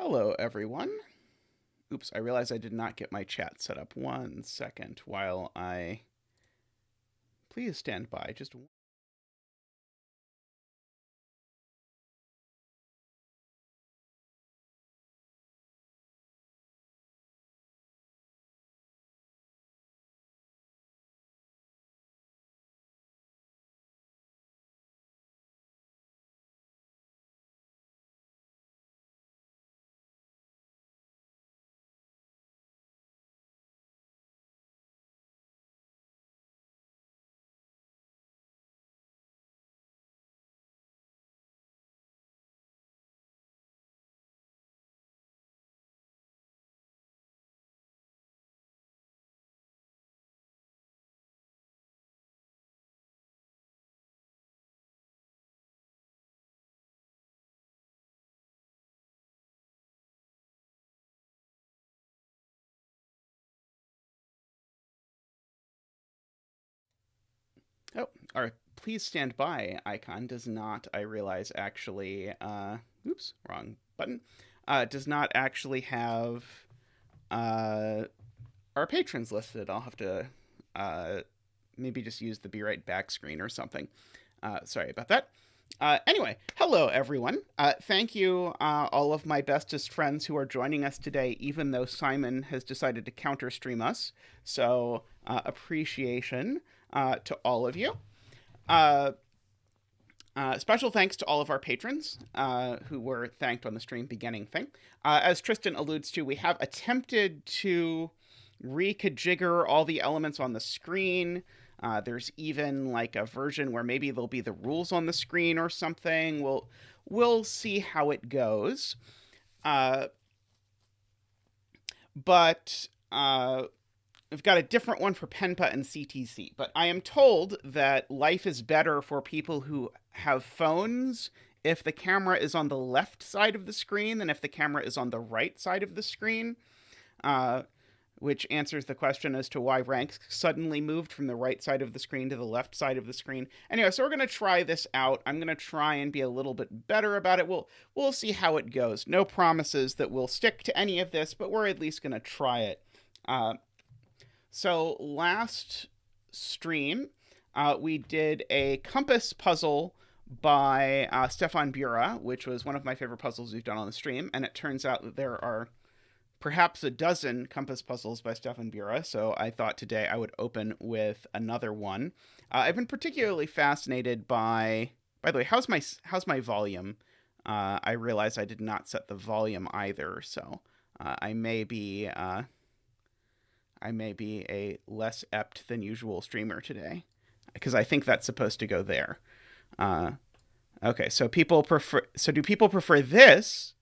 Hello, everyone. Oops, I realized I did not get my chat set up. 1 second while I... Please stand by. Just... Oh, our please stand by icon does not, I realize, actually... oops, wrong button. Does not actually have our patrons listed. I'll have to maybe just use the Be Right Back screen or something. Sorry about that. Anyway, hello everyone. Thank you, all of my bestest friends who are joining us today, even though Simon has decided to counter stream us. So, appreciation to all of you. Special thanks to all of our patrons who were thanked on the stream beginning thing. As Tristan alludes to, we have attempted to reconfigure all the elements on the screen. There's even like a version where maybe there'll be the rules on the screen or something. We'll see how it goes. But we've got a different one for Penpa and CTC. But I am told that life is better for people who have phones if the camera is on the left side of the screen than if the camera is on the right side of the screen. Which answers the question as to why ranks suddenly moved from the right side of the screen to the left side of the screen. Anyway, so we're going to try this out. I'm going to try and be a little bit better about it. We'll see how it goes. No promises that we'll stick to any of this, but we're at least going to try it. So last stream, we did a compass puzzle by Stéphane Bura, which was one of my favorite puzzles we've done on the stream, and it turns out that there are perhaps a dozen compass puzzles by Stéphane Bura, so I thought today I would open with another one. I've been particularly fascinated by the way, how's my volume? I realize I did not set the volume either, so I may be a less apt than usual streamer today, because I think that's supposed to go there. Okay, so do people prefer this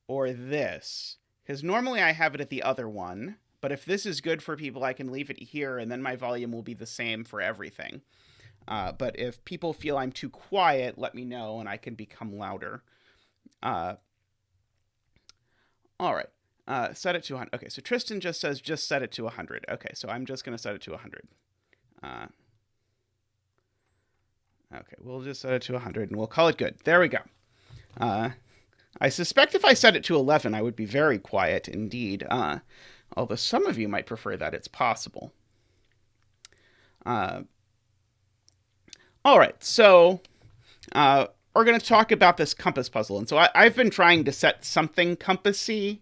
or this? Because normally I have it at the other one, but if this is good for people, I can leave it here, and then my volume will be the same for everything. But if people feel I'm too quiet, let me know, and I can become louder. All right. Set it to 100. Okay, so Tristan just says, just set it to 100. Okay, so I'm just going to set it to 100. Okay, we'll just set it to 100, and we'll call it good. There we go. I suspect if I set it to 11, I would be very quiet indeed. Although some of you might prefer that. It's possible. All right, so we're going to talk about this compass puzzle. And so I've been trying to set something compassy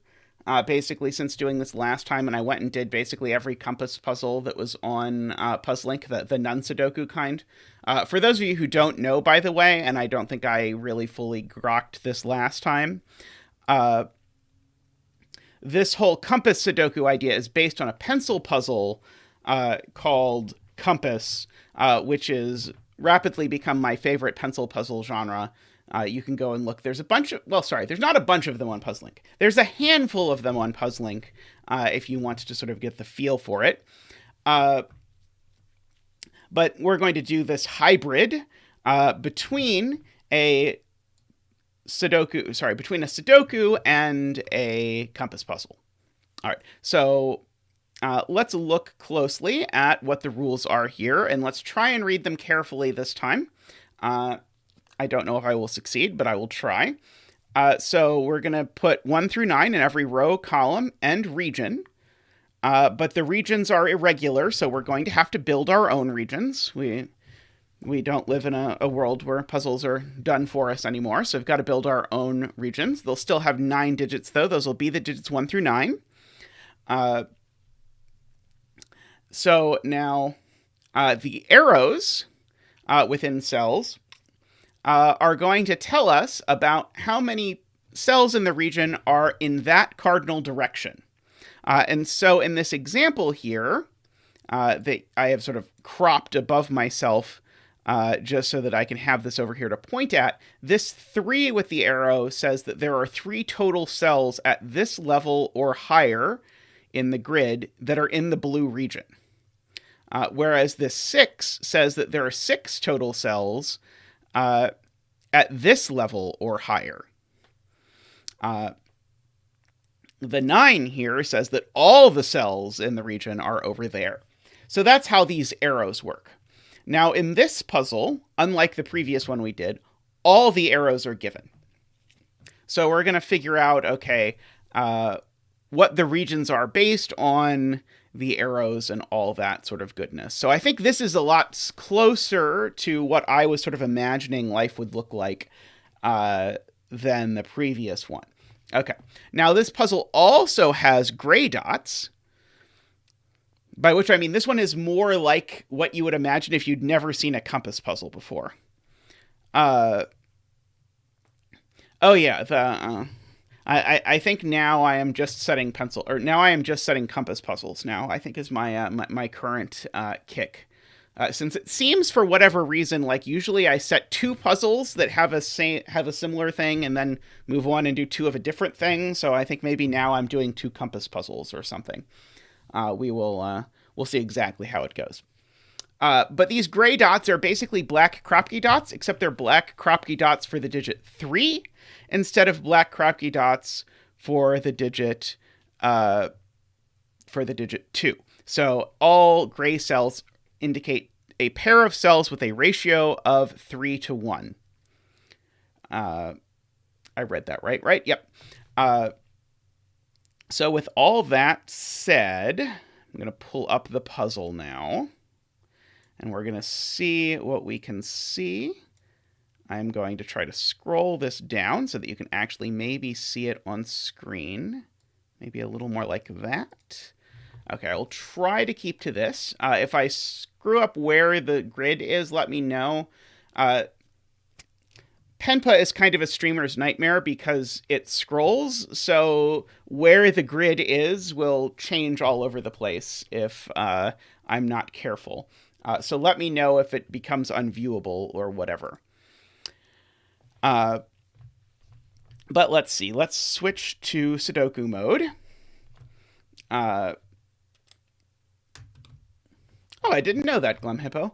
basically since doing this last time, and I went and did basically every compass puzzle that was on Puzzlink, the non-Sudoku kind. For those of you who don't know, by the way, and I don't think I really fully grokked this last time, this whole compass Sudoku idea is based on a pencil puzzle called Compass, which is rapidly become my favorite pencil puzzle genre. You can go and look. There's a bunch of, well, sorry, there's not a bunch of them on Puzzlink. There's a handful of them on Puzzlink if you want to sort of get the feel for it. But we're going to do this hybrid between a Sudoku and a compass puzzle. All right, so let's look closely at what the rules are here, and let's try and read them carefully this time. I don't know if I will succeed, but I will try. So we're going to put 1 through 9 in every row, column, and region. But the regions are irregular, so we're going to have to build our own regions. We don't live in a world where puzzles are done for us anymore, so we've got to build our own regions. They'll still have 9 digits, though. Those will be the digits 1 through 9. So now the arrows within cells are going to tell us about how many cells in the region are in that cardinal direction. And so in this example here, that I have sort of cropped above myself just so that I can have this over here to point at, this 3 with the arrow says that there are 3 total cells at this level or higher in the grid that are in the blue region. Whereas this 6 says that there are 6 total cells at this level or higher. The 9 here says that all the cells in the region are over there. So that's how these arrows work. Now, in this puzzle, unlike the previous one we did, all the arrows are given. So we're going to figure out, okay, what the regions are based on the arrows and all that sort of goodness. So I think this is a lot closer to what I was sort of imagining life would look like than the previous one. Okay, now this puzzle also has gray dots, by which I mean this one is more like what you would imagine if you'd never seen a compass puzzle before. Oh yeah, I think now I am just setting compass puzzles now, I think is my current kick. Since it seems for whatever reason, like usually I set 2 puzzles that have a similar thing and then move on and do 2 of a different thing. So I think maybe now I'm doing 2 compass puzzles or something. We'll see exactly how it goes. But these gray dots are basically black Kropke dots, except they're black Kropke dots for the digit 3 instead of black Kropke dots for the digit 2. So all gray cells indicate a pair of cells with a ratio of 3 to 1. I read that right? Right? Yep. So with all that said, I'm going to pull up the puzzle now, and we're going to see what we can see. I'm going to try to scroll this down so that you can actually maybe see it on screen. Maybe a little more like that. Okay, I'll try to keep to this. If I screw up where the grid is, let me know. Penpa is kind of a streamer's nightmare because it scrolls, so where the grid is will change all over the place if I'm not careful. So let me know if it becomes unviewable or whatever. But let's see. Let's switch to Sudoku mode. Oh, I didn't know that, Glum Hippo.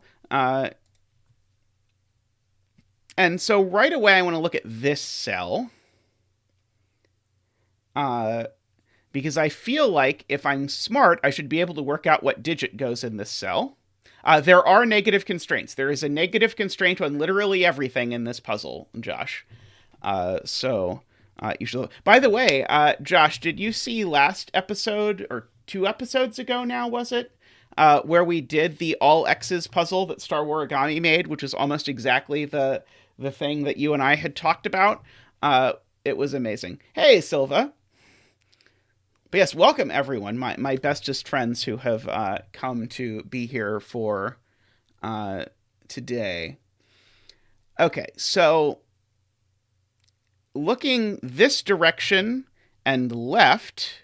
And so right away, I want to look at this cell. Because I feel like if I'm smart, I should be able to work out what digit goes in this cell. There are negative constraints. There is a negative constraint on literally everything in this puzzle, Josh. So you should... By the way, Josh, did you see last episode, or 2 episodes ago now, was it? Where we did the all X's puzzle that Star Waragami made, which is almost exactly the thing that you and I had talked about. It was amazing. Hey, Silva. But yes, welcome everyone, my bestest friends who have come to be here for today. Okay, so looking this direction and left,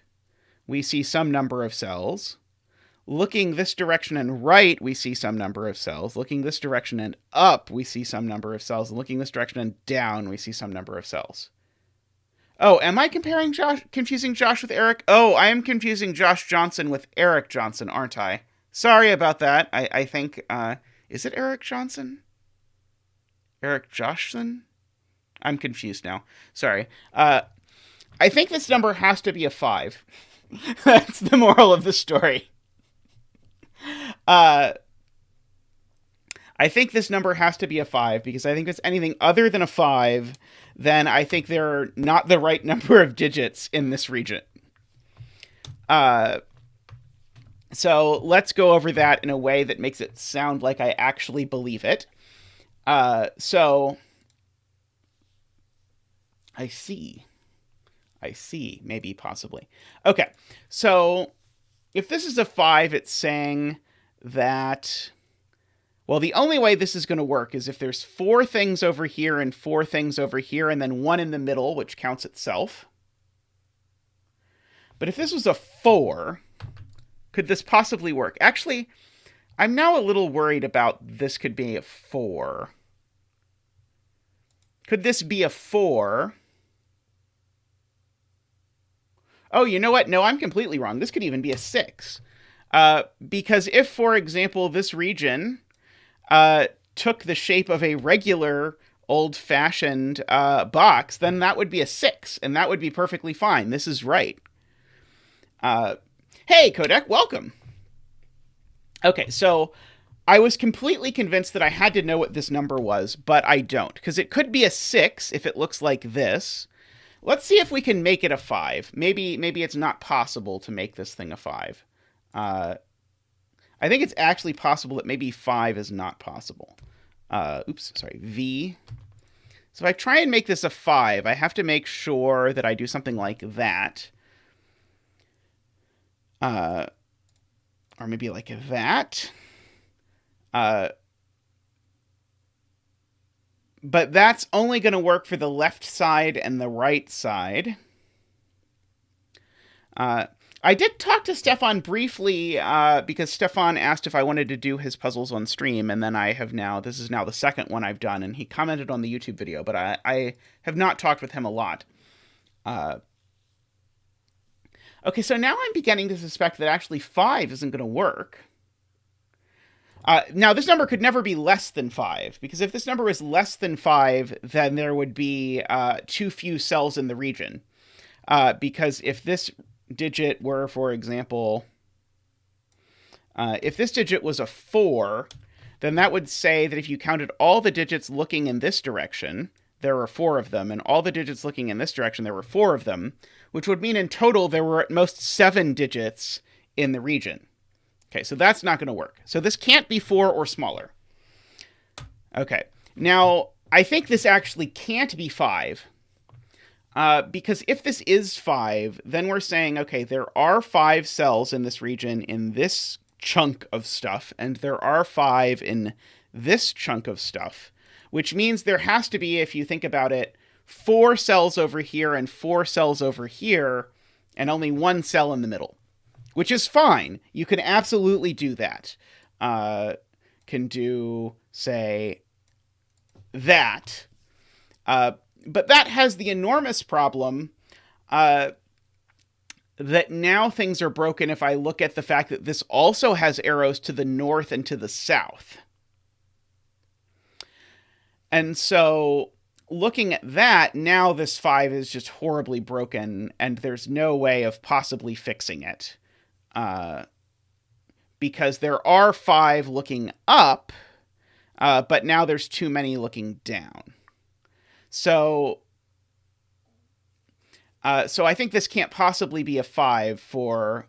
we see some number of cells. Looking this direction and right, we see some number of cells. Looking this direction and up, we see some number of cells. And looking this direction and down, we see some number of cells. Oh, am I confusing Josh with Eric? Oh, I am confusing Josh Johnson with Eric Johnson, aren't I? Sorry about that. I think, is it Eric Johnson? Eric Joshson? I'm confused now. Sorry. I think this number has to be a 5. That's the moral of the story. I I think this number has to be a 5, because I think if it's anything other than a 5, then I think they're not the right number of digits in this region. So let's go over that in a way that makes it sound like I actually believe it. So I see, maybe, possibly. Okay, so if this is a 5, it's saying that, well, the only way this is going to work is if there's 4 things over here and 4 things over here, and then 1 in the middle, which counts itself. But if this was a 4, could this possibly work? Actually, I'm now a little worried about this could be a 4. Could this be a 4? Oh, you know what? No, I'm completely wrong. This could even be a 6. Because if, for example, this region took the shape of a regular old-fashioned box, then that would be a 6, and that would be perfectly fine. This is right. Hey, Qodec, welcome. Okay, so I was completely convinced that I had to know what this number was, but I don't, because it could be a 6 if it looks like this. Let's see if we can make it a 5. Maybe it's not possible to make this thing a 5. I think it's actually possible that maybe 5 is not possible. V. So if I try and make this a 5, I have to make sure that I do something like that. Or maybe like that. But that's only going to work for the left side and the right side. I did talk to Stéphane briefly because Stéphane asked if I wanted to do his puzzles on stream, and then this is now the second one I've done, and he commented on the YouTube video, but I have not talked with him a lot. Okay, so now I'm beginning to suspect that actually 5 isn't going to work. Now, this number could never be less than 5, because if this number is less than 5, then there would be too few cells in the region. Because if this digit were, for example, if this digit was a 4, then that would say that if you counted all the digits looking in this direction, there were 4 of them, and all the digits looking in this direction, there were 4 of them, which would mean in total there were at most 7 digits in the region. Okay, so that's not going to work. So this can't be 4 or smaller. Okay, now I think this actually can't be 5. Because if this is 5, then we're saying, okay, there are 5 cells in this region in this chunk of stuff, and there are 5 in this chunk of stuff, which means there has to be, if you think about it, 4 cells over here and 4 cells over here, and only 1 cell in the middle, which is fine. You can absolutely do that. Can do, say, that. But that has the enormous problem that now things are broken if I look at the fact that this also has arrows to the north and to the south. And so looking at that, now this 5 is just horribly broken, and there's no way of possibly fixing it. Because there are 5 looking up, but now there's too many looking down. So I think this can't possibly be a 5 for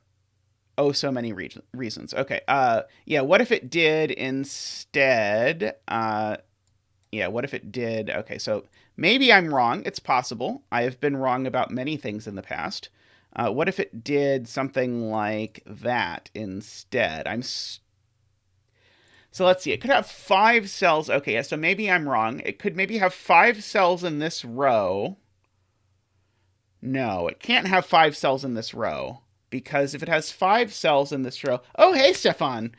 so many reasons. Okay, yeah, what if it did instead? What if it did? Okay, so maybe I'm wrong. It's possible. I have been wrong about many things in the past. What if it did something like that instead? So let's see. It could have 5 cells. Okay, yeah, so maybe I'm wrong. It could maybe have 5 cells in this row. No, it can't have 5 cells in this row, because if it has 5 cells in this row... Oh, hey, Stéphane.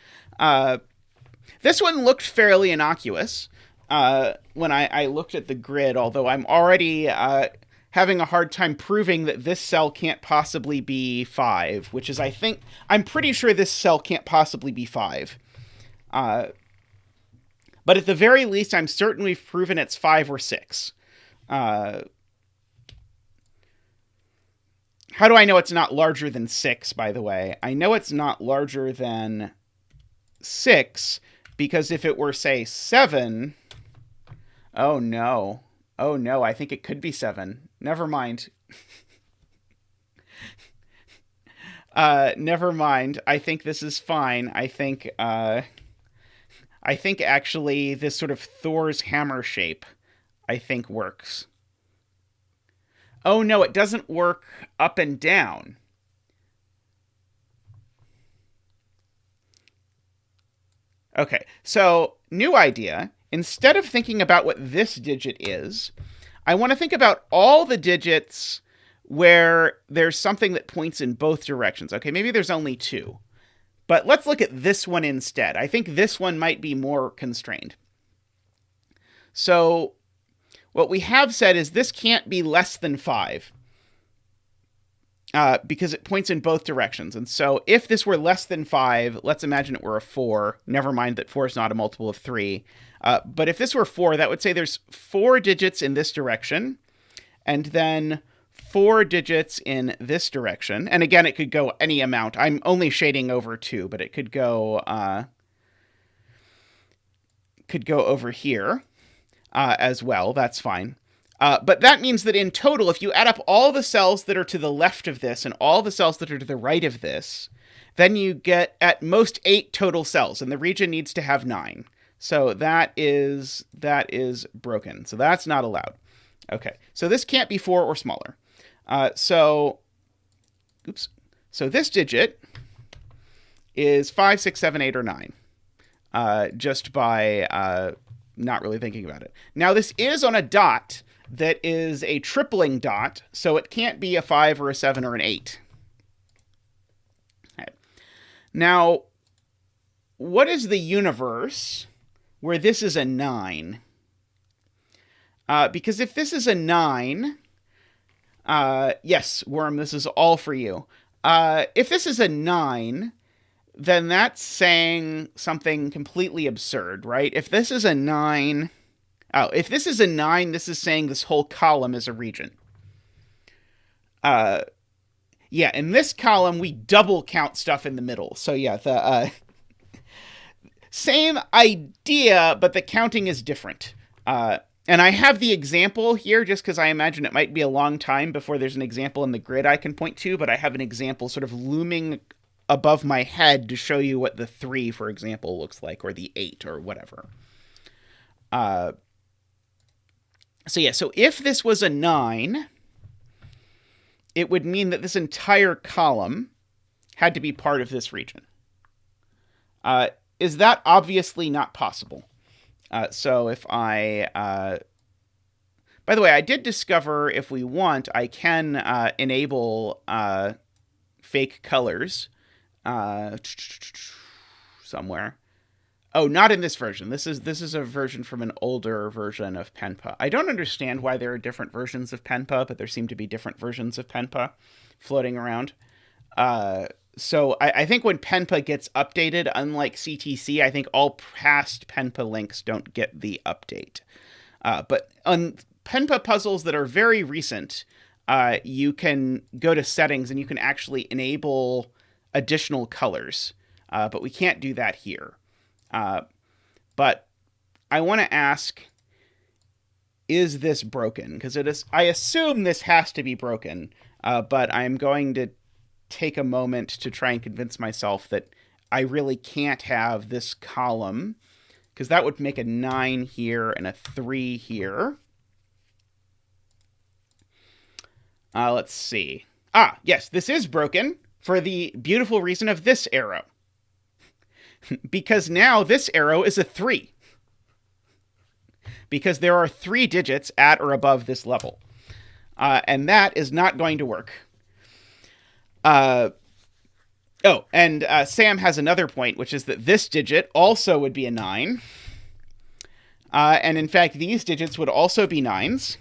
This one looked fairly innocuous when I looked at the grid, although I'm already having a hard time proving that this cell can't possibly be 5, which is, I'm pretty sure this cell can't possibly be 5. But at the very least, I'm certain we've proven it's 5 or 6. How do I know it's not larger than 6, by the way? I know it's not larger than 6 Because if it were, say, 7... Oh, no. Oh, no, I think it could be 7. Never mind. Never mind. I think this is fine. I think actually this sort of Thor's hammer shape, I think, works. Oh, no, it doesn't work up and down. Okay, so new idea. Instead of thinking about what this digit is, I want to think about all the digits where there's something that points in both directions. Okay, maybe there's only 2. But let's look at this one instead. I think this one might be more constrained. So what we have said is this can't be less than 5 because it points in both directions. And so if this were less than 5, let's imagine it were a 4. Never mind that 4 is not a multiple of 3. But if this were 4, that would say there's 4 digits in this direction, and then 4 digits in this direction. And again, it could go any amount. I'm only shading over 2, but it could go over here as well. That's fine. But that means that in total, if you add up all the cells that are to the left of this and all the cells that are to the right of this, then you get at most 8 total cells, and the region needs to have 9. So that is broken. So that's not allowed. Okay, so this can't be 4 or smaller. So this digit is 5, 6, 7, 8, or 9, just by not really thinking about it. Now, this is on a dot that is a tripling dot, so it can't be a 5 or a 7 or an 8. Okay. Now, what is the universe where this is a 9? Because if this is a 9... yes, Worm, this is all for you. If this is a 9, then that's saying something completely absurd, right? If this is a 9... Oh, if this is a 9, this is saying this whole column is a region. Yeah, in this column, we double count stuff in the middle. So yeah, the same idea, but the counting is different. And I have the example here just because I imagine it might be a long time before there's an example in the grid I can point to, but I have an example sort of looming above my head to show you what the 3, for example, looks like, or the 8, or whatever. So yeah, so if this was a 9, it would mean that this entire column had to be part of this region. Is that obviously not possible? So if I... by the way, I did discover, if we want, I can enable fake colors somewhere. Oh, not in this version. This is a version from an older version of Penpa. I don't understand why there are different versions of Penpa, but there seem to be different versions of Penpa floating around. So I think when Penpa gets updated, unlike CTC, I think all past Penpa links don't get the update. But on Penpa puzzles that are very recent, you can go to settings and you can actually enable additional colors. But we can't do that here. But I want to ask, is this broken? Because it is. I assume this has to be broken, but I'm going to take a moment to try and convince myself that I really can't have this column, because that would make a 9 here and a 3 here. Let's see. Yes, this is broken for the beautiful reason of this arrow. Because now this arrow is a 3. Because there are 3 digits at or above this level. And that is not going to work. And Sam has another point, which is that this digit also would be a 9. And in fact, these digits would also be 9s.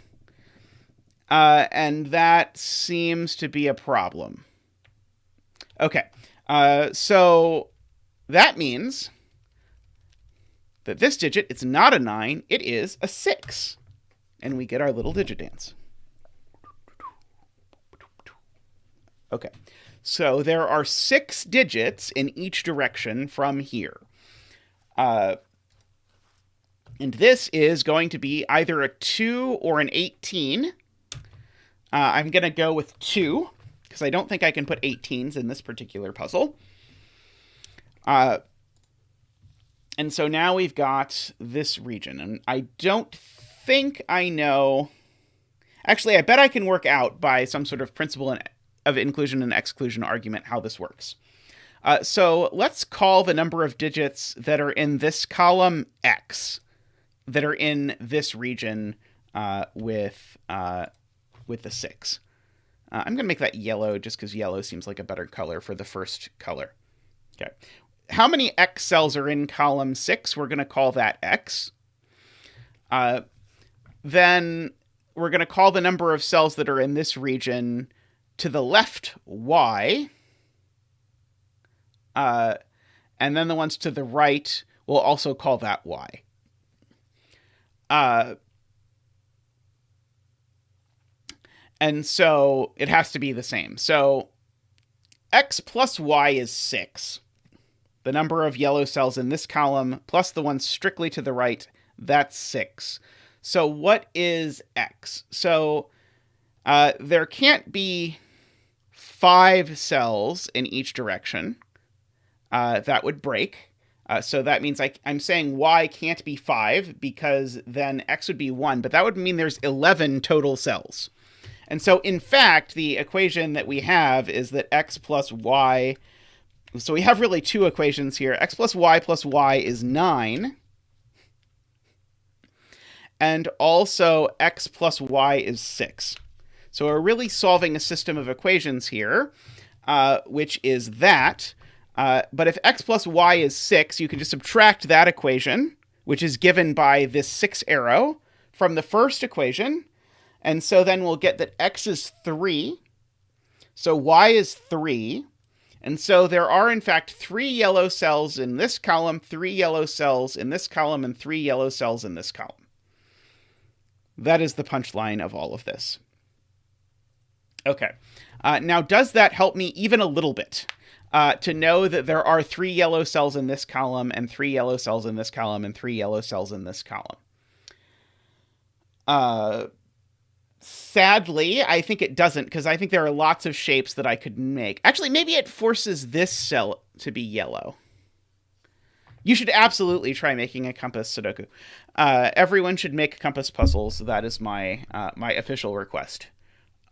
And that seems to be a problem. Okay, so that means that this digit, it's not a 9, it is a 6. And we get our little digit dance. Okay, so there are 6 digits in each direction from here. And this is going to be either a 2 or an 18. I'm going to go with 2, because I don't think I can put 18s in this particular puzzle. And so now we've got this region. And I don't think I know... Actually, I bet I can work out by some sort of principle of inclusion and exclusion argument how this works. So let's call the number of digits that are in this column X, that are in this region with the 6. I'm going to make that yellow just because yellow seems like a better color for the first color. Okay. How many X cells are in column 6? We're going to call that X. Then we're going to call the number of cells that are in this region to the left Y. And then the ones to the right, we'll also call that Y. And so it has to be the same. So X plus Y is 6. The number of yellow cells in this column plus the ones strictly to the right, that's 6. So what is X? So there can't be 5 cells in each direction. That would break. So that means I'm saying Y can't be 5 because then X would be 1, but that would mean there's 11 total cells. And so, in fact, the equation that we have is that X plus Y... So we have really 2 equations here. X plus Y is 9. And also X plus Y is 6. So we're really solving a system of equations here, which is that. But if X plus Y is 6, you can just subtract that equation, which is given by this 6 arrow, from the first equation. And so then we'll get that X is 3. So Y is 3. And so there are, in fact, 3 yellow cells in this column, 3 yellow cells in this column, and 3 yellow cells in this column. That is the punchline of all of this. Okay. Now, does that help me even a little bit to know that there are 3 yellow cells in this column, and 3 yellow cells in this column, and 3 yellow cells in this column? Sadly, I think it doesn't, because I think there are lots of shapes that I could make. Actually, maybe it forces this cell to be yellow. You should absolutely try making a compass Sudoku. Everyone should make compass puzzles. That is my my official request.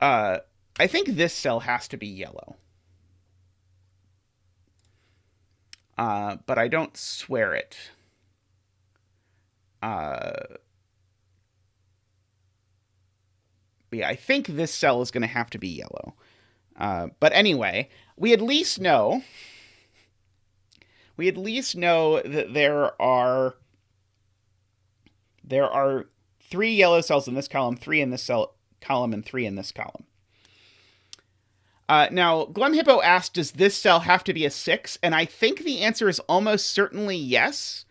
I think this cell has to be yellow. But I don't swear it. Yeah, I think this cell is going to have to be yellow. But anyway, we at least know that there are 3 yellow cells in this column, 3 in this column, and 3 in this column. Now, Glum Hippo asked, does this cell have to be a 6? And I think the answer is almost certainly yes.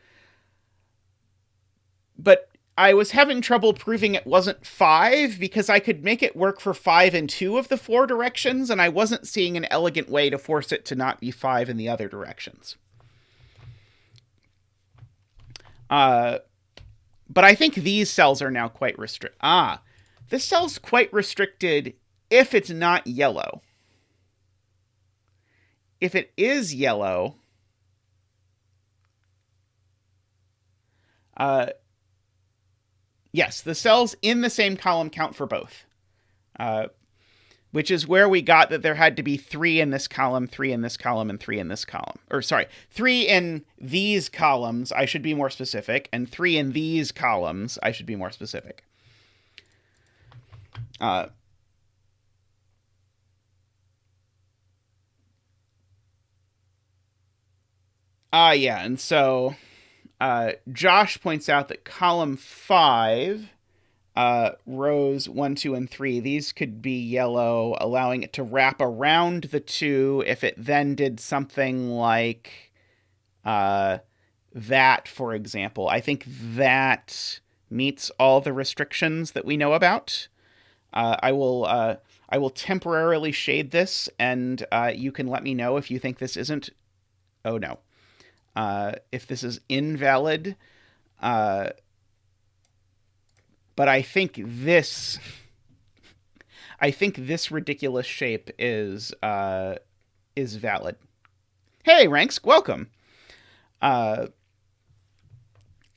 But I was having trouble proving it wasn't 5 because I could make it work for 5 in 2 of the 4 directions, and I wasn't seeing an elegant way to force it to not be 5 in the other directions. But I think these cells are now quite restricted. This cell's quite restricted if it's not yellow. If it is yellow, yes, the cells in the same column count for both, which is where we got that there had to be 3 in this column, 3 in this column, and 3 in this column. Or sorry, 3 in these columns, I should be more specific, and 3 in these columns, I should be more specific. Yeah, and so Josh points out that column 5, rows 1, 2, and 3, these could be yellow, allowing it to wrap around the 2 if it then did something like that, for example. I think that meets all the restrictions that we know about. I will temporarily shade this, and you can let me know if you think this isn't... Oh, no. If this is invalid, But I think this ridiculous shape is valid. Hey, Ranks, welcome.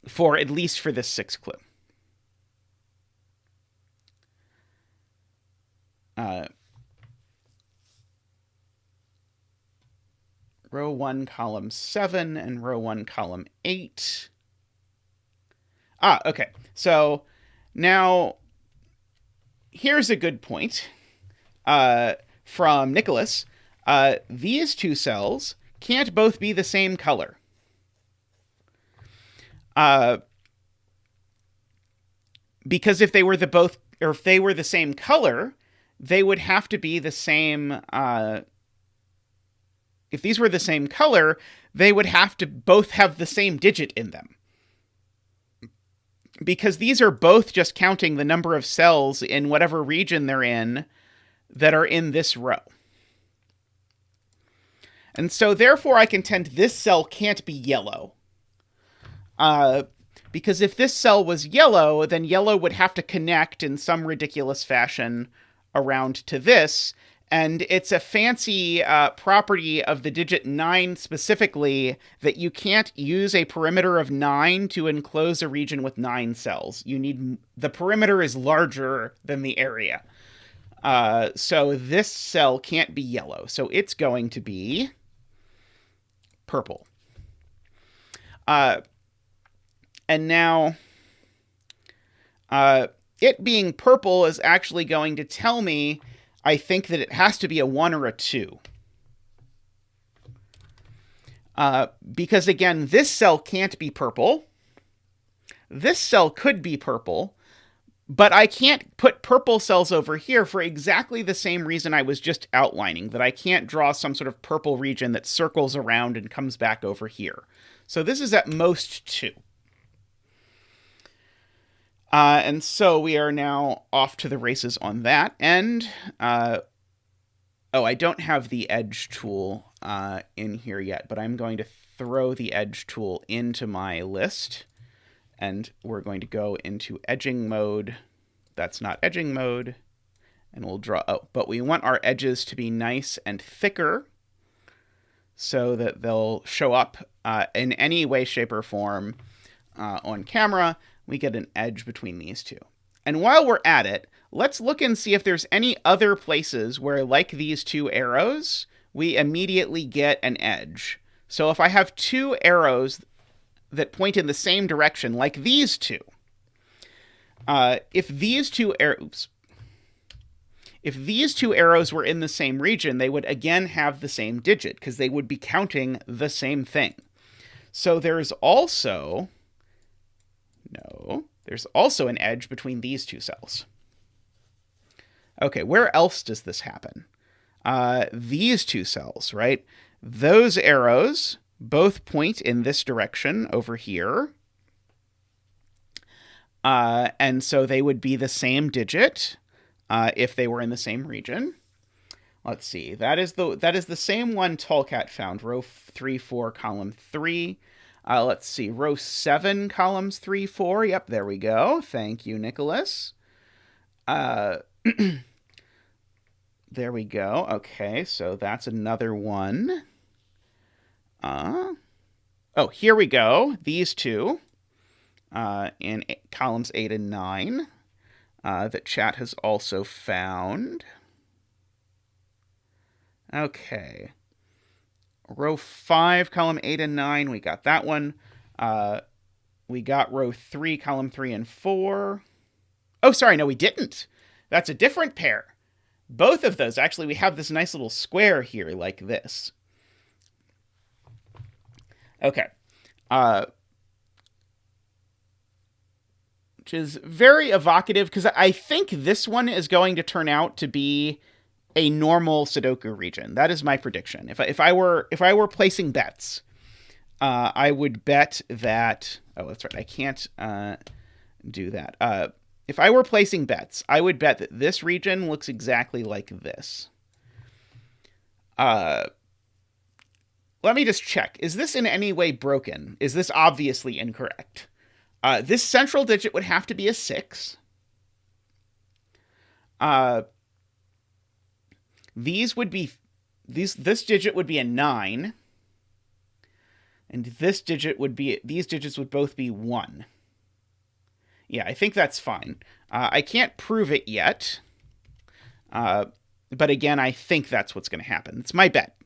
For at least for this 6th clue. Row 1, column 7, and row 1, column 8. Okay. So now here's a good point from Nicholas. These two cells can't both be the same color. Because if they were the same color, they would have to be the same. If these were the same color, they would have to both have the same digit in them. Because these are both just counting the number of cells in whatever region they're in that are in this row. And so therefore I contend this cell can't be yellow. Because if this cell was yellow, then yellow would have to connect in some ridiculous fashion around to this. And it's a fancy property of the digit 9 specifically that you can't use a perimeter of 9 to enclose a region with 9 cells. The perimeter is larger than the area. So this cell can't be yellow. So it's going to be purple. And now, it being purple is actually going to tell me, I think, that it has to be a 1 or a 2. Because, again, this cell can't be purple. This cell could be purple. But I can't put purple cells over here for exactly the same reason I was just outlining, that I can't draw some sort of purple region that circles around and comes back over here. So this is at most 2. And so we are now off to the races on that. And, I don't have the edge tool in here yet, but I'm going to throw the edge tool into my list. And we're going to go into edging mode. That's not edging mode. And we'll draw, but we want our edges to be nice and thicker so that they'll show up in any way, shape, or form on camera. We get an edge between these two. And while we're at it, let's look and see if there's any other places where, like these 2 arrows, we immediately get an edge. So if I have 2 arrows that point in the same direction, like these 2, if these two arrows were in the same region, they would again have the same digit, because they would be counting the same thing. So there's also an edge between these 2 cells. Okay, where else does this happen? These 2 cells, right? Those arrows both point in this direction over here. And so they would be the same digit if they were in the same region. Let's see. That is the same one tallcat found, row 3, 4, column 3. Let's see, row 7, columns 3, 4. Yep, there we go. Thank you, Nicholas. There we go. Okay, so that's another one. Here we go. These 2 in columns 8 and 9 that chat has also found. Okay. Row 5, column 8 and 9, we got that one. We got row 3, column 3 and 4. Oh, sorry, no, we didn't. That's a different pair. Both of those, actually, we have this nice little square here, like this. Okay. Which is very evocative, because I think this one is going to turn out to be a normal Sudoku region. That is my prediction. If I were placing bets, I would bet that. Oh, that's right. I can't do that. If I were placing bets, I would bet that this region looks exactly like this. Let me just check. Is this in any way broken? Is this obviously incorrect? This central digit would have to be a 6. Uh, these would be this digit would be a 9, and this digit would be these digits would both be 1. Yeah, I think that's fine. I can't prove it yet, but again, I think that's what's going to happen. It's my bet,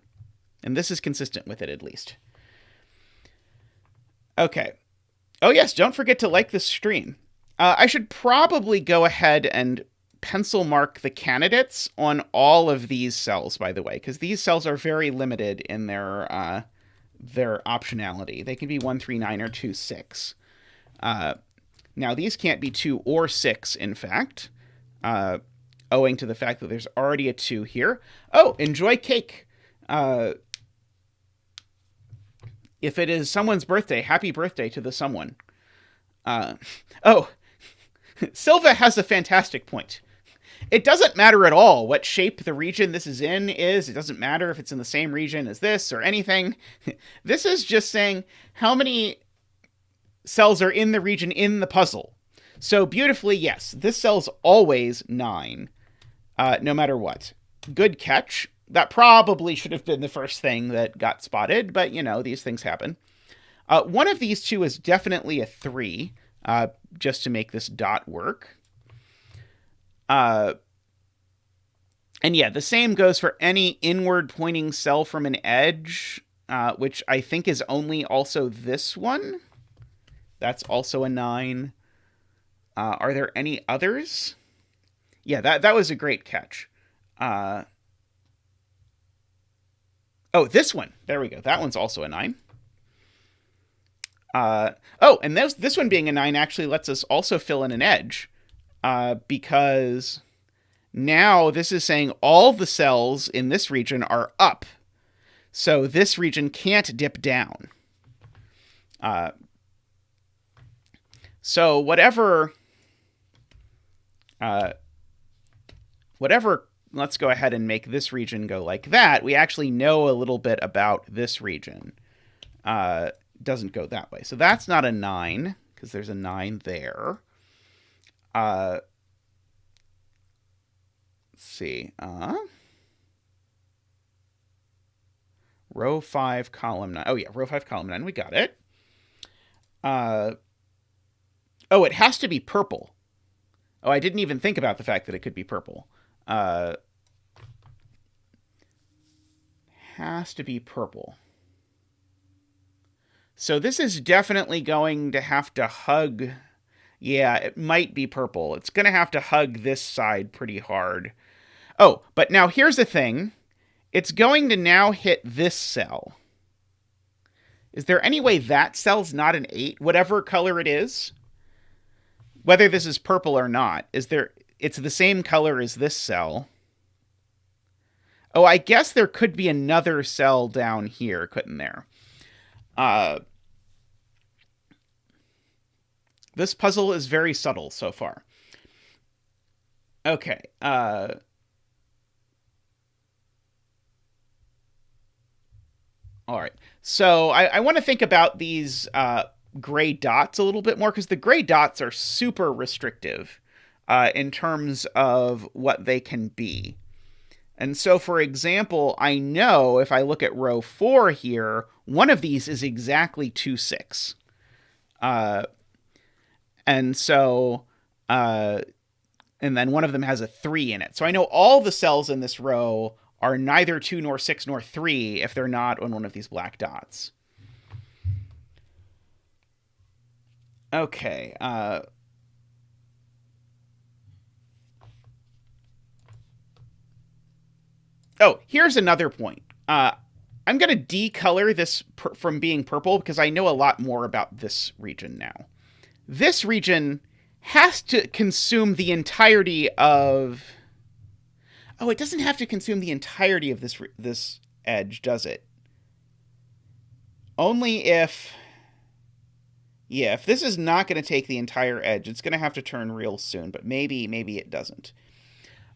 and this is consistent with it at least. Okay. Oh yes, don't forget to like this stream. I should probably go ahead and pencil mark the candidates on all of these cells, by the way, because these cells are very limited in their optionality. They can be 1, 3, 9, or 2, 6. Now, these can't be 2 or 6, in fact, owing to the fact that there's already a 2 here. Oh, enjoy cake. If it is someone's birthday, happy birthday to the someone. Oh, Silva has a fantastic point. It doesn't matter at all what shape the region this is in is. It doesn't matter if it's in the same region as this or anything. This is just saying how many cells are in the region in the puzzle. So beautifully, yes, this cell's always 9, no matter what. Good catch. That probably should have been the first thing that got spotted, but, you know, these things happen. One of these two is definitely a 3, just to make this dot work. And yeah, the same goes for any inward pointing cell from an edge, which I think is only also this one. That's also a 9. Are there any others? Yeah, that was a great catch. Oh, this one. There we go. That one's also a 9. Oh, and this one being a 9 actually lets us also fill in an edge, because now this is saying all the cells in this region are up. So this region can't dip down. So whatever, let's go ahead and make this region go like that. We actually know a little bit about this region. Doesn't go that way. So that's not a 9, because there's a 9 there. Let's see. Row 5, column 9. Oh, yeah, row 5, column 9. We got it. Oh, it has to be purple. Oh, I didn't even think about the fact that it could be purple. Has to be purple. So this is definitely going to have to hug. Yeah, it might be purple. It's going to have to hug this side pretty hard. Oh, but now here's the thing. It's going to now hit this cell. Is there any way that cell's not an 8, whatever color it is? Whether this is purple or not, it's the same color as this cell. Oh, I guess there could be another cell down here, couldn't there? This puzzle is very subtle so far. Okay. All right. So I want to think about these gray dots a little bit more, because the gray dots are super restrictive in terms of what they can be. And so, for example, I know if I look at row 4 here, one of these is exactly 2, 6. And so, and then one of them has a 3 in it. So I know all the cells in this row are neither 2 nor 6 nor 3 if they're not on one of these black dots. Okay. Oh, here's another point. I'm going to decolor this from being purple because I know a lot more about this region now. This region has to consume the entirety of... Oh, it doesn't have to consume the entirety of this edge, does it? Only if... Yeah, if this is not going to take the entire edge, it's going to have to turn real soon, but maybe it doesn't.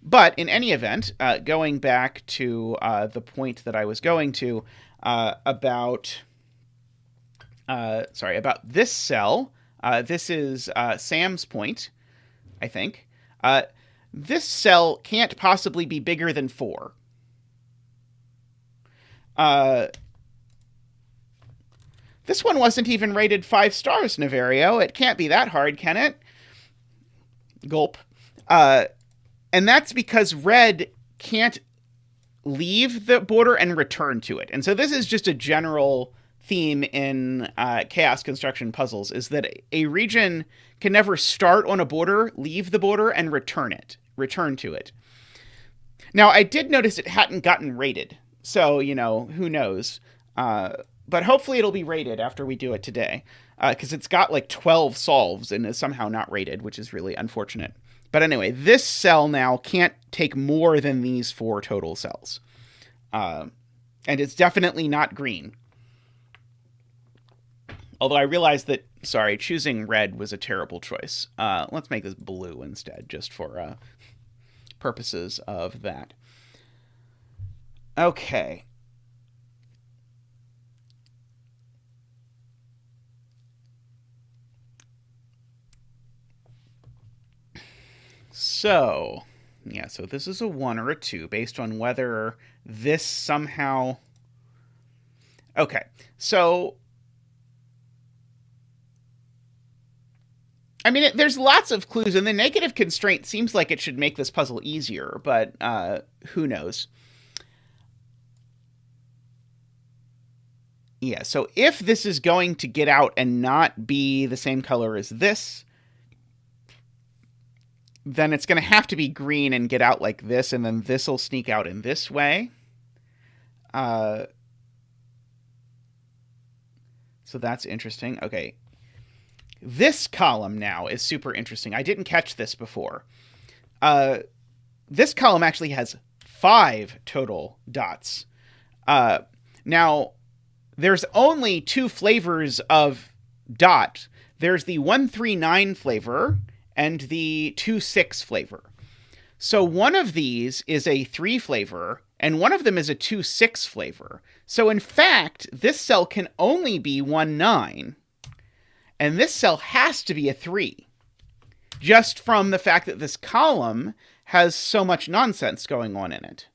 But in any event, going back to the point that I was going to about this cell, this is Sam's point, I think. this cell can't possibly be bigger than 4. This one wasn't even rated 5 stars, Naverio. It can't be that hard, can it? Gulp. And that's because red can't leave the border and return to it. And so this is just a general theme in chaos construction puzzles, is that a region can never start on a border, leave the border, and return to it. Now, I did notice it hadn't gotten rated. So, who knows? But hopefully it'll be rated after we do it today, because it's got like 12 solves and is somehow not rated, which is really unfortunate. But anyway, this cell now can't take more than these 4 total cells. And it's definitely not green. Although I realized that, choosing red was a terrible choice. Let's make this blue instead, just for purposes of that. Okay. So this is a 1 or a 2 based on whether this somehow... Okay, so... I mean, there's lots of clues, and the negative constraint seems like it should make this puzzle easier, but who knows? Yeah, so if this is going to get out and not be the same color as this, then it's going to have to be green and get out like this, and then this will sneak out in this way. So that's interesting. Okay. This column now is super interesting. I didn't catch this before. This column actually has 5 total dots. Now, there's only 2 flavors of dot. There's the 139 flavor and the 26 flavor. So one of these is a 3 flavor, and one of them is a 26 flavor. So in fact, this cell can only be 19, and this cell has to be a 3, just from the fact that this column has so much nonsense going on in it.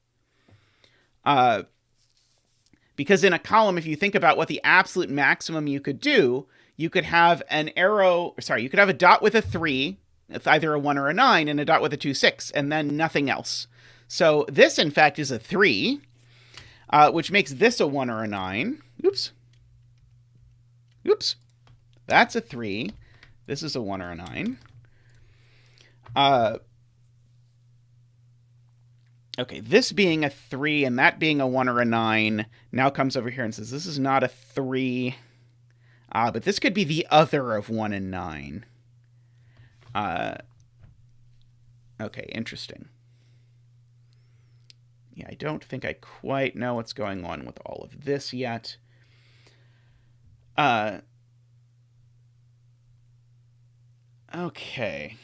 Because in a column, if you think about what the absolute maximum you could do, you could have you could have a dot with a 3, it's either a 1 or a 9, and a dot with a 26, and then nothing else. So this, in fact, is a 3, which makes this a 1 or a 9. Oops. That's a 3. This is a 1 or a 9. Okay, this being a 3 and that being a 1 or a 9 now comes over here and says this is not a 3, but this could be the other of 1 and 9. Okay, interesting. Yeah, I don't think I quite know what's going on with all of this yet. Okay.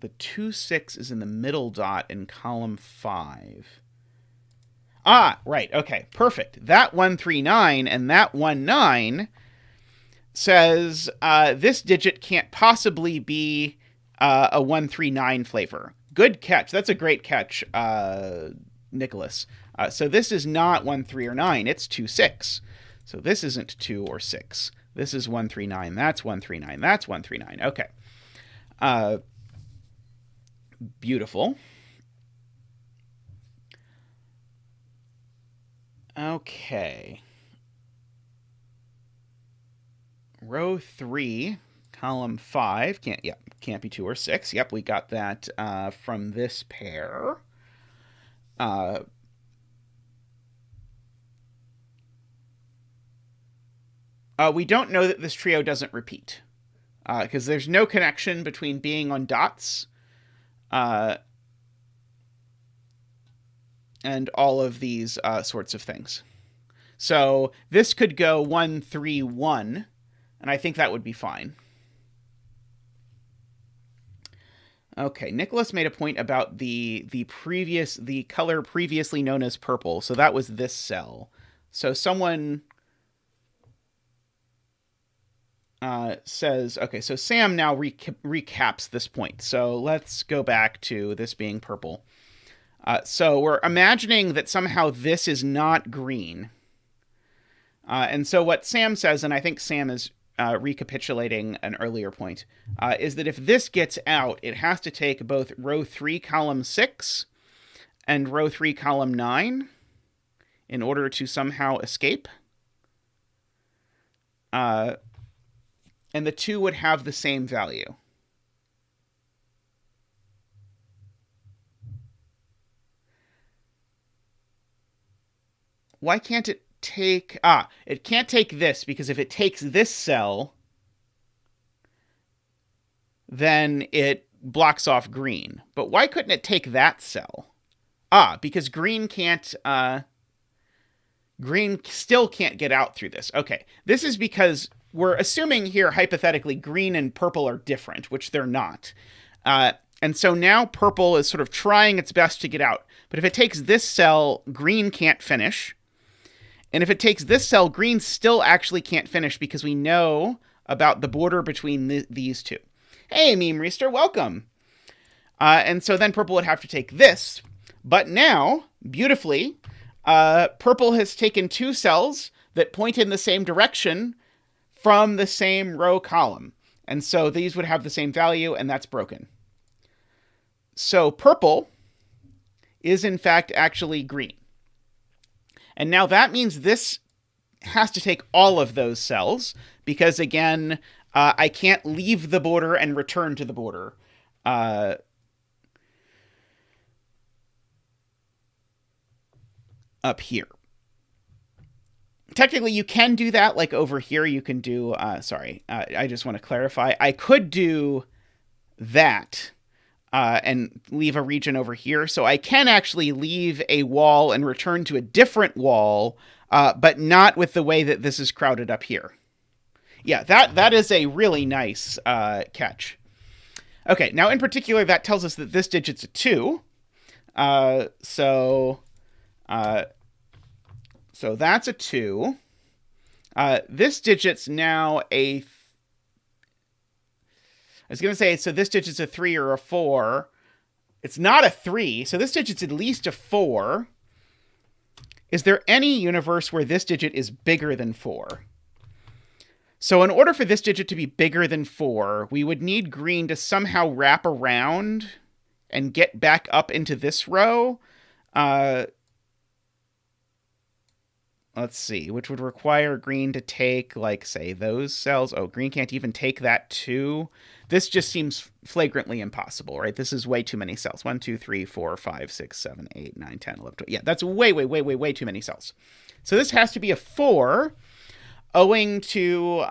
The 2-6 is in the middle dot in column 5. Ah, right. Okay, perfect. That 139 and that 19 says this digit can't possibly be a 139 flavor. Good catch. That's a great catch, Nicholas. So this is not 1, 3, or 9. It's 2, 6. So this isn't 2 or 6. This is 1, 3, 9. That's 1, 3, 9. That's 1, 3, 9. Okay. Beautiful. Okay. Row 3, column 5. Can't be 2 or 6. Yep, we got that from this pair. We don't know that this trio doesn't repeat, because there's no connection between being on dots and all of these sorts of things. So this could go 1, 3, 1, and I think that would be fine. Okay, Nicholas made a point about the color previously known as purple. So that was this cell. So someone... says, okay, so Sam now recaps this point. So let's go back to this being purple. So we're imagining that somehow this is not green. And so what Sam says, and I think Sam is recapitulating an earlier point, is that if this gets out, it has to take both row 3, column 6 and row 3, column 9 in order to somehow escape. And the two would have the same value. Why can't it take... it can't take this, because if it takes this cell, then it blocks off green. But why couldn't it take that cell? Because green can't... green still can't get out through this. Okay, this is because we're assuming here, hypothetically, green and purple are different, which they're not. And so now purple is sort of trying its best to get out. But if it takes this cell, green can't finish. And if it takes this cell, green still actually can't finish because we know about the border between these two. Hey, Meme Reister, welcome. And so then purple would have to take this. But now, beautifully, purple has taken two cells that point in the same direction from the same row column. And so these would have the same value, and that's broken. So purple is, in fact, actually green. And now that means this has to take all of those cells, because, again, I can't leave the border and return to the border. Up here. Technically, you can do that, like over here. You can do, I just want to clarify. I could do that and leave a region over here. So I can actually leave a wall and return to a different wall, but not with the way that this is crowded up here. Yeah, that is a really nice catch. Okay, now in particular, that tells us that this digit's a 2. So that's a 2. This digit's now I was going to say, so this digit's a 3 or a 4. It's not a 3, so this digit's at least a 4. Is there any universe where this digit is bigger than 4? So in order for this digit to be bigger than 4, we would need green to somehow wrap around and get back up into this row. Let's see, which would require green to take, like, say, those cells. Oh, green can't even take that too. This just seems flagrantly impossible, right? This is way too many cells. 1, 2, 3, 4, 5, 6, 7, 8, 9, 10, 11, 12. Yeah, that's way too many cells. So this has to be a 4, owing to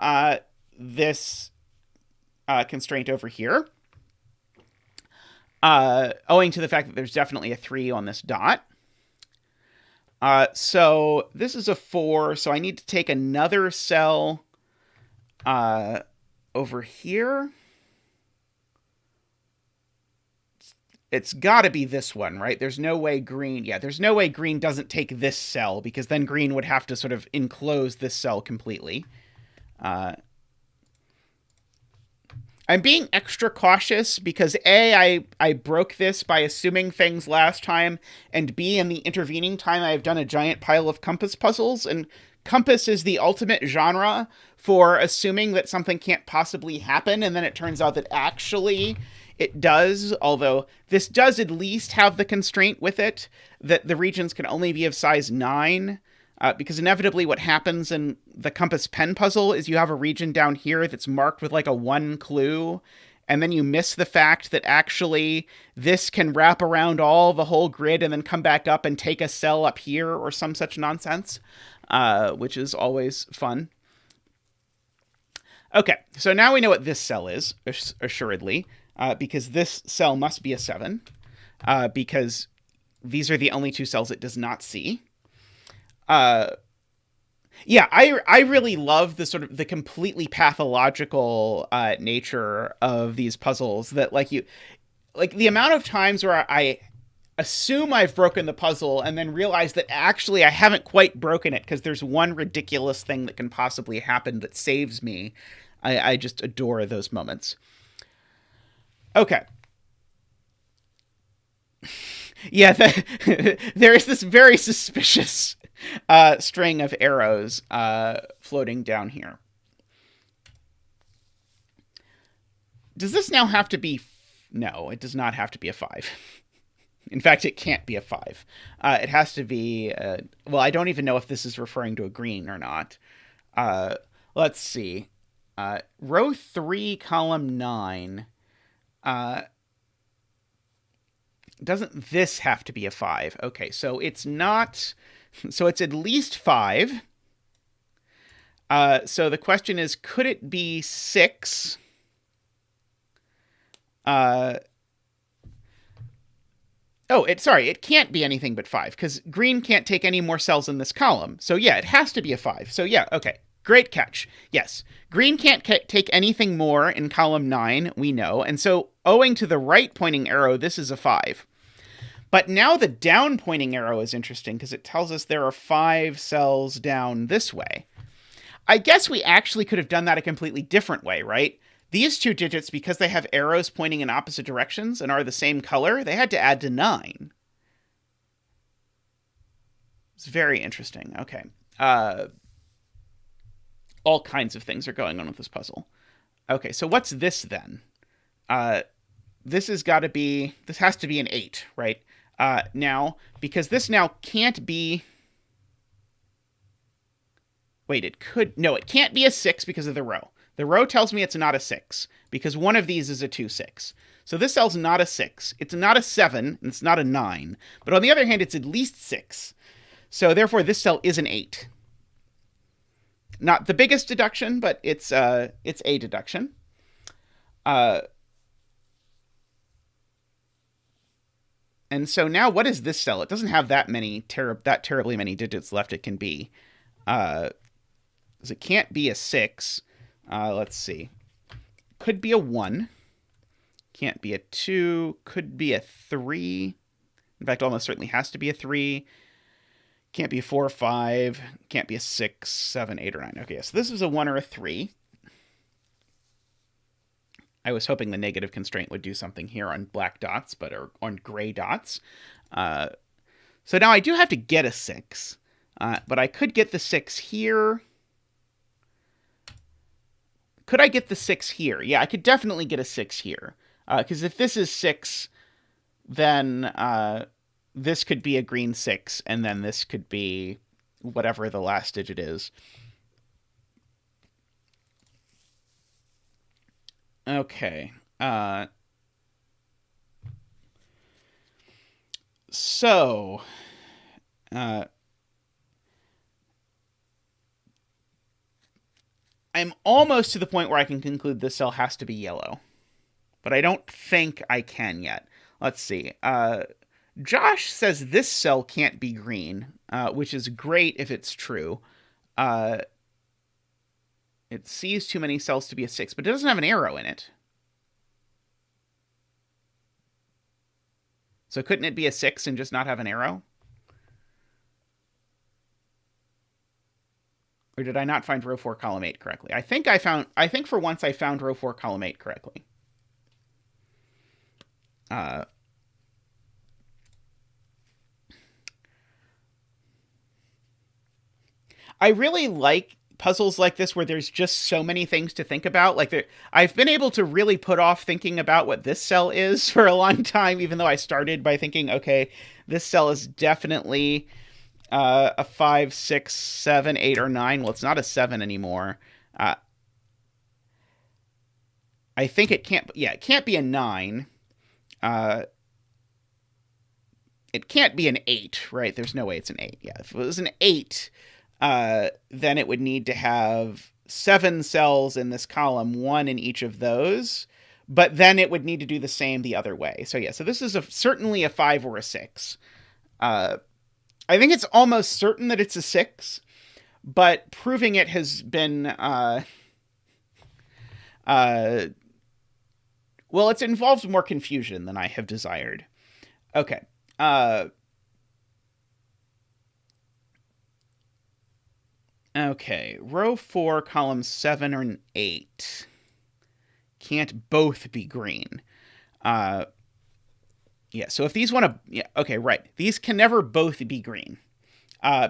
this constraint over here. Owing to the fact that there's definitely a 3 on this dot. So this is a 4, so I need to take another cell over here. It's got to be this one, right? There's no way green... Yeah, there's no way green doesn't take this cell, because then green would have to sort of enclose this cell completely. I'm being extra cautious because A, I broke this by assuming things last time, and B, in the intervening time, I've done a giant pile of compass puzzles, and compass is the ultimate genre for assuming that something can't possibly happen, and then it turns out that actually it does, although this does at least have the constraint with it that the regions can only be of size 9. Because inevitably what happens in the compass pen puzzle is you have a region down here that's marked with like a 1 clue, and then you miss the fact that actually this can wrap around all the whole grid and then come back up and take a cell up here or some such nonsense, which is always fun. Okay, so now we know what this cell is, assuredly, because this cell must be a 7, because these are the only 2 cells it does not see. Yeah, I really love the sort of the completely pathological nature of these puzzles, that like the amount of times where I assume I've broken the puzzle and then realize that actually I haven't quite broken it because there's one ridiculous thing that can possibly happen that saves me. I just adore those moments. Okay. Yeah, there is this very suspicious string of arrows floating down here. Does this now have to be... No, it does not have to be a 5. In fact, it can't be a 5. It has to be... well, I don't even know if this is referring to a green or not. Let's see. Row 3, column 9. Doesn't this have to be a 5? Okay, so it's not... So it's at least 5. So the question is, could it be 6? It can't be anything but 5, because green can't take any more cells in this column. So yeah, it has to be a 5. So yeah, okay. Great catch. Yes. Green can't take anything more in column 9, we know. And so, owing to the right pointing arrow, this is a 5. But now the down pointing arrow is interesting, because it tells us there are 5 cells down this way. I guess we actually could have done that a completely different way, right? These two digits, because they have arrows pointing in opposite directions and are the same color, they had to add to 9. It's very interesting. Okay. All kinds of things are going on with this puzzle. Okay, so what's this then? This has to be an 8, right? Now, because this now can't be... Wait, it can't be a 6 because of the row. The row tells me it's not a 6, because one of these is a 2, 6. So this cell's not a 6. It's not a 7, and it's not a 9. But on the other hand, it's at least 6. So therefore, this cell is an 8. Not the biggest deduction, but it's a deduction. And so now, what is this cell? It doesn't have that terribly many digits left it can be. It can't be a 6. Let's see. Could be a 1. Can't be a 2. Could be a 3. In fact, almost certainly has to be a 3. Can't be a 4 or 5. Can't be a 6, 7, 8, or 9. Okay, so this is a 1 or a 3. I was hoping the negative constraint would do something here on black dots, but on gray dots. So now I do have to get a 6. But I could get the 6 here. Could I get the 6 here? Yeah, I could definitely get a 6 here. Because if this is 6, then this could be a green 6, and then this could be whatever the last digit is. Okay. So... I'm almost to the point where I can conclude this cell has to be yellow. But I don't think I can yet. Let's see. Josh says this cell can't be green, which is great if it's true. It sees too many cells to be a 6, but it doesn't have an arrow in it. So couldn't it be a 6 and just not have an arrow? Or did I not find row 4, column 8 correctly? I think for once I found row 4, column 8 correctly. I really like puzzles like this where there's just so many things to think about. Like, I've been able to really put off thinking about what this cell is for a long time, even though I started by thinking, okay, this cell is definitely a 5, 6, 7, 8, or 9. Well, it's not a 7 anymore. I think it can't... Yeah, it can't be a 9. It can't be an 8, right? There's no way it's an 8. Yeah, if it was an 8... then it would need to have 7 cells in this column, 1 in each of those, but then it would need to do the same the other way. So yeah, so this is certainly a 5 or a 6. I think it's almost certain that it's a 6, but proving it has been, well, it's involved more confusion than I have desired. Okay. Okay, row 4, column 7 and 8 can't both be green. Yeah, so if these want to... Yeah, okay, right. These can never both be green.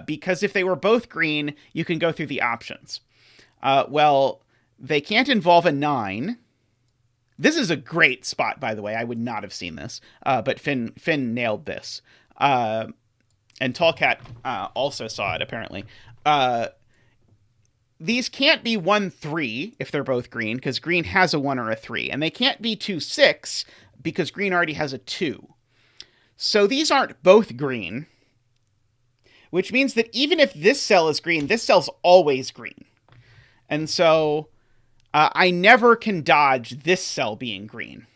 Because if they were both green, you can go through the options. Well, they can't involve a 9. This is a great spot, by the way. I would not have seen this, but Finn nailed this. And Tallcat also saw it, apparently. These can't be 1, 3 if they're both green, because green has a 1 or a 3. And they can't be 2, 6, because green already has a 2. So these aren't both green, which means that even if this cell is green, this cell's always green. And so I never can dodge this cell being green.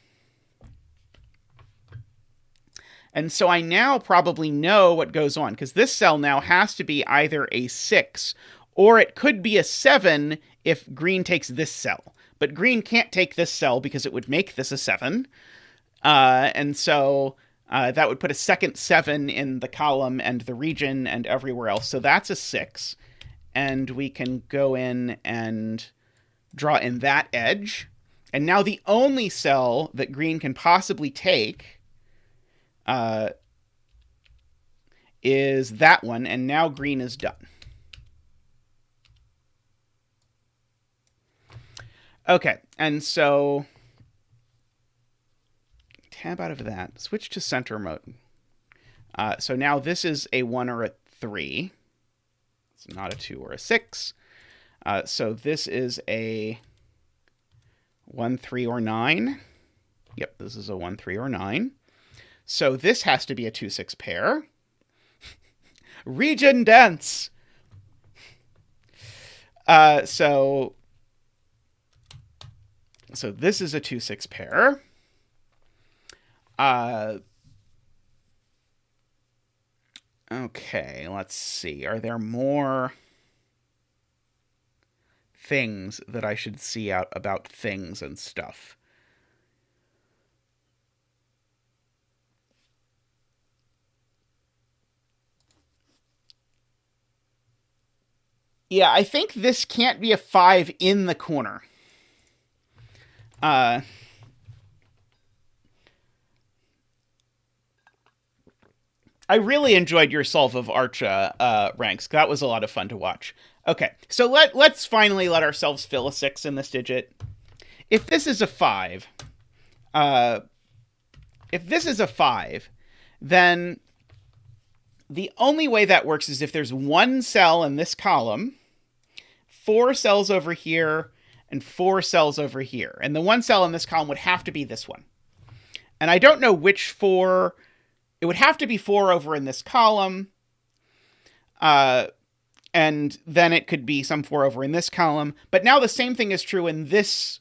And so I now probably know what goes on, because this cell now has to be either a 6, or it could be a 7 if green takes this cell. But green can't take this cell because it would make this a 7. And so that would put a second 7 in the column and the region and everywhere else. So that's a 6. And we can go in and draw in that edge. And now the only cell that green can possibly take is that one. And now green is done. Okay, and so tab out of that, switch to center mode. So now this is a 1 or a 3. It's not a 2 or a 6. So this is a 1, 3, or 9. Yep, this is a 1, 3, or 9. So this has to be a 2, 6 pair. Region dense! So this is a 2, 6 pair. Okay, let's see. Are there more things that I should see out about things and stuff? Yeah, I think this can't be a 5 in the corner. I really enjoyed your solve of Archa ranks. That was a lot of fun to watch. Okay, so let's finally let ourselves fill a 6 in this digit. If this is a 5, then the only way that works is if there's one cell in this column, 4 cells over here, and 4 cells over here. And the one cell in this column would have to be this one. And I don't know which 4... It would have to be 4 over in this column. And then it could be some 4 over in this column. But now the same thing is true in this.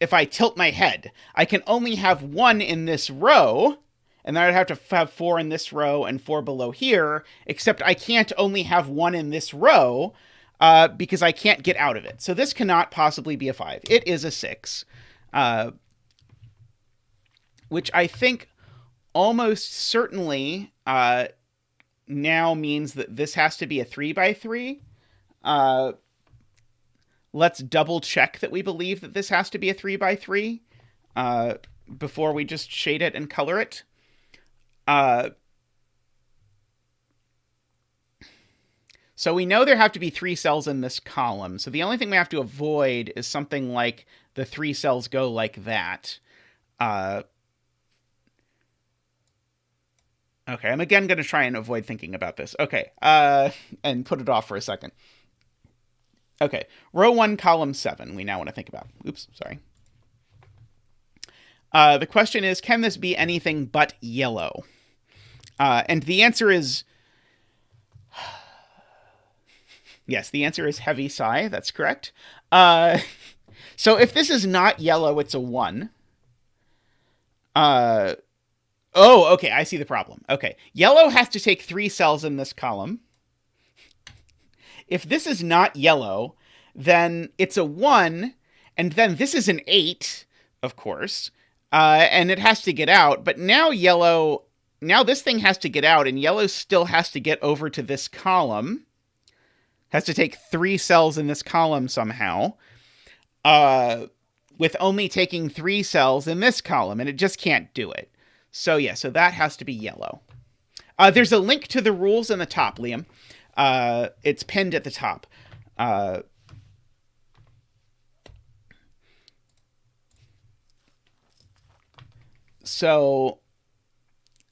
If I tilt my head, I can only have 1 in this row. And then I'd have to have 4 in this row and 4 below here. Except I can't only have 1 in this row because I can't get out of it. So this cannot possibly be a 5. It is a 6. Which I think almost certainly now means that this has to be a 3 by 3. Let's double check that we believe that this has to be a 3 by 3 before we just shade it and color it. So we know there have to be 3 cells in this column. So the only thing we have to avoid is something like the 3 cells go like that. Okay, I'm again going to try and avoid thinking about this. Okay, and put it off for a second. Okay, row 1, column 7, we now want to think about. Oops, sorry. The question is, can this be anything but yellow? And the answer is... Yes, the answer is heavy sigh. That's correct. So if this is not yellow, it's a 1. Oh, okay, I see the problem. Okay, yellow has to take 3 cells in this column. If this is not yellow, then it's a 1, and then this is an 8, of course, and it has to get out. But now now this thing has to get out, and yellow still has to get over to this column. Has to take 3 cells in this column somehow, with only taking 3 cells in this column, and it just can't do it. So yeah, so that has to be yellow. There's a link to the rules in the top, Liam. It's pinned at the top. So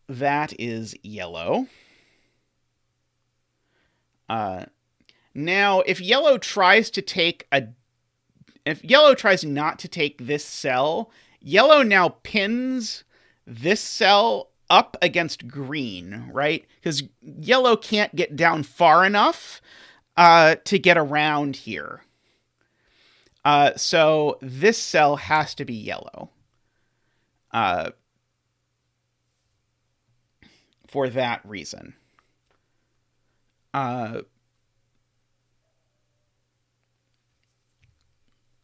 that is yellow. Now, if yellow tries not to take this cell, yellow now pins this cell up against green, right? Because yellow can't get down far enough to get around here. So this cell has to be yellow. For that reason.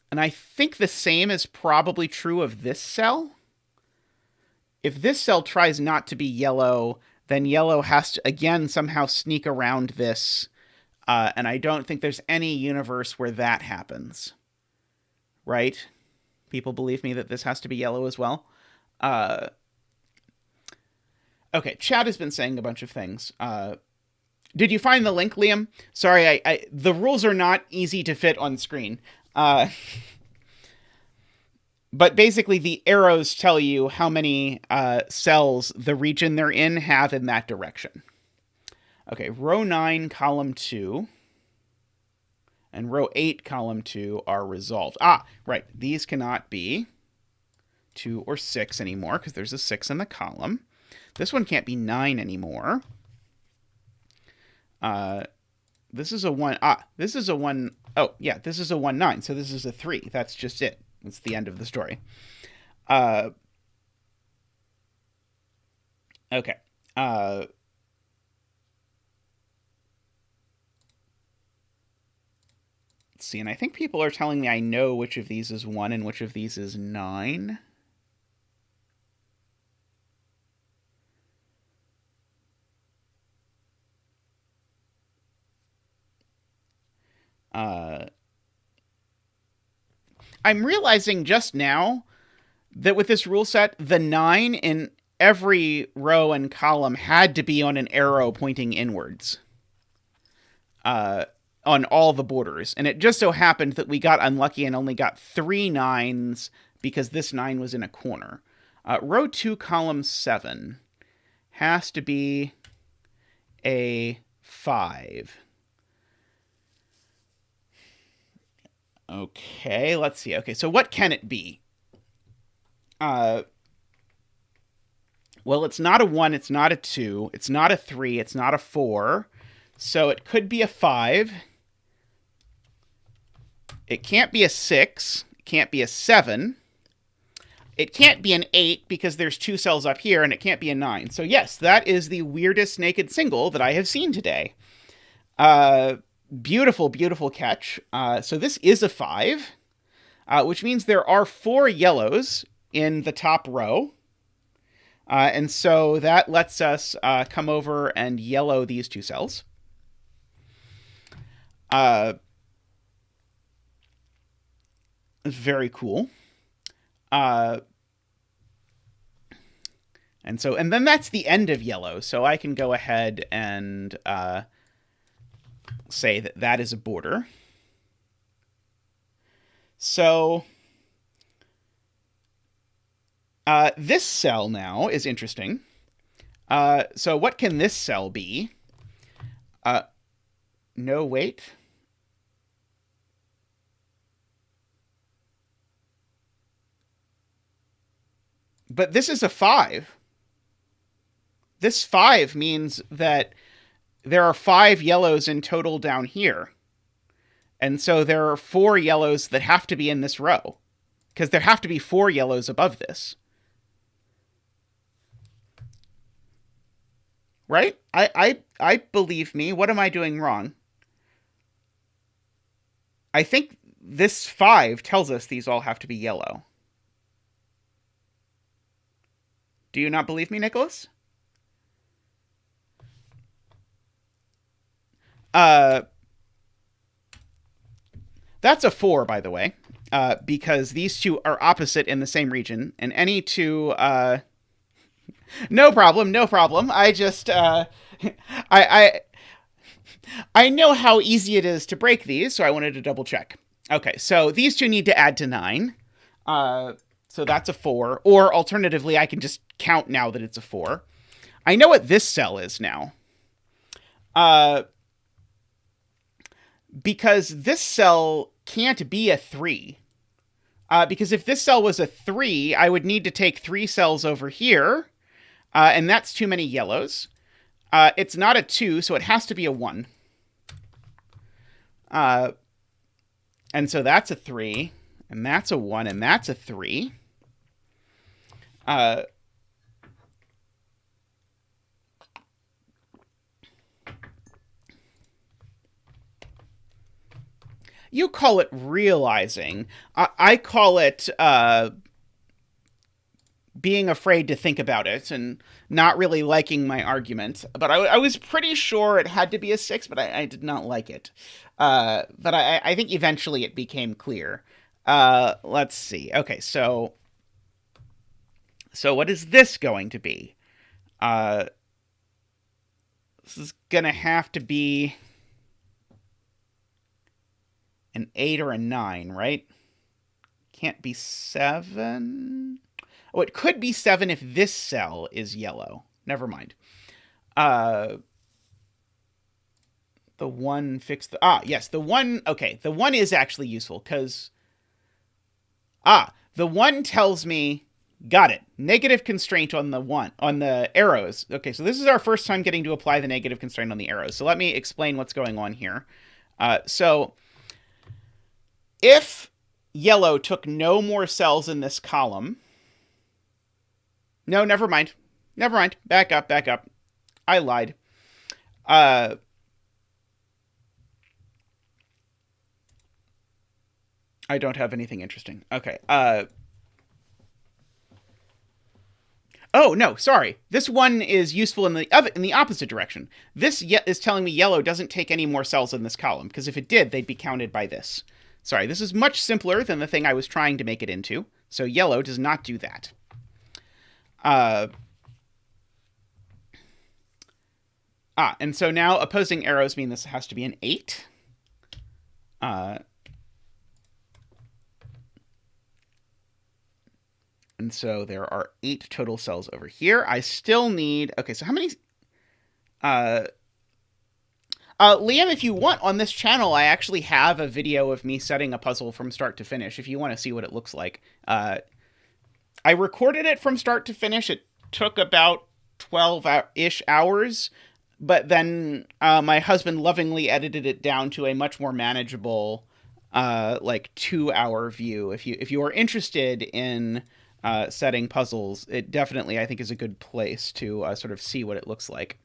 And I think the same is probably true of this cell. If this cell tries not to be yellow, then yellow has to, again, somehow sneak around this. And I don't think there's any universe where that happens. Right? People believe me that this has to be yellow as well. Okay, Chad has been saying a bunch of things. Did you find the link, Liam? Sorry, the rules are not easy to fit on screen. But basically, the arrows tell you how many cells the region they're in have in that direction. Okay, row 9, column 2, and row 8, column 2 are resolved. Right, these cannot be 2 or 6 anymore, because there's a 6 in the column. This one can't be 9 anymore. This is a 1. This is a 1. Oh, yeah, this is a 1, 9. So this is a 3. That's just it. That's the end of the story. Okay. Let's see, and I think people are telling me I know which of these is 1 and which of these is 9. I'm realizing just now that with this rule set, the 9 in every row and column had to be on an arrow pointing inwards. On all the borders. And it just so happened that we got unlucky and only got 3 9s because this 9 was in a corner. Row 2, column 7 has to be a 5. Okay, let's see. Okay, so what can it be? Well, it's not a 1, it's not a 2, it's not a 3, it's not a 4. So it could be a 5. It can't be a 6. It can't be a 7. It can't be an 8 because there's 2 cells up here, and it can't be a 9. So yes, that is the weirdest naked single that I have seen today. Beautiful, beautiful catch. So this is a 5, which means there are 4 yellows in the top row. And so that lets us come over and yellow these 2 cells. Very cool. And then that's the end of yellow. So I can go ahead and say that that is a border. So this cell now is interesting. So what can this cell be? No, wait. But this is a 5. This 5 means that there are 5 yellows in total down here. And so there are 4 yellows that have to be in this row. Because there have to be 4 yellows above this. Right? I believe me. What am I doing wrong? I think this 5 tells us these all have to be yellow. Do you not believe me, Nicholas? That's a 4, by the way, because these two are opposite in the same region, and any two... no problem, no problem. I just... I know how easy it is to break these, so I wanted to double check. Okay, so these two need to add to 9. So that's a 4. Or alternatively, I can just count now that it's a 4. I know what this cell is now. Because this cell can't be a 3. Because if this cell was a 3, I would need to take 3 cells over here. And that's too many yellows. It's not a 2, so it has to be a 1. And so that's a 3, and that's a 1, and that's a 3. You call it realizing. I call it being afraid to think about it and not really liking my argument. But I was pretty sure it had to be a 6, but I did not like it. But I think eventually it became clear. Let's see. Okay, so what is this going to be? This is going to have to be an 8 or a 9, right? Can't be 7. Oh, it could be 7 if this cell is yellow. Never mind. The 1 fixed the... yes, the 1... Okay, the 1 is actually useful, because... the 1 tells me... Got it. Negative constraint on the 1, on the arrows. Okay, so this is our first time getting to apply the negative constraint on the arrows. So let me explain what's going on here. So, if yellow took no more cells in this column... No, never mind. Never mind. Back up, back up. I lied. I don't have anything interesting. Okay. Oh, no, sorry. This one is useful in the opposite direction. This is telling me yellow doesn't take any more cells in this column, because if it did, they'd be counted by this. Sorry, this is much simpler than the thing I was trying to make it into. So yellow does not do that. And so now opposing arrows mean this has to be an 8. And so there are 8 total cells over here. I still need... Okay, so how many... Liam, if you want, on this channel, I actually have a video of me setting a puzzle from start to finish, if you want to see what it looks like. I recorded it from start to finish. It took about 12-ish hours, but then my husband lovingly edited it down to a much more manageable, like 2-hour view. If you are interested in setting puzzles, it definitely, I think, is a good place to sort of see what it looks like.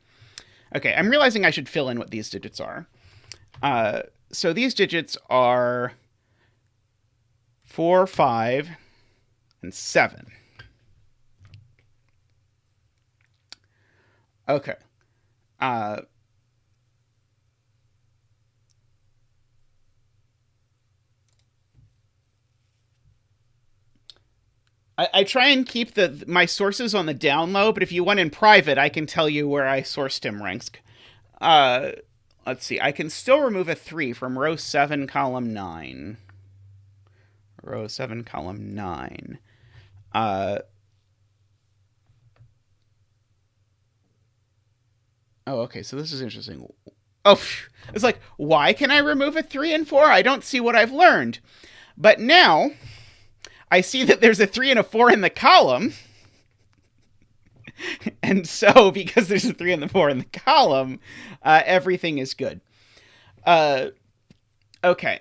Okay, I'm realizing I should fill in what these digits are. So these digits are 4, 5, and 7. Okay. I try and keep my sources on the down low, but if you want in private, I can tell you where I sourced Timrensk. Let's see. I can still remove a 3 from row 7, column 9. Row 7, column 9. Oh, okay, so this is interesting. Oh, it's like, why can I remove a 3 and 4? I don't see what I've learned. But now... I see that there's a 3 and a 4 in the column. And so, because there's a 3 and the 4 in the column, everything is good. Okay.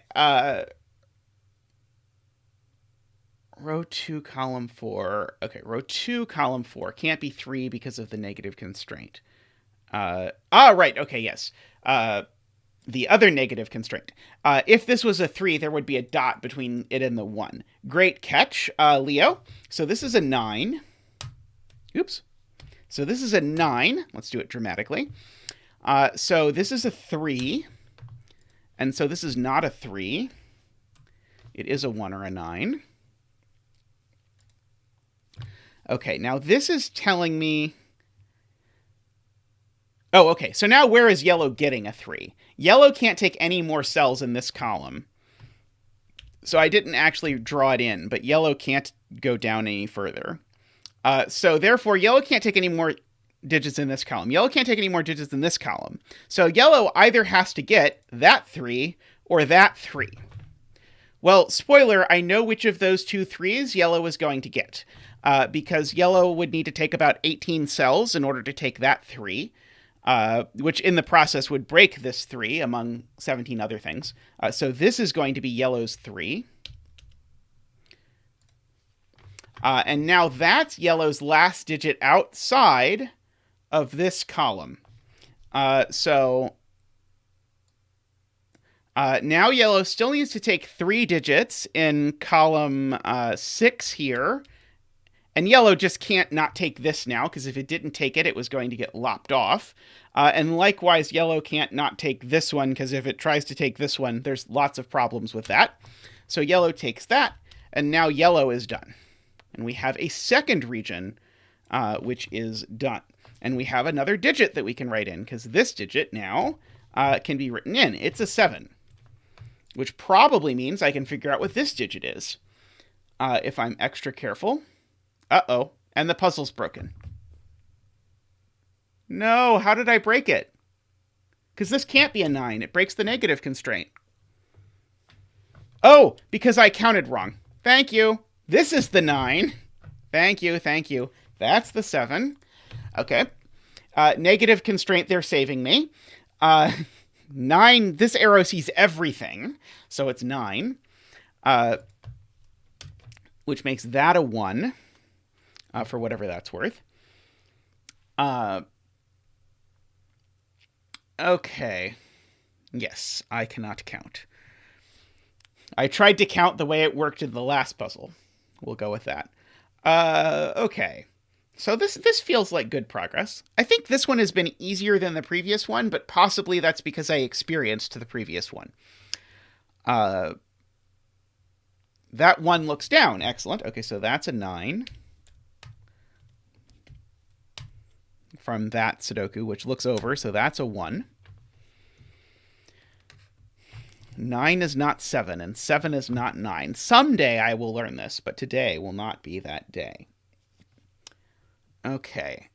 Row 2, column 4. Okay, row 2, column 4. Can't be 3 because of the negative constraint. Right. Okay, yes. The other negative constraint. If this was a 3, there would be a dot between it and the 1. Great catch, Leo. So this is a 9. Oops. So this is a 9. Let's do it dramatically. So this is a 3. And so this is not a 3. It is a 1 or a 9. Okay, now this is telling me... Oh, okay, so now where is yellow getting a 3? Yellow can't take any more cells in this column. So I didn't actually draw it in, but yellow can't go down any further. So therefore, yellow can't take any more digits in this column. Yellow can't take any more digits in this column. So yellow either has to get that 3 or that 3. Well, spoiler, I know which of those two 3s yellow is going to get, because yellow would need to take about 18 cells in order to take that 3, which in the process would break this 3 among 17 other things. So this is going to be yellow's 3. And now that's yellow's last digit outside of this column. So now yellow still needs to take 3 digits in column 6 here. And yellow just can't not take this now, because if it didn't take it, it was going to get lopped off. And likewise, yellow can't not take this one, because if it tries to take this one, there's lots of problems with that. So yellow takes that, and now yellow is done. And we have a second region, which is done. And we have another digit that we can write in, because this digit now can be written in. It's a 7, which probably means I can figure out what this digit is, if I'm extra careful. Uh-oh, and the puzzle's broken. No, how did I break it? Because this can't be a 9. It breaks the negative constraint. Oh, because I counted wrong. Thank you. This is the 9. Thank you, thank you. That's the 7. Okay. Negative constraint, they're saving me. 9, this arrow sees everything, so it's 9. Which makes that a 1, for whatever that's worth. Okay. Yes, I cannot count. I tried to count the way it worked in the last puzzle. We'll go with that. Okay. So this feels like good progress. I think this one has been easier than the previous one, but possibly that's because I experienced the previous one. That 1 looks down. Excellent. Okay, so that's a 9. From that Sudoku, which looks over, so that's a 1. 9 is not 7, and 7 is not 9. Someday I will learn this, but today will not be that day. Okay.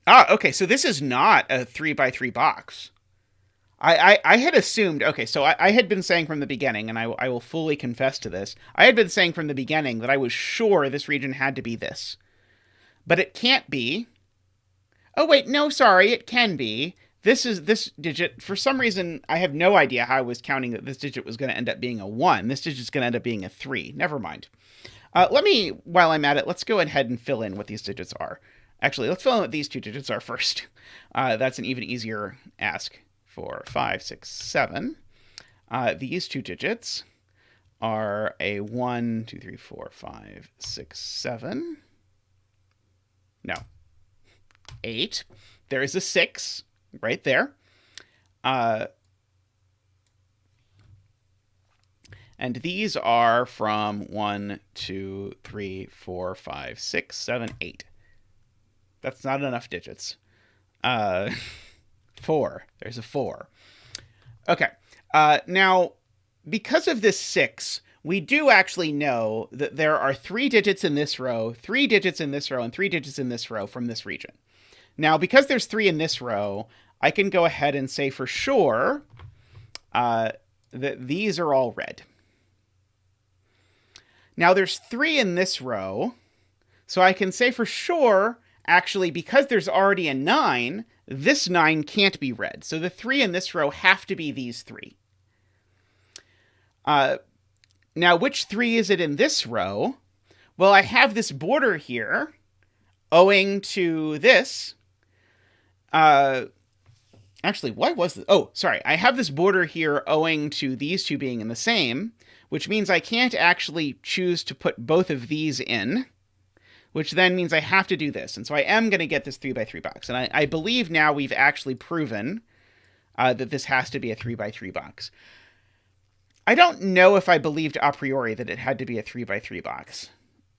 Okay, so this is not a 3x3 box. I had assumed, okay, so I had been saying from the beginning, and I will fully confess to this, I had been saying from the beginning that I was sure this region had to be this. But it can't be. Oh, wait, no, sorry, it can be. This digit, for some reason, I have no idea how I was counting that this digit was going to end up being a 1. This digit's going to end up being a 3. Never mind. While I'm at it, let's go ahead and fill in what these digits are. Actually, let's fill in what these two digits are first. That's an even easier ask. 4, 5, 6, 7. These two digits are a 1, 2, 3, 4, 5, 6, 7. No. 8. There is a 6 right there. And these are from 1, 2, 3, 4, 5, 6, 7, 8. That's not enough digits. 4. There's a 4. Okay. Now, because of this 6, we do actually know that there are 3 digits in this row, 3 digits in this row, and 3 digits in this row from this region. Now, because there's 3 in this row, I can go ahead and say for sure that these are all red. Now, there's 3 in this row, so I can say for sure, actually, because there's already a 9, this 9 can't be red. So the 3 in this row have to be these 3. Now, which 3 is it in this row? Well, I have this border here owing to this. Actually, what was this? Oh, sorry. I have this border here owing to these two being in the same, which means I can't actually choose to put both of these in, which then means I have to do this. And so I am going to get this 3x3 box. And I believe now we've actually proven that this has to be a 3x3 box. I don't know if I believed a priori that it had to be a 3x3 box.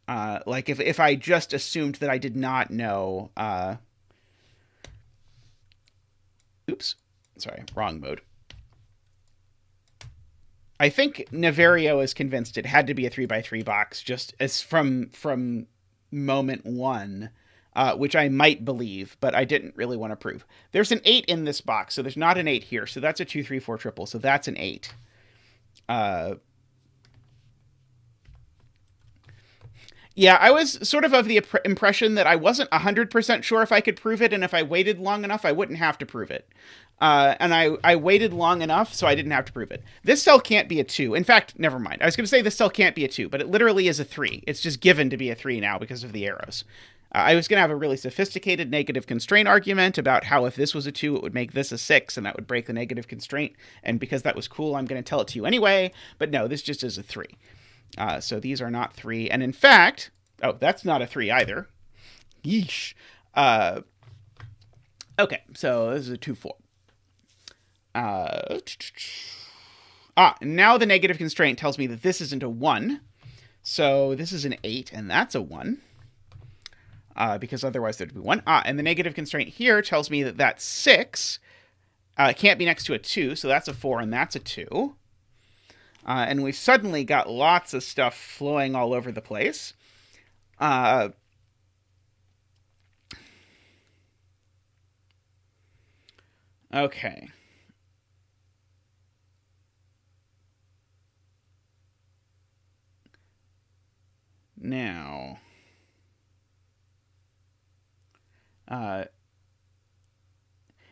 Like if I just assumed that I did not know. Oops, sorry, wrong mode. I think Naverio is convinced it had to be a 3x3 box just as from moment one, which I might believe, but I didn't really want to prove. There's an 8 in this box, so there's not an 8 here. So that's a 2, 3, 4 triple. So that's an 8. Yeah, I was sort of the impression that I wasn't 100% sure if I could prove it, and if I waited long enough, I wouldn't have to prove it. And I waited long enough, so I didn't have to prove it. This cell can't be a 2. In fact, never mind. I was going to say this cell can't be a 2, but it literally is a 3. It's just given to be a 3 now because of the arrows. I was going to have a really sophisticated negative constraint argument about how if this was a 2, it would make this a 6, and that would break the negative constraint. And because that was cool, I'm going to tell it to you anyway. But no, this just is a 3. So these are not 3. And in fact, oh, that's not a 3 either. Yeesh. Okay, so this is a 2, 4. Now the negative constraint tells me that this isn't a 1. So this is an 8, and that's a 1. Because otherwise there'd be 1. And the negative constraint here tells me that that's 6. It can't be next to a 2, so that's a 4, and that's a 2. And we've suddenly got lots of stuff flowing all over the place. Okay. Now,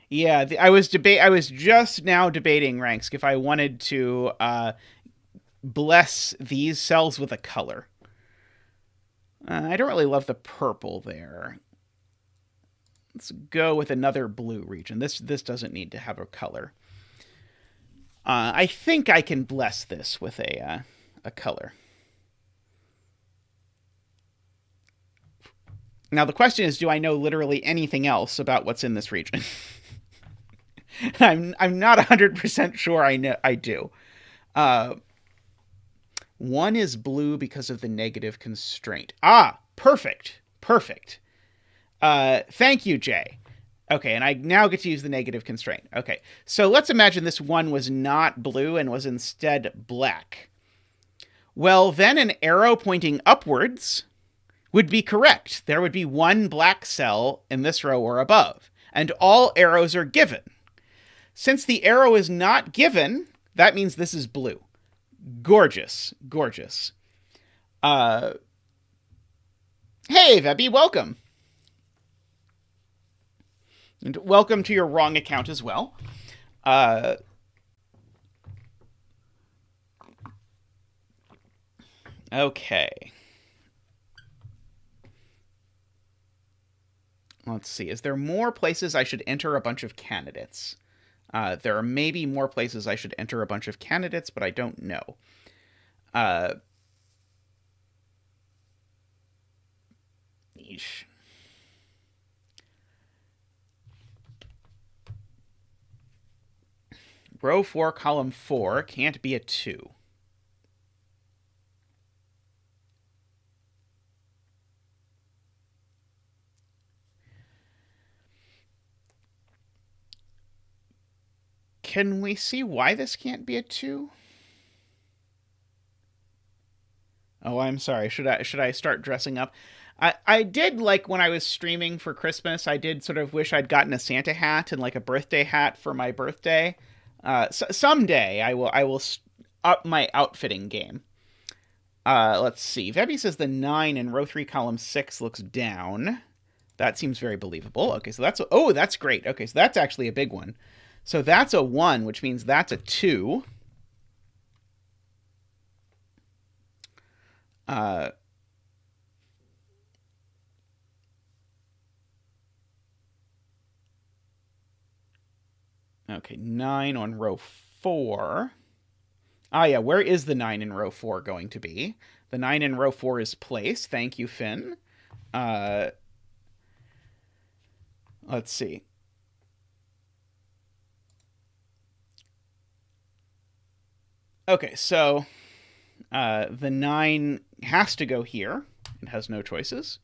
yeah, I was just now debating, Ranks, if I wanted to bless these cells with a color. I don't really love the purple there. Let's go with another blue region. This doesn't need to have a color. I think I can bless this with a color. Now the question is, do I know literally anything else about what's in this region? I'm not 100% sure I do. 1 is blue because of the negative constraint. Perfect. Thank you, Jay. Okay, and I now get to use the negative constraint. Okay, so let's imagine this 1 was not blue and was instead black. Well, then an arrow pointing upwards would be correct. There would be 1 black cell in this row or above, and all arrows are given. Since the arrow is not given, that means this is blue. Gorgeous. Hey, Vebby, welcome. And welcome to your wrong account as well. Okay. Let's see. Is there more places I should enter a bunch of candidates? There are maybe more places I should enter a bunch of candidates, but I don't know. Yeesh. Row 4, column 4 can't be a 2. Can we see why this can't be a 2? Oh, I'm sorry. Should I start dressing up? I did, like, when I was streaming for Christmas, I did sort of wish I'd gotten a Santa hat and like a birthday hat for my birthday. Someday I will up my outfitting game. Let's see. Vebby says the 9 in row 3, column 6 looks down. That seems very believable. Okay, so that's great. Okay, so that's actually a big one. So that's a 1, which means that's a 2. Okay, 9 on row 4. Yeah, where is the 9 in row 4 going to be? The 9 in row 4 is place. Thank you, Finn. Let's see. Okay, so the 9 has to go here. It has no choices.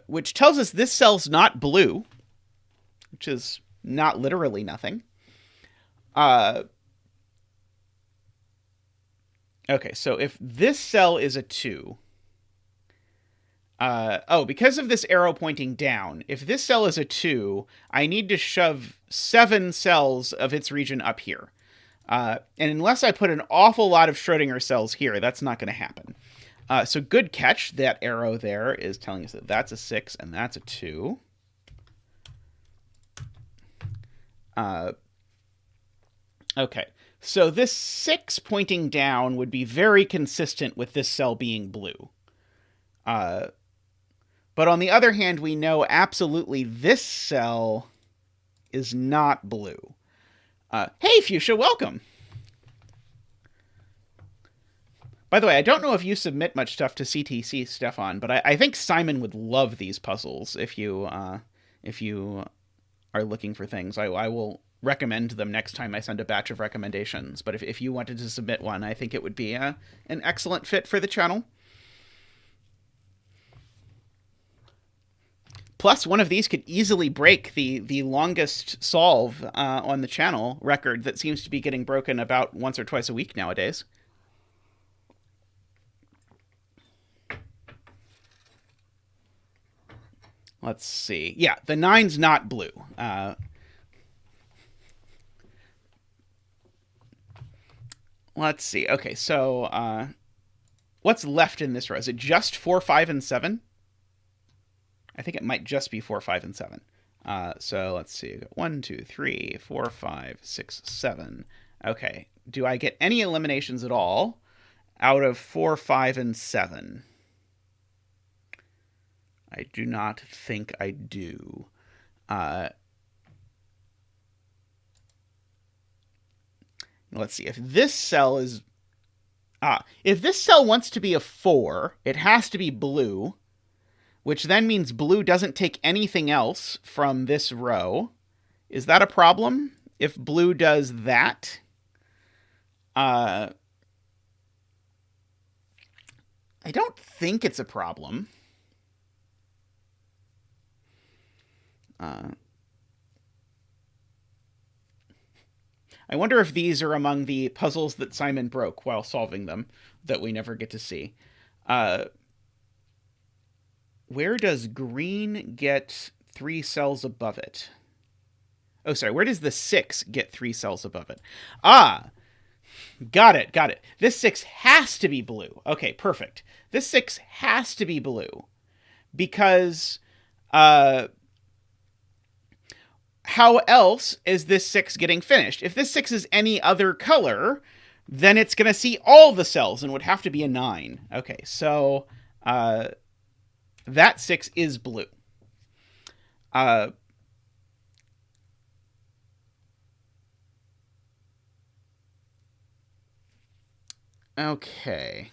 Which tells us this cell's not blue, which is not literally nothing. Okay, so if this cell is a 2... because of this arrow pointing down, if this cell is a 2, I need to shove 7 cells of its region up here. And unless I put an awful lot of Schrodinger cells here, that's not going to happen. So good catch. That arrow there is telling us that that's a 6 and that's a 2. Okay, so this 6 pointing down would be very consistent with this cell being blue. But on the other hand, we know absolutely this cell is not blue. Hey, Fuchsia, welcome. By the way, I don't know if you submit much stuff to CTC, Stéphane, but I think Simon would love these puzzles if you are looking for things. I will recommend them next time I send a batch of recommendations. But if you wanted to submit one, I think it would be an excellent fit for the channel. Plus, one of these could easily break the longest solve on the channel record that seems to be getting broken about once or twice a week nowadays. Let's see. Yeah, the 9's not blue. Let's see. Okay, so what's left in this row? Is it just 4, 5, and 7? I think it might just be 4, 5, and 7. So let's see. 1, 2, 3, 4, 5, 6, 7. Okay. Do I get any eliminations at all out of 4, 5, and 7? I do not think I do. Let's see. If this cell is... if this cell wants to be a 4, it has to be blue, which then means blue doesn't take anything else from this row. Is that a problem? If blue does that? I don't think it's a problem. I wonder if these are among the puzzles that Simon broke while solving them that we never get to see. Where does green get 3 cells above it? Oh, sorry. Where does the 6 get 3 cells above it? Ah, got it. This 6 has to be blue. Okay, perfect. This 6 has to be blue because how else is this 6 getting finished? If this 6 is any other color, then it's going to see all the cells and would have to be a 9. Okay, so that 6 is blue. Okay.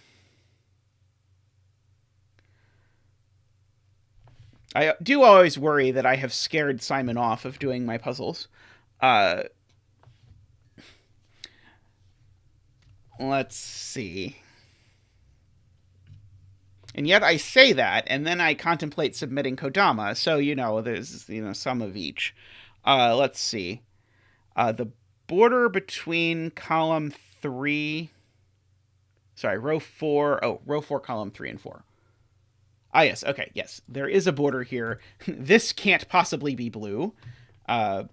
I do always worry that I have scared Simon off of doing my puzzles. Let's see. And yet I say that, and then I contemplate submitting Kodama, so, there's, some of each. Let's see. The border between column 3... Sorry, row 4... row 4, column 3 and 4. Yes, okay, yes. There is a border here. This can't possibly be blue. Tab.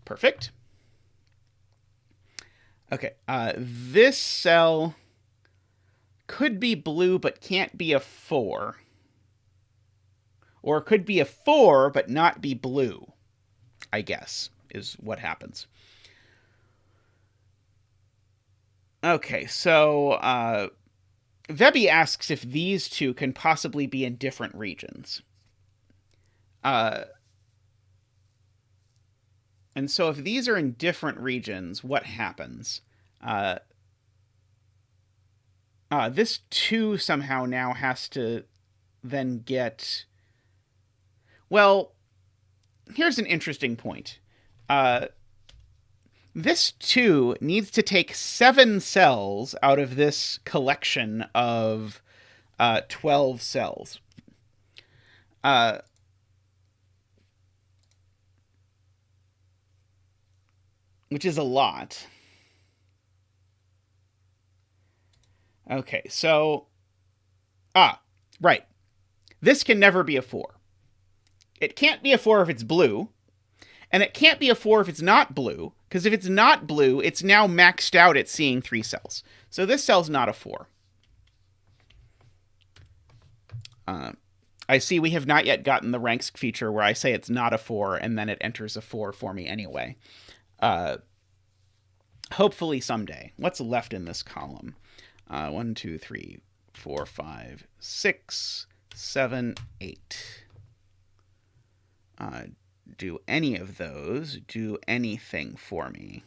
Perfect. Okay, this cell could be blue but can't be a 4. Or it could be a 4 but not be blue, I guess, is what happens. Okay, so Vebi asks if these two can possibly be in different regions. And so if these are in different regions, what happens? This 2 somehow now has to then get... Well, here's an interesting point. Uh, this 2 needs to take 7 cells out of this collection of 12 cells. Which is a lot. Okay, so... right. This can never be a 4. It can't be a 4 if it's blue, and it can't be a 4 if it's not blue, because if it's not blue, it's now maxed out at seeing 3 cells. So this cell's not a 4. I see we have not yet gotten the ranks feature where I say it's not a 4, and then it enters a 4 for me anyway. Hopefully someday. What's left in this column? 1, 2, 3, 4, 5, 6, 7, 8. Do any of those do anything for me?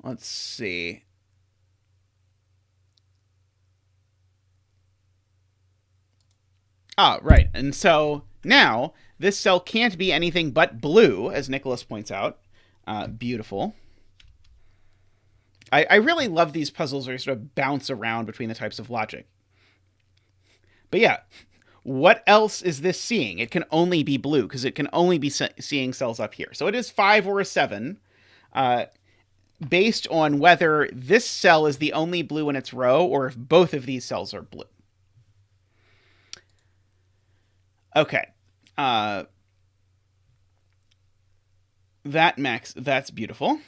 Let's see. Right. And so now this cell can't be anything but blue, as Nicholas points out. Beautiful. I really love these puzzles where you sort of bounce around between the types of logic. But yeah, what else is this seeing? It can only be blue, because it can only be seeing cells up here. So it is 5 or a 7, based on whether this cell is the only blue in its row, or if both of these cells are blue. Okay. That's beautiful.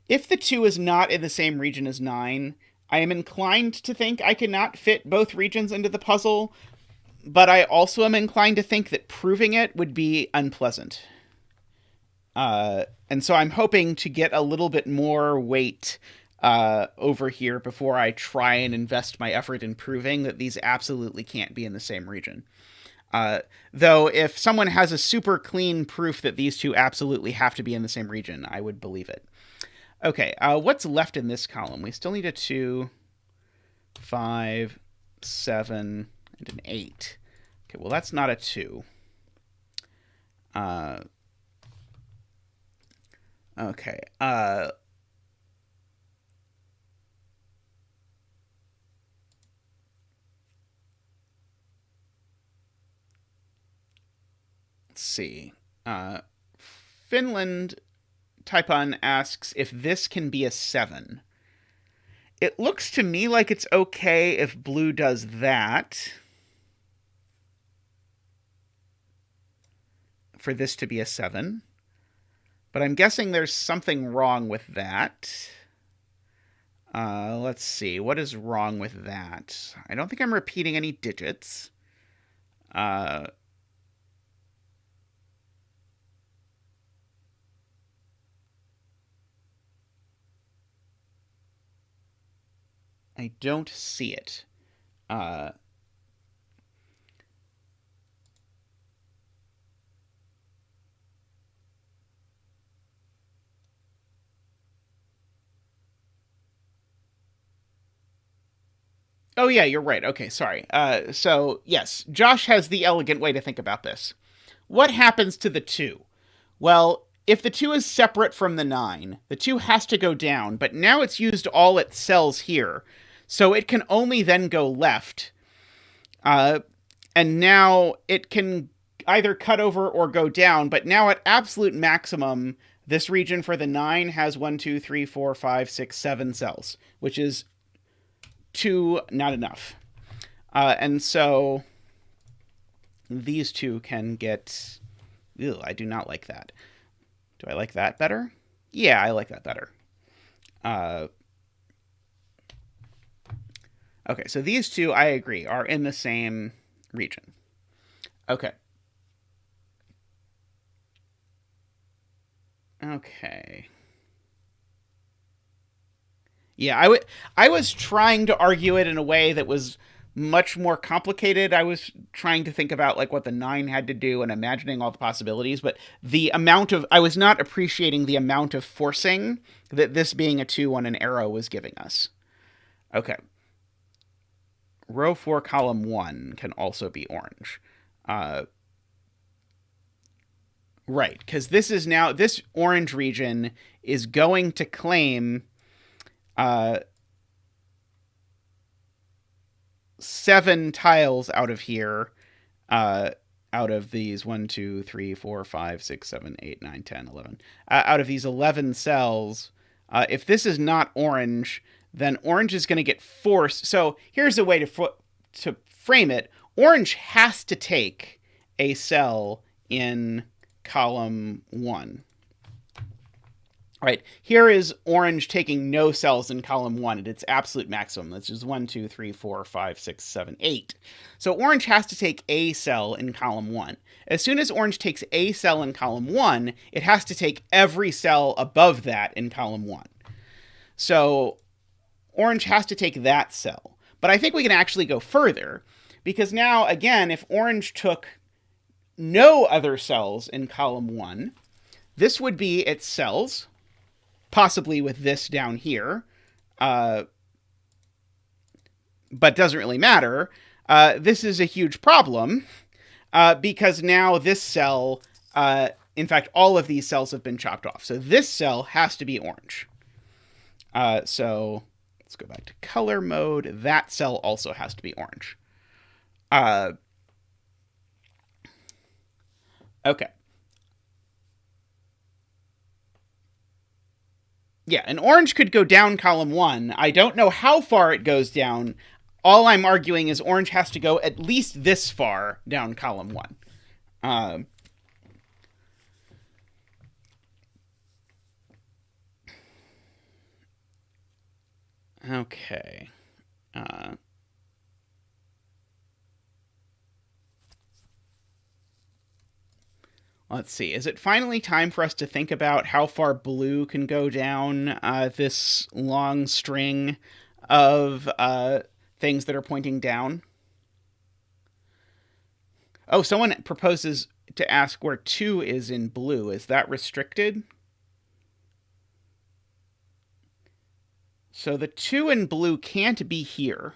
If the 2 is not in the same region as 9, I am inclined to think I cannot fit both regions into the puzzle, but I also am inclined to think that proving it would be unpleasant. And so I'm hoping to get a little bit more weight over here before I try and invest my effort in proving that these absolutely can't be in the same region. Though if someone has a super clean proof that these 2 absolutely have to be in the same region, I would believe it. Okay, what's left in this column? We still need a 2, 5, 7, and an 8. Okay, well, that's not a 2. Okay, let's see. Finland Taipun asks if this can be a 7. It looks to me like it's okay if blue does that. For this to be a 7. But I'm guessing there's something wrong with that. Let's see. What is wrong with that? I don't think I'm repeating any digits. I don't see it. Oh, yeah, you're right. Okay, sorry. So, yes, Josh has the elegant way to think about this. What happens to the 2? Well, if the 2 is separate from the 9, the 2 has to go down, but now it's used all its cells here, so it can only then go left. And now it can either cut over or go down, but now at absolute maximum, this region for the 9 has 1, 2, 3, 4, 5, 6, 7 cells, which is 2 not enough. And so these 2 can get... Ew, I do not like that. Do I like that better? Yeah, I like that better. Okay, so these 2, I agree, are in the same region. Okay. Okay. Yeah, I was trying to argue it in a way that was much more complicated. I was trying to think about like what the 9 had to do and imagining all the possibilities, but I was not appreciating the amount of forcing that this being a 2 on an arrow was giving us. Okay. Row 4, column 1 can also be orange. Right, because this orange region is going to claim 7 tiles out of here, out of these 1, 2, 3, 4, 5, 6, 7, 8, 9, 10, 11. Out of these 11 cells, if this is not orange, then orange is going to get forced. So here's a way to frame it. Orange has to take a cell in column 1. All right, here is orange taking no cells in column 1 at its absolute maximum. This is 1, 2, 3, 4, 5, 6, 7, 8. So orange has to take a cell in column 1. As soon as orange takes a cell in column 1, it has to take every cell above that in column 1. So orange has to take that cell. But I think we can actually go further, because now, again, if orange took no other cells in column 1, this would be its cells, possibly with this down here, but doesn't really matter. This is a huge problem, because now this cell, in fact, all of these cells have been chopped off. So this cell has to be orange. So let's go back to color mode. That cell also has to be orange. Okay. Yeah, and orange could go down column 1. I don't know how far it goes down. All I'm arguing is orange has to go at least this far down column 1. Okay. Let's see. Is it finally time for us to think about how far blue can go down this long string of things that are pointing down? Oh, someone proposes to ask where 2 is in blue. Is that restricted? So the 2 in blue can't be here.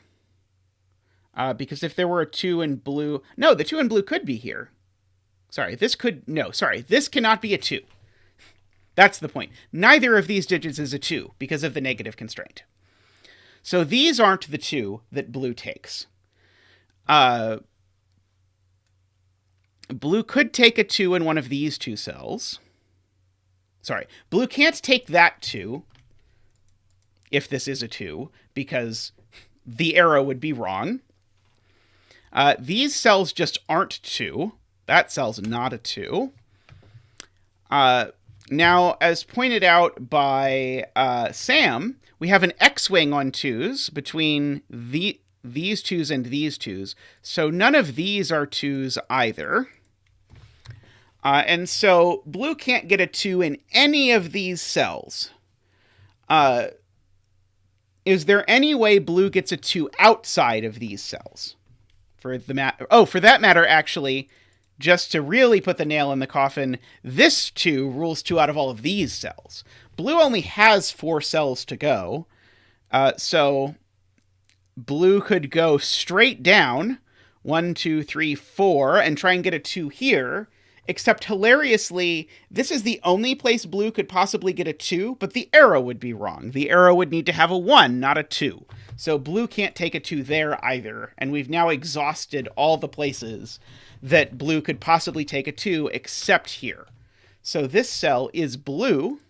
Because if there were a 2 in blue... No, the 2 in blue could be here. Sorry, this cannot be a 2. That's the point. Neither of these digits is a 2 because of the negative constraint. So these aren't the 2 that blue takes. Blue could take a 2 in one of these 2 cells. Sorry, blue can't take that 2 if this is a 2 because the arrow would be wrong. These cells just aren't 2. That cell's not a 2. Now, as pointed out by Sam, we have an X-wing on 2s between these 2s and these 2s. So none of these are 2s either. And so blue can't get a 2 in any of these cells. Is there any way blue gets a 2 outside of these cells? For that matter, actually... Just to really put the nail in the coffin, this 2 rules 2 out of all of these cells. Blue only has 4 cells to go, so blue could go straight down, 1, 2, 3, 4, and try and get a 2 here, except hilariously, this is the only place blue could possibly get a 2, but the arrow would be wrong. The arrow would need to have a 1, not a 2. So blue can't take a 2 there either, and we've now exhausted all the places that blue could possibly take a 2 except here. So this cell is blue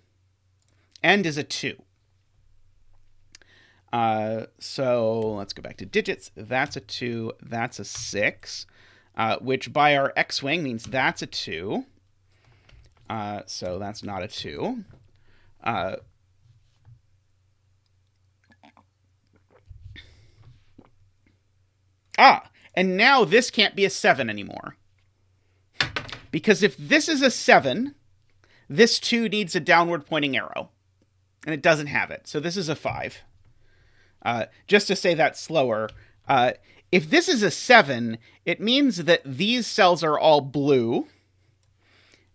and is a 2. So let's go back to digits. That's a 2. That's a 6, which by our X-wing means that's a 2. So that's not a 2. And now this can't be a 7 anymore. Because if this is a 7, this 2 needs a downward pointing arrow. And it doesn't have it. So this is a 5. Just to say that slower, if this is a 7, it means that these cells are all blue,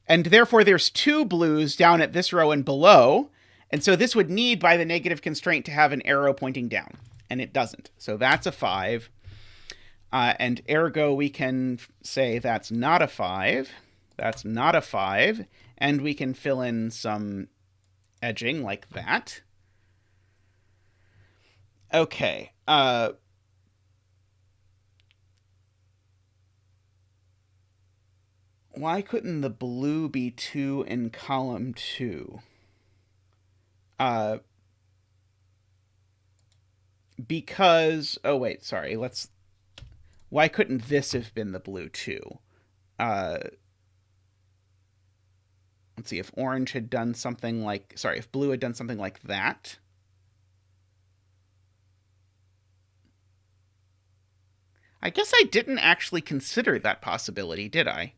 and therefore there's 2 blues down at this row and below, and so this would need, by the negative constraint, to have an arrow pointing down, and it doesn't. So that's a 5, and ergo we can say that's not a 5, that's not a 5, and we can fill in some edging like that. Okay, why couldn't the blue be 2 in column 2? Because, oh wait, sorry, why couldn't this have been the blue 2? Let's see, if orange had done something like, sorry, if blue had done something like that. I guess I didn't actually consider that possibility, did I?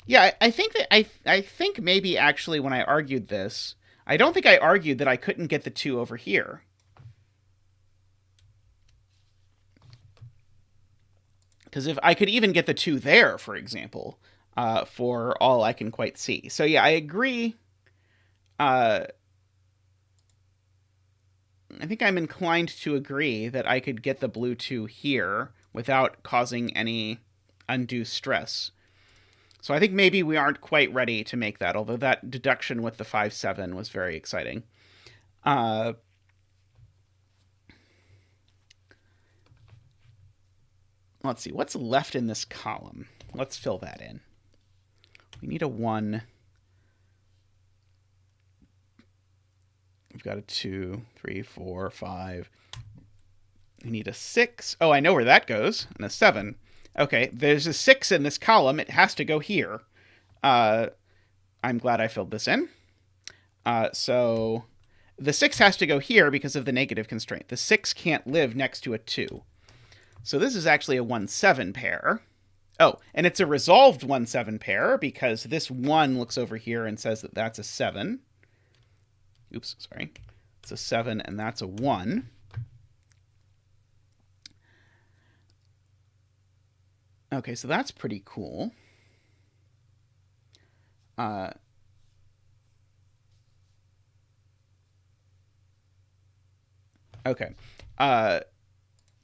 Yeah, I think that I think maybe actually when I argued this, I don't think I argued that I couldn't get the 2 over here. Because if I could even get the 2 there, for example, for all I can quite see. So yeah, I agree. I think I'm inclined to agree that I could get the blue 2 here without causing any undue stress. So I think maybe we aren't quite ready to make that, although that deduction with the 5-7 was very exciting. Let's see, what's left in this column? Let's fill that in. We need a 1. We've got a 2, 3, 4, 5. We need a 6. Oh, I know where that goes, and a 7. Okay, there's a 6 in this column. It has to go here. I'm glad I filled this in. So the 6 has to go here because of the negative constraint. The 6 can't live next to a 2. So this is actually a 1-7 pair. Oh, and it's a resolved 1-7 pair because this 1 looks over here and says that that's a 7. Oops, sorry. It's a 7 and that's a 1. Okay, so that's pretty cool. Okay.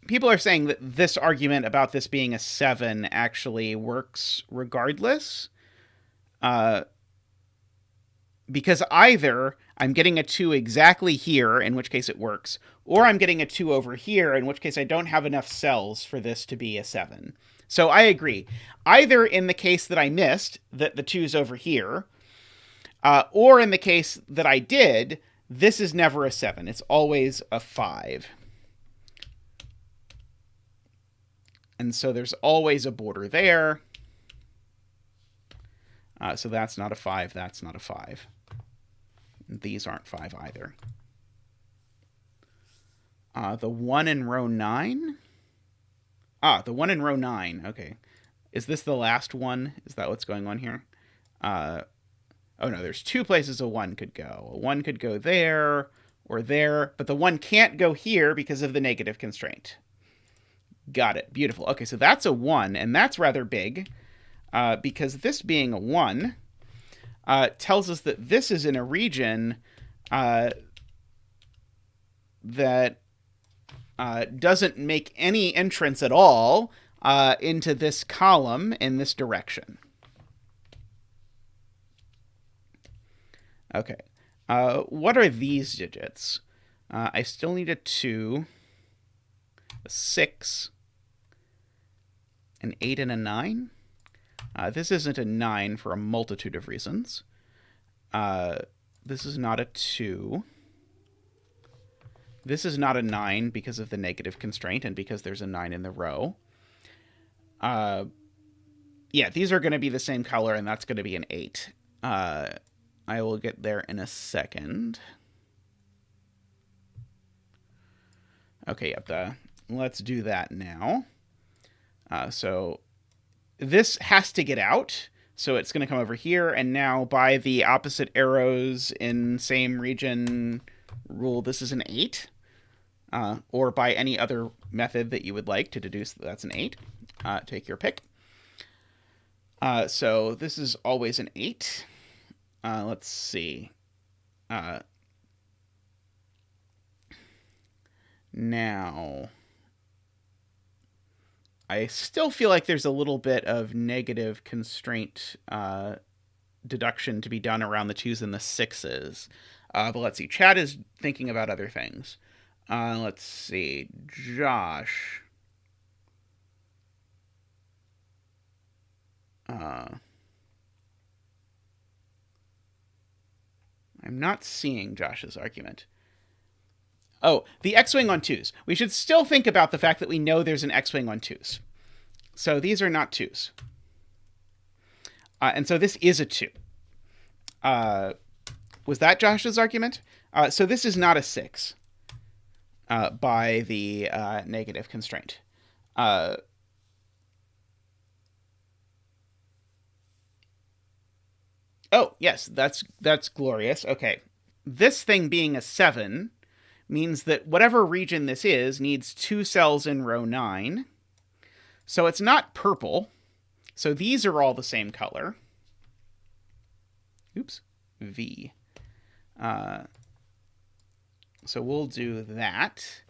People are saying that this argument about this being a 7 actually works regardless. Because either I'm getting a 2 exactly here, in which case it works, or I'm getting a 2 over here, in which case I don't have enough cells for this to be a 7. So I agree. Either in the case that I missed, that the 2's over here, or in the case that I did, this is never a 7. It's always a 5. And so there's always a border there. So that's not a 5. That's not a 5. These aren't 5 either. The 1 in row 9? The 1 in row 9. Okay. Is this the last one? Is that what's going on here? Oh, no, there's 2 places a 1 could go. A 1 could go there or there, but the 1 can't go here because of the negative constraint. Got it. Beautiful. Okay, so that's a 1, and that's rather big because this being a 1 tells us that this is in a region that doesn't make any entrance at all into this column in this direction. Okay. What are these digits? I still need a 2, a 6, an 8, and a 9. This isn't a 9 for a multitude of reasons. This is not a 2. This is not a 9 because of the negative constraint and because there's a 9 in the row. Yeah, these are going to be the same color, and that's going to be an 8. I will get there in a second. Okay, yep, let's do that now. So this has to get out So it's going to come over here, and now by the opposite arrows in same region rule, this is an 8. Or by any other method that you would like to deduce that that's an 8. Take your pick. So this is always an 8. Let's see. Now, I still feel like there's a little bit of negative constraint deduction to be done around the 2s and the 6s. But let's see. Chad is thinking about other things. Let's see. Josh. I'm not seeing Josh's argument. Oh, the X-wing on 2s. We should still think about the fact that we know there's an X-wing on 2s. So these are not 2s. And so this is a 2. Was that Josh's argument? So this is not a 6 by the negative constraint. Oh, yes, that's glorious. Okay. This thing being a 7 means that whatever region this is needs 2 cells in row 9. So it's not purple. So these are all the same color. Oops. V. So we'll do that.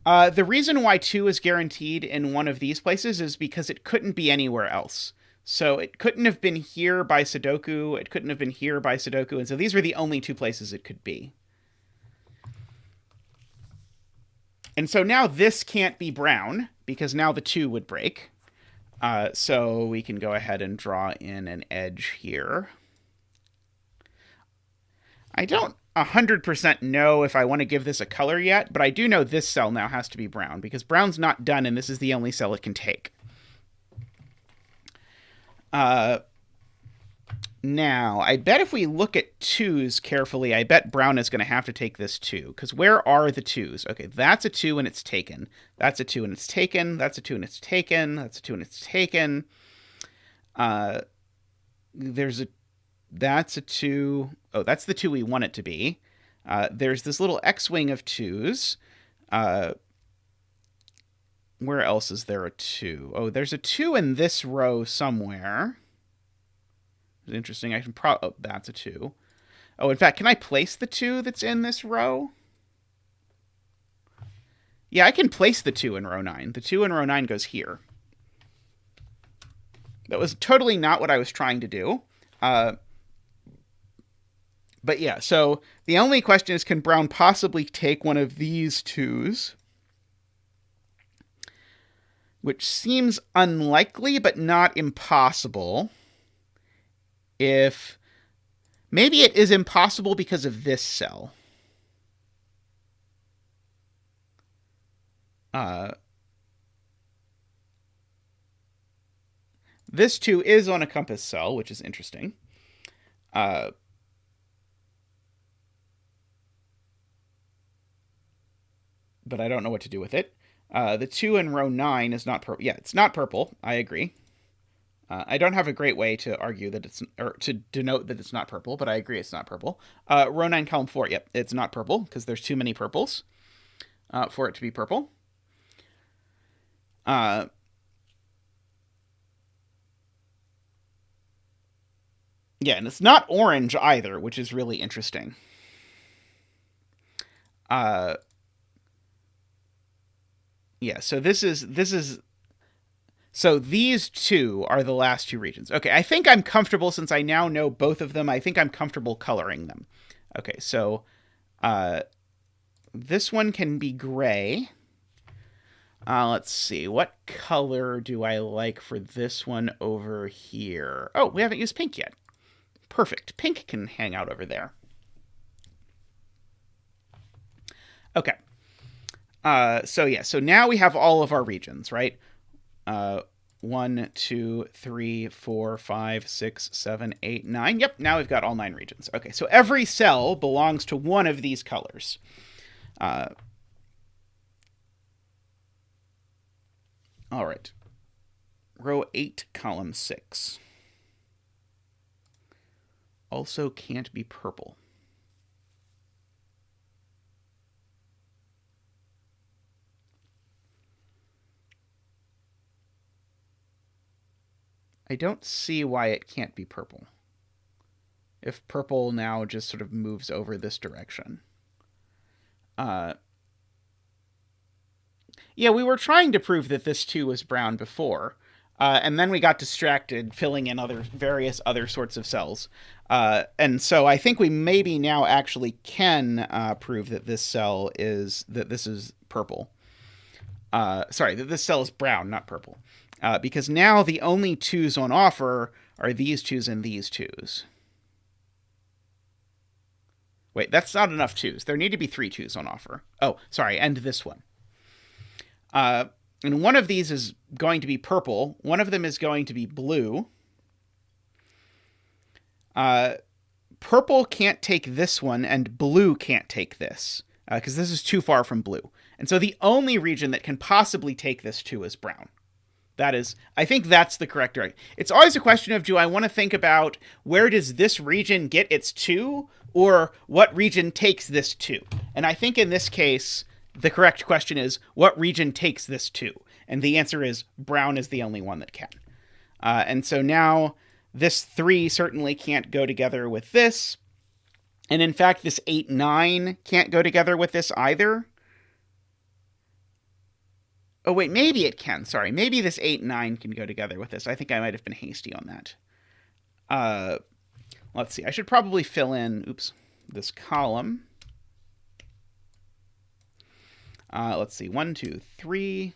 The reason why 2 is guaranteed in one of these places is because it couldn't be anywhere else. So it couldn't have been here by Sudoku, it couldn't have been here by Sudoku, and so these were the only 2 places it could be. And so now this can't be brown, because now the 2 would break. So we can go ahead and draw in an edge here. I don't 100% know if I want to give this a color yet, but I do know this cell now has to be brown, because brown's not done, and this is the only cell it can take. Now, I bet if we look at 2s carefully, I bet brown is going to have to take this 2. Because where are the 2s? Okay, that's a 2 and it's taken. That's a 2 and it's taken. That's a 2 and it's taken. That's a 2 and it's taken. That's a 2. Oh, that's the 2 we want it to be. There's this little X-wing of 2s. Where else is there a 2? Oh, there's a 2 in this row somewhere. Interesting. I can oh, that's a 2. Oh, in fact, can I place the 2 that's in this row? Yeah, I can place the 2 in row 9. The 2 in row 9 goes here. That was totally not what I was trying to do. But yeah, so the only question is, can brown possibly take one of these 2s? Which seems unlikely, but not impossible. If maybe it is impossible because of this cell. This 2 is on a compass cell, which is interesting. But I don't know what to do with it. The 2 in row 9 is not purple. Yeah, it's not purple. I agree. I don't have a great way to argue that it's, or to denote that it's not purple, but I agree it's not purple. Row 9, column 4, yep, it's not purple, because there's too many purples for it to be purple. Yeah, and it's not orange either, which is really interesting. Yeah, so this is so these 2 are the last 2 regions. Okay, I think I'm comfortable, since I now know both of them, I think I'm comfortable coloring them. Okay, so this one can be gray. Let's see, what color do I like for this one over here? Oh, we haven't used pink yet. Perfect, pink can hang out over there. Okay. So yeah, so now we have all of our regions, right? 1, 2, 3, 4, 5, 6, 7, 8, 9. Yep, now we've got all 9 regions. Okay, so every cell belongs to one of these colors. All right. Row 8, column 6. Also can't be purple. I don't see why it can't be purple. If purple now just sort of moves over this direction. Yeah, we were trying to prove that this too was brown before. And then we got distracted filling in various other sorts of cells. And so I think we maybe now actually can prove that this is purple. Sorry, that this cell is brown, not purple. Because now the only 2s on offer are these 2s and these 2s. Wait, that's not enough 2s. There need to be 3 2s on offer. Oh, sorry, and this one. And one of these is going to be purple. One of them is going to be blue. Purple can't take this one, and blue can't take this, because this is too far from blue. And so the only region that can possibly take this 2 is brown. I think that's the correct right. It's always a question of, do I want to think about where does this region get its 2, or what region takes this 2? And I think in this case, the correct question is, what region takes this 2? And the answer is brown is the only one that can. And so now this 3 certainly can't go together with this. And in fact, this 8, 9 can't go together with this either. Oh, wait, maybe it can. Sorry, maybe this 8, 9 can go together with this. I think I might have been hasty on that. Let's see. I should probably fill in, this column. Let's see. 1, 2, 3,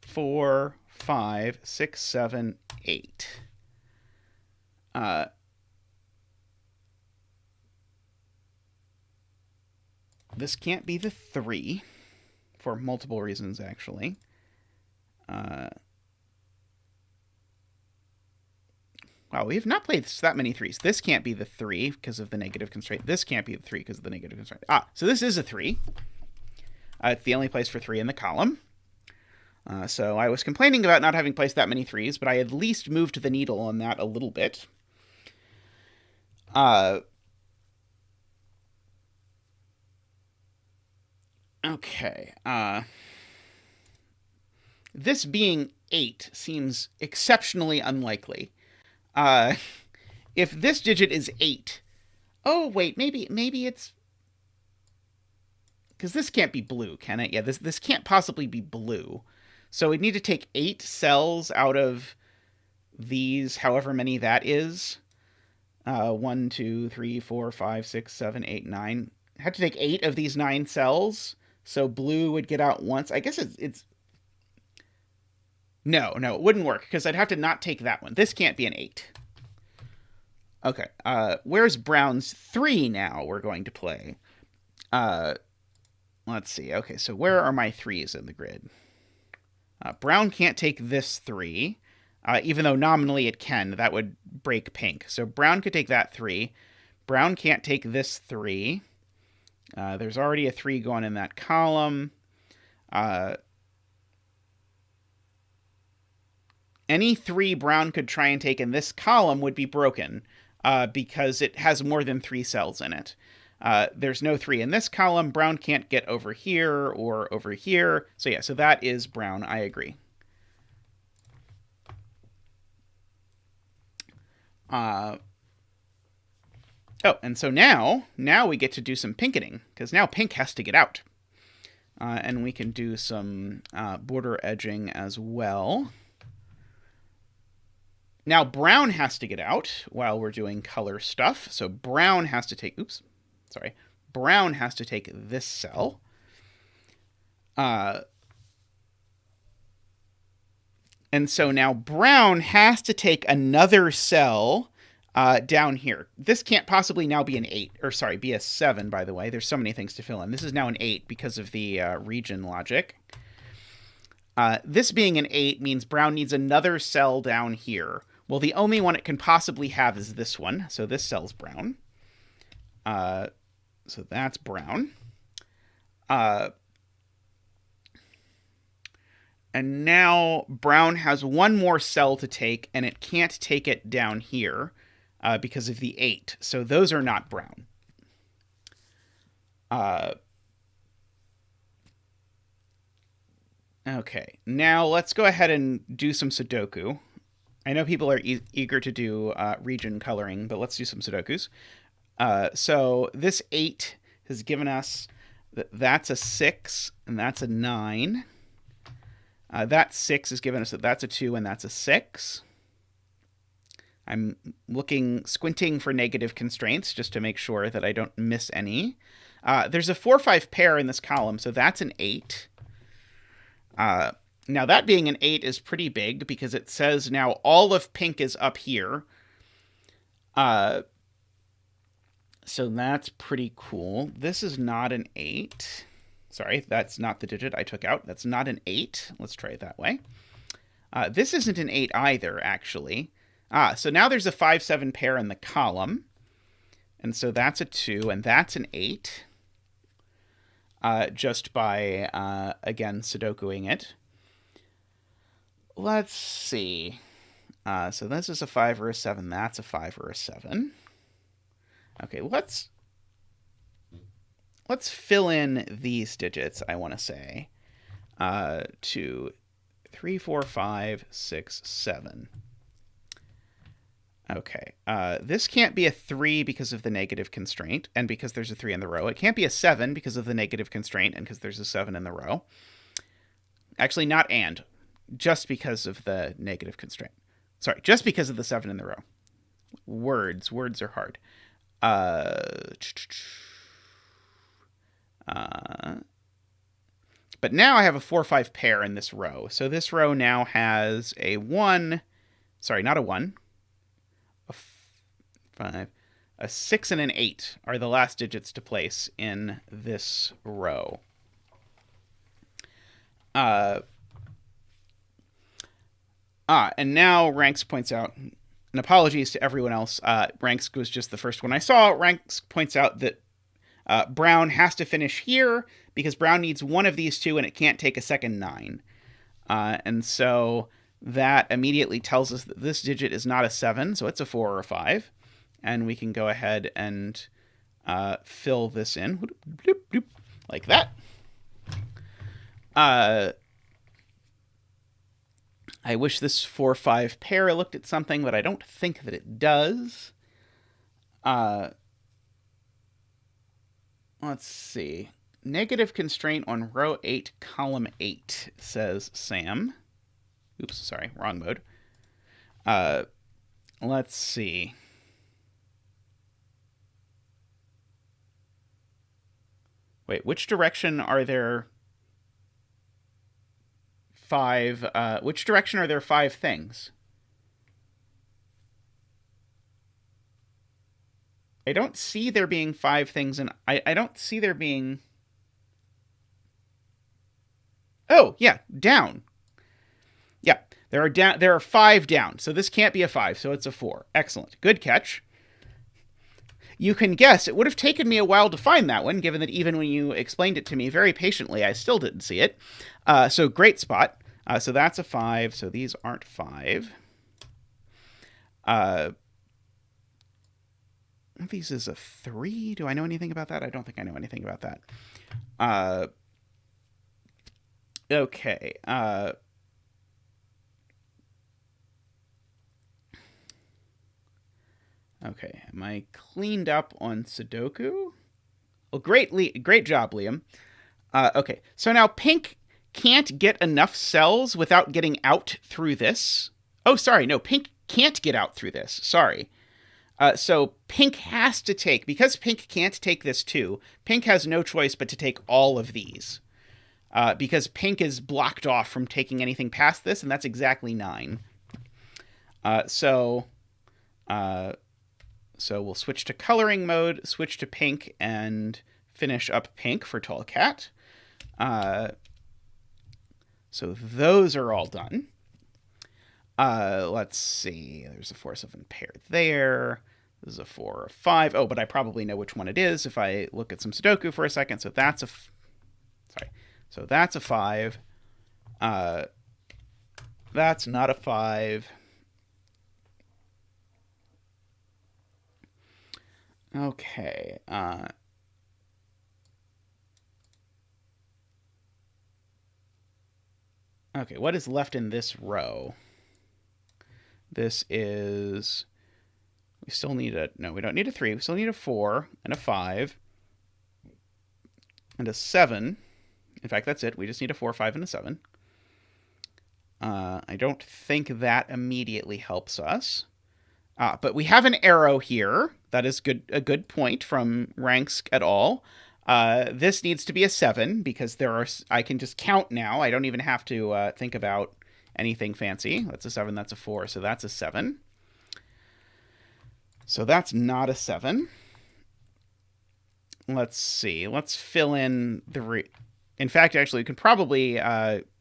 4, 5, 6, 7, 8. This can't be the 3 for multiple reasons, actually. Wow, we have not played that many 3s. This can't be the 3 because of the negative constraint. This can't be the 3 because of the negative constraint. So this is a 3. It's the only place for 3 in the column. So I was complaining about not having placed that many 3s, but I at least moved the needle on that a little bit. Okay. This being 8 seems exceptionally unlikely. If this digit is 8... Oh, wait, maybe it's... Because this can't be blue, can it? Yeah, this can't possibly be blue. So we'd need to take 8 cells out of these, however many that is. 1, 2, 3, 4, 5, 6, 7, 8, 9. I have to take 8 of these 9 cells. So blue would get out once. I guess it's... No, it wouldn't work, because I'd have to not take that one. This can't be an 8. Okay, where's brown's 3 now we're going to play? Let's see. Okay, so where are my 3s in the grid? Brown can't take this 3, even though nominally it can. That would break pink. So brown could take that 3. Brown can't take this 3. There's already a 3 going in that column. Any 3 brown could try and take in this column would be broken because it has more than 3 cells in it. There's no 3 in this column. Brown can't get over here or over here. So yeah, so that is brown. I agree. Oh, and so now we get to do some pinketing, because now pink has to get out. And we can do some border edging as well. Now brown has to get out while we're doing color stuff. So brown has to take... Brown has to take this cell. And so now brown has to take another cell down here. This can't possibly now be an 8, or sorry, be a 7, by the way. There's so many things to fill in. This is now an 8 because of the region logic. This being an 8 means brown needs another cell down here. Well, the only one it can possibly have is this one. So this cell's brown. So that's brown. And now brown has one more cell to take, and it can't take it down here because of the 8. So those are not brown. Okay, now let's go ahead and do some Sudoku. I know people are eager to do region coloring, but let's do some Sudokus. So this 8 has given us that's a 6 and that's a 9. That 6 has given us that's a 2 and that's a 6. I'm squinting for negative constraints just to make sure that I don't miss any. There's a 4-5 pair in this column, so that's an 8. Now that being an 8 is pretty big because it says now all of pink is up here. So that's pretty cool. This is not an 8. Sorry, that's not the digit I took out. That's not an 8. Let's try it that way. This isn't an 8 either, actually. So now there's a 5-7 pair in the column. And so that's a 2, and that's an 8. Just by, again, Sudokuing it. Let's see. So this is a 5 or a 7. That's a 5 or a 7. Okay, let's fill in these digits, I want to say. 2, 3, 4, 5, 6, 7. Okay, this can't be a 3 because of the negative constraint, and because there's a 3 in the row. It can't be a 7 because of the negative constraint, and because there's a 7 in the row. Actually, not and. Just because of the negative constraint. Sorry, just because of the 7 in the row. Words are hard. But now I have a 4-5 pair in this row. So this row now has a 1. Sorry, not a 1. A 5. A 6 and an 8 are the last digits to place in this row. And now Ranks points out, and apologies to everyone else, Ranks was just the first one I saw. Ranks points out that brown has to finish here because brown needs one of these two and it can't take a second 9. And so that immediately tells us that this digit is not a 7, so it's a 4 or a 5. And we can go ahead and fill this in like that. I wish this 4-5 pair looked at something, but I don't think that it does. Let's see. Negative constraint on row 8, column 8, says Sam. Oops, sorry, wrong mode. Let's see. Wait, which direction are there 5? Which direction are there 5 things? I don't see there being 5 things, and I don't see there being... Oh, yeah, down. Yeah, there are 5 down, so this can't be a 5, so it's a 4. Excellent. Good catch. You can guess it would have taken me a while to find that one, given that even when you explained it to me very patiently, I still didn't see it. So great spot. So that's a 5, so these aren't 5. These is a 3. Do I know anything about that? I don't think I know anything about that. Okay. Okay. Am I cleaned up on Sudoku? Well, great job, Liam. Okay. So now pink can't get enough cells without getting out through this. Oh, sorry. No, pink can't get out through this. Sorry. So pink has to take, because pink can't take this too, pink has no choice but to take all of these. Because pink is blocked off from taking anything past this, and that's exactly 9. So we'll switch to coloring mode, switch to pink, and finish up pink for tallcat. So those are all done. Let's see. There's a 4-7 pair there. This is a 4 or 5. Oh, but I probably know which one it is if I look at some Sudoku for a second. So that's a... So that's a 5. That's not a 5. Okay. Okay, what is left in this row? This is... We still need a... No, we don't need a 3. We still need a 4 and a 5 and a 7. In fact, that's it. We just need a 4, 5, and a 7. I don't think that immediately helps us. But we have an arrow here. That is a good point from Ranks et al. This needs to be a 7 because I can just count now. I don't even have to think about anything fancy. That's a 7, that's a 4, so that's a 7. So that's not a 7. Let's see. Let's fill in the... In fact, actually, we can probably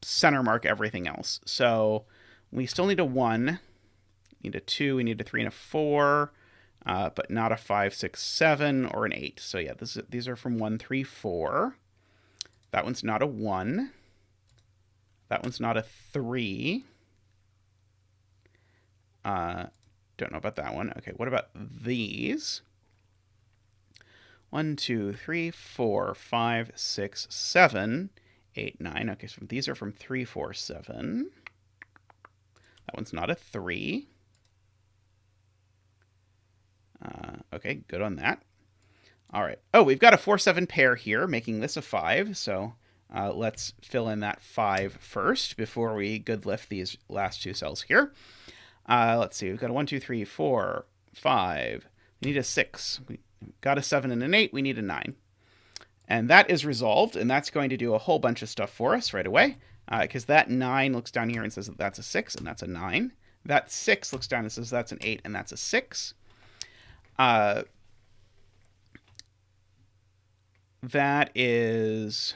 center mark everything else. So we still need a 1. Need a 2, we need a 3 and a 4, but not a 5, 6, 7, or an 8. So yeah, these are from 1, 3, 4. That one's not a 1. That one's not a 3. Don't know about that one. Okay, what about these? 1, 2, 3, 4, 5, 6, 7, 8, 9. Okay, so these are from 3, 4, 7. That one's not a 3. Okay, good on that. All right. Oh, we've got a 4, 7 pair here, making this a 5. So let's fill in that 5 first before we good lift these last 2 cells here. Let's see. We've got a 1, 2, 3, 4, 5. We need a 6. We got a 7 and an 8. We need a 9. And that is resolved, and that's going to do a whole bunch of stuff for us right away, because that 9 looks down here and says that that's a 6, and that's a 9. That 6 looks down and says that's an 8, and that's a 6. That is...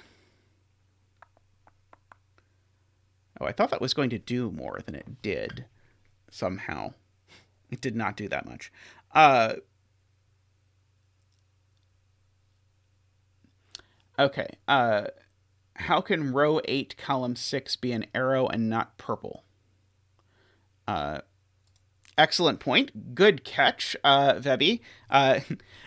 Oh, I thought that was going to do more than it did, somehow. It did not do that much. Okay. How can row 8, column 6 be an arrow and not purple? Excellent point. Good catch, Vebi.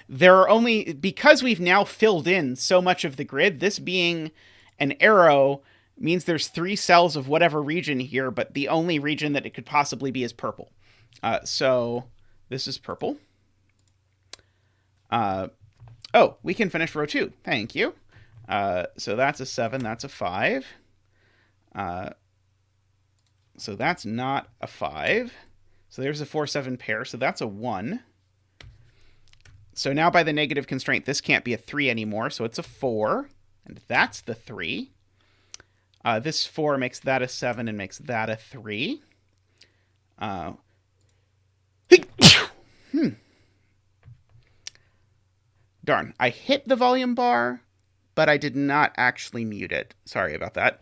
There are only... Because we've now filled in so much of the grid, this being an arrow means there's 3 cells of whatever region here, but the only region that it could possibly be is purple. So this is purple. Oh, we can finish row 2. Thank you. So that's a 7. That's a 5. So that's not a 5. So there's a 4, 7 pair. So that's a 1. So now by the negative constraint, this can't be a 3 anymore. So it's a 4. And that's the 3. This 4 makes that a 7 and makes that a 3. Darn. I hit the volume bar, but I did not actually mute it. Sorry about that.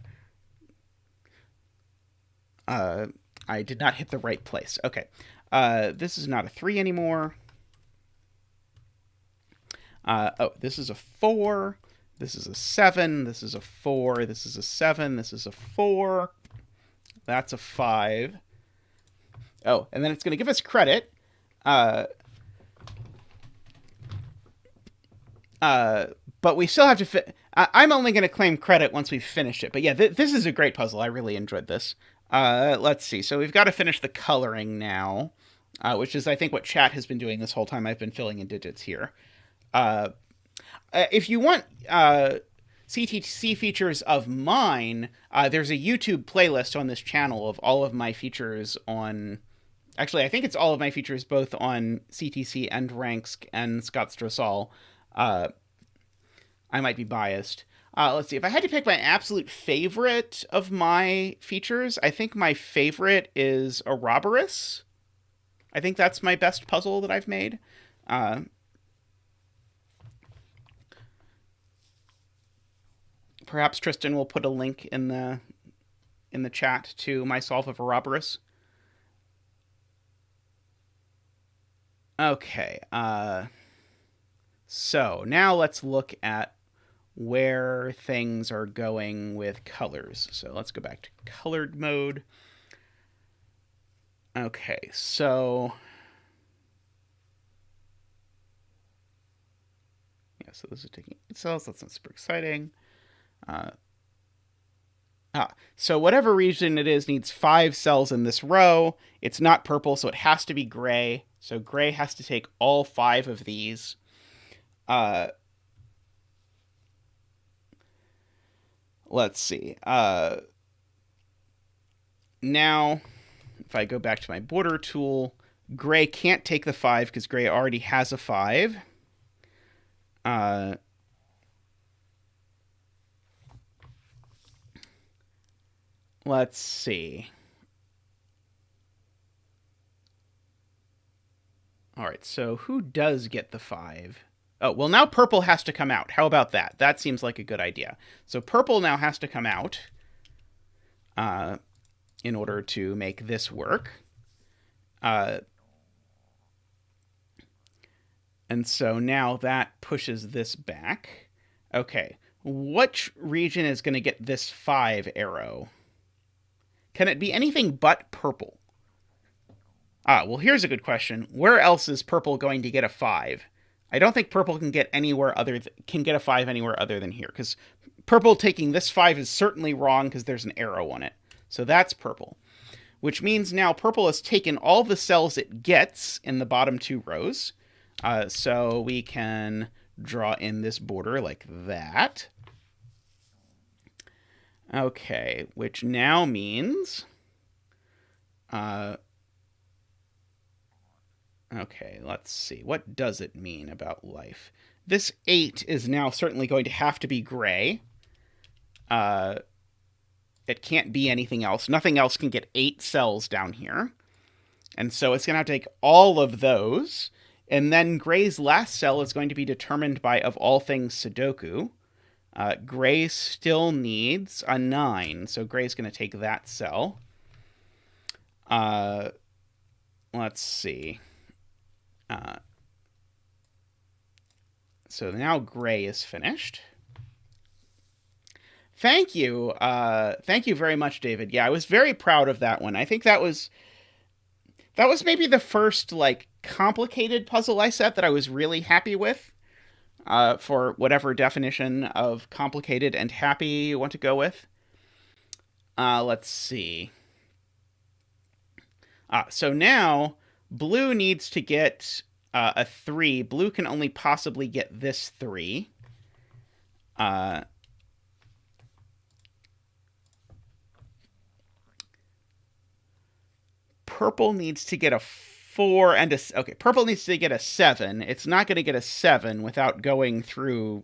I did not hit the right place. Okay. This is not a 3 anymore. Oh, this is a 4. This is a 7. This is a 4. This is a 7. This is a 4. That's a 5. Oh, and then it's going to give us credit. But we still have to I'm only going to claim credit once we've finished it. But yeah, this is a great puzzle. I really enjoyed this. Let's see. So we've got to finish the coloring now, which is, I think, what chat has been doing this whole time. I've been filling in digits here. If you want CTC features of mine, there's a YouTube playlist on this channel of all of my features on... Actually, I think it's all of my features both on CTC and Ranks and Scott Strossal. I might be biased. Let's see. If I had to pick my absolute favorite of my features, I think my favorite is Ouroboros. I think that's my best puzzle that I've made. Perhaps Tristan will put a link in the chat to my solve of Ouroboros. Okay. So now let's look at where things are going with colors. So let's go back to colored mode. Okay, so... yeah, so this is taking 8 cells. That's not super exciting. So whatever region it is needs 5 cells in this row. It's not purple, so it has to be gray. So gray has to take all 5 of these. Let's see. Now, if I go back to my border tool, gray can't take the 5 because gray already has a 5. Let's see. All right, so who does get the 5? Oh, well, now purple has to come out. How about that? That seems like a good idea. So purple now has to come out in order to make this work. And so now that pushes this back. Okay, which region is going to get this 5 arrow? Can it be anything but purple? Well, here's a good question. Where else is purple going to get a 5? I don't think purple can get a 5 anywhere other than here, because purple taking this 5 is certainly wrong because there's an arrow on it. So that's purple, which means now purple has taken all the cells it gets in the bottom 2 rows. So we can draw in this border like that. Okay, which now means... okay, let's see. What does it mean about life? This 8 is now certainly going to have to be gray. It can't be anything else. Nothing else can get 8 cells down here. And so it's going to have to take all of those. And then gray's last cell is going to be determined by, of all things, Sudoku. Gray still needs a 9, so gray's going to take that cell. Let's see. So now gray is finished. Thank you. Thank you very much, David. Yeah, I was very proud of that one. I think that was maybe the first, like, complicated puzzle I set that I was really happy with. For whatever definition of complicated and happy you want to go with. Let's see. So now, blue needs to get a 3. Blue can only possibly get this 3. Purple needs to get a 4 and a... okay, purple needs to get a 7. It's not going to get a 7 without going through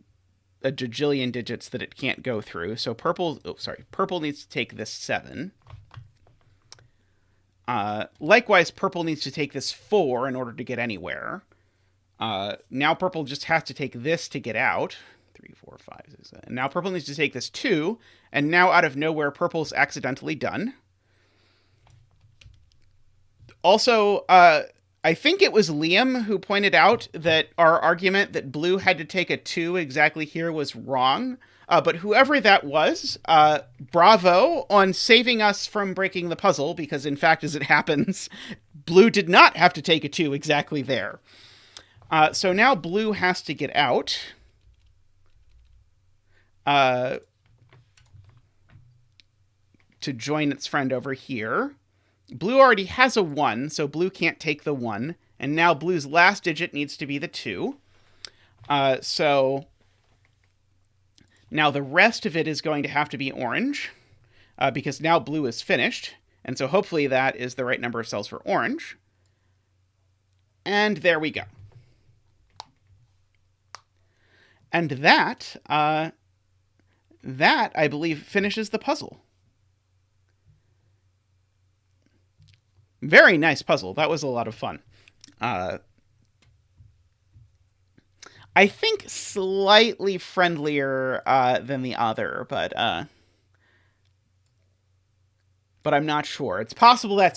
a jajillion digits that it can't go through. So purple needs to take this 7. Likewise, purple needs to take this 4 in order to get anywhere. Now purple just has to take this to get out. 3, 4, 5, 6, 7. And now purple needs to take this 2, and now out of nowhere, purple's accidentally done. Also, I think it was Liam who pointed out that our argument that blue had to take a 2 exactly here was wrong. But whoever that was, bravo on saving us from breaking the puzzle, because in fact, as it happens, blue did not have to take a 2 exactly there. So now blue has to get out. To join its friend over here. Blue already has a 1, so blue can't take the 1. And now blue's last digit needs to be the 2. So now the rest of it is going to have to be orange, because now blue is finished. And so hopefully that is the right number of cells for orange. And there we go. And that, I believe, finishes the puzzle. Very nice puzzle. That was a lot of fun. I think slightly friendlier than the other, but I'm not sure. It's possible I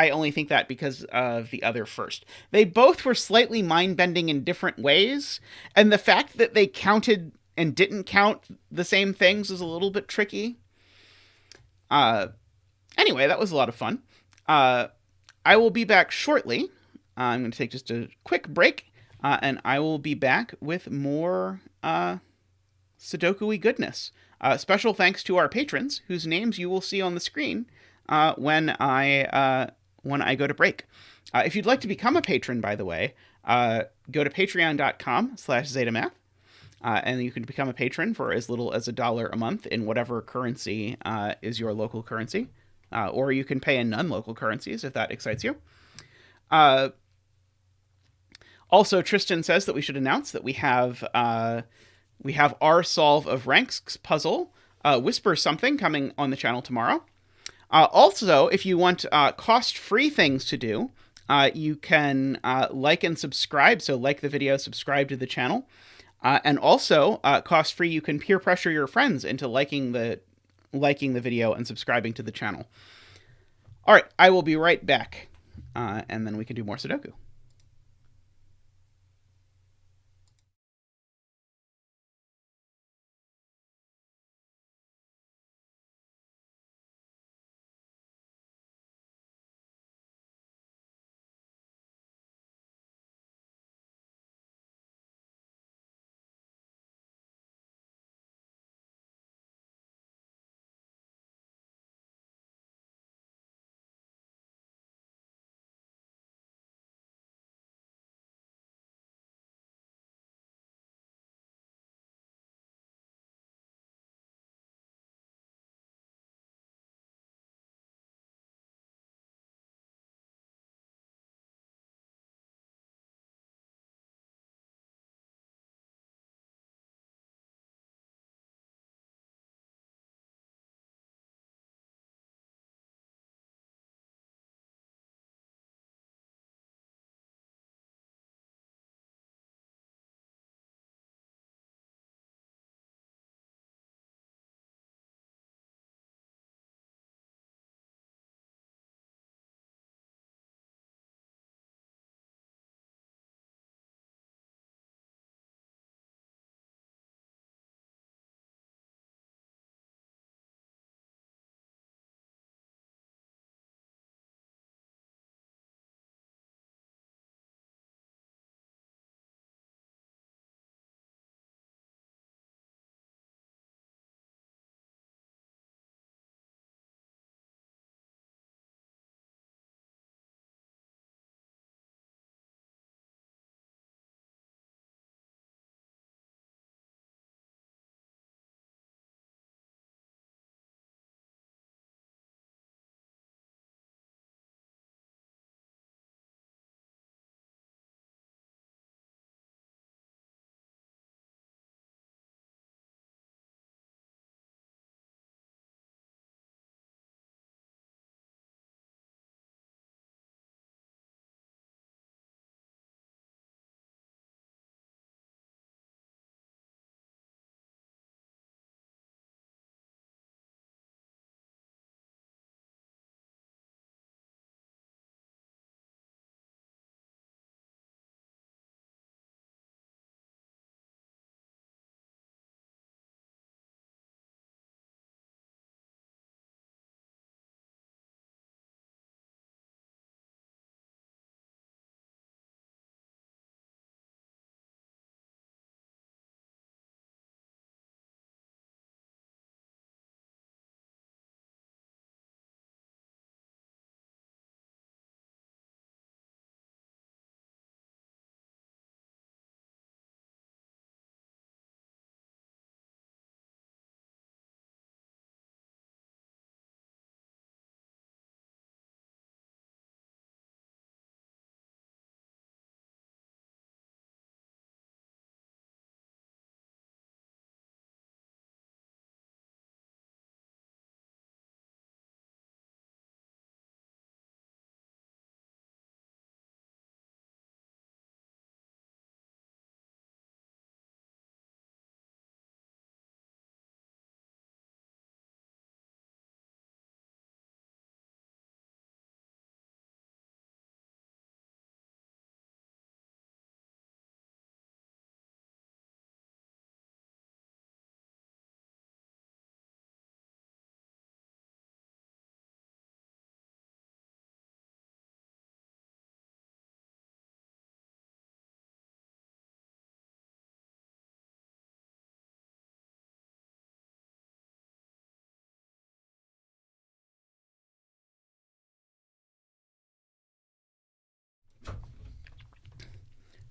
only think that because of the other first. They both were slightly mind-bending in different ways, and the fact that they counted and didn't count the same things is a little bit tricky. Anyway, that was a lot of fun. I will be back shortly. I'm going to take just a quick break, and I will be back with more Sudoku-y goodness. Special thanks to our patrons, whose names you will see on the screen when I go to break. If you'd like to become a patron, by the way, go to patreon.com/zetamath. And you can become a patron for as little as $1 a month in whatever currency is your local currency. Or you can pay in non-local currencies if that excites you. Also, Tristan says that we should announce that we have our Solve of Ranks puzzle, Whisper Something, coming on the channel tomorrow. Also, if you want cost-free things to do, you can like and subscribe. So like the video, subscribe to the channel. And also, cost-free, you can peer pressure your friends into liking the video and subscribing to the channel. All right, I will be right back, and then we can do more Sudoku.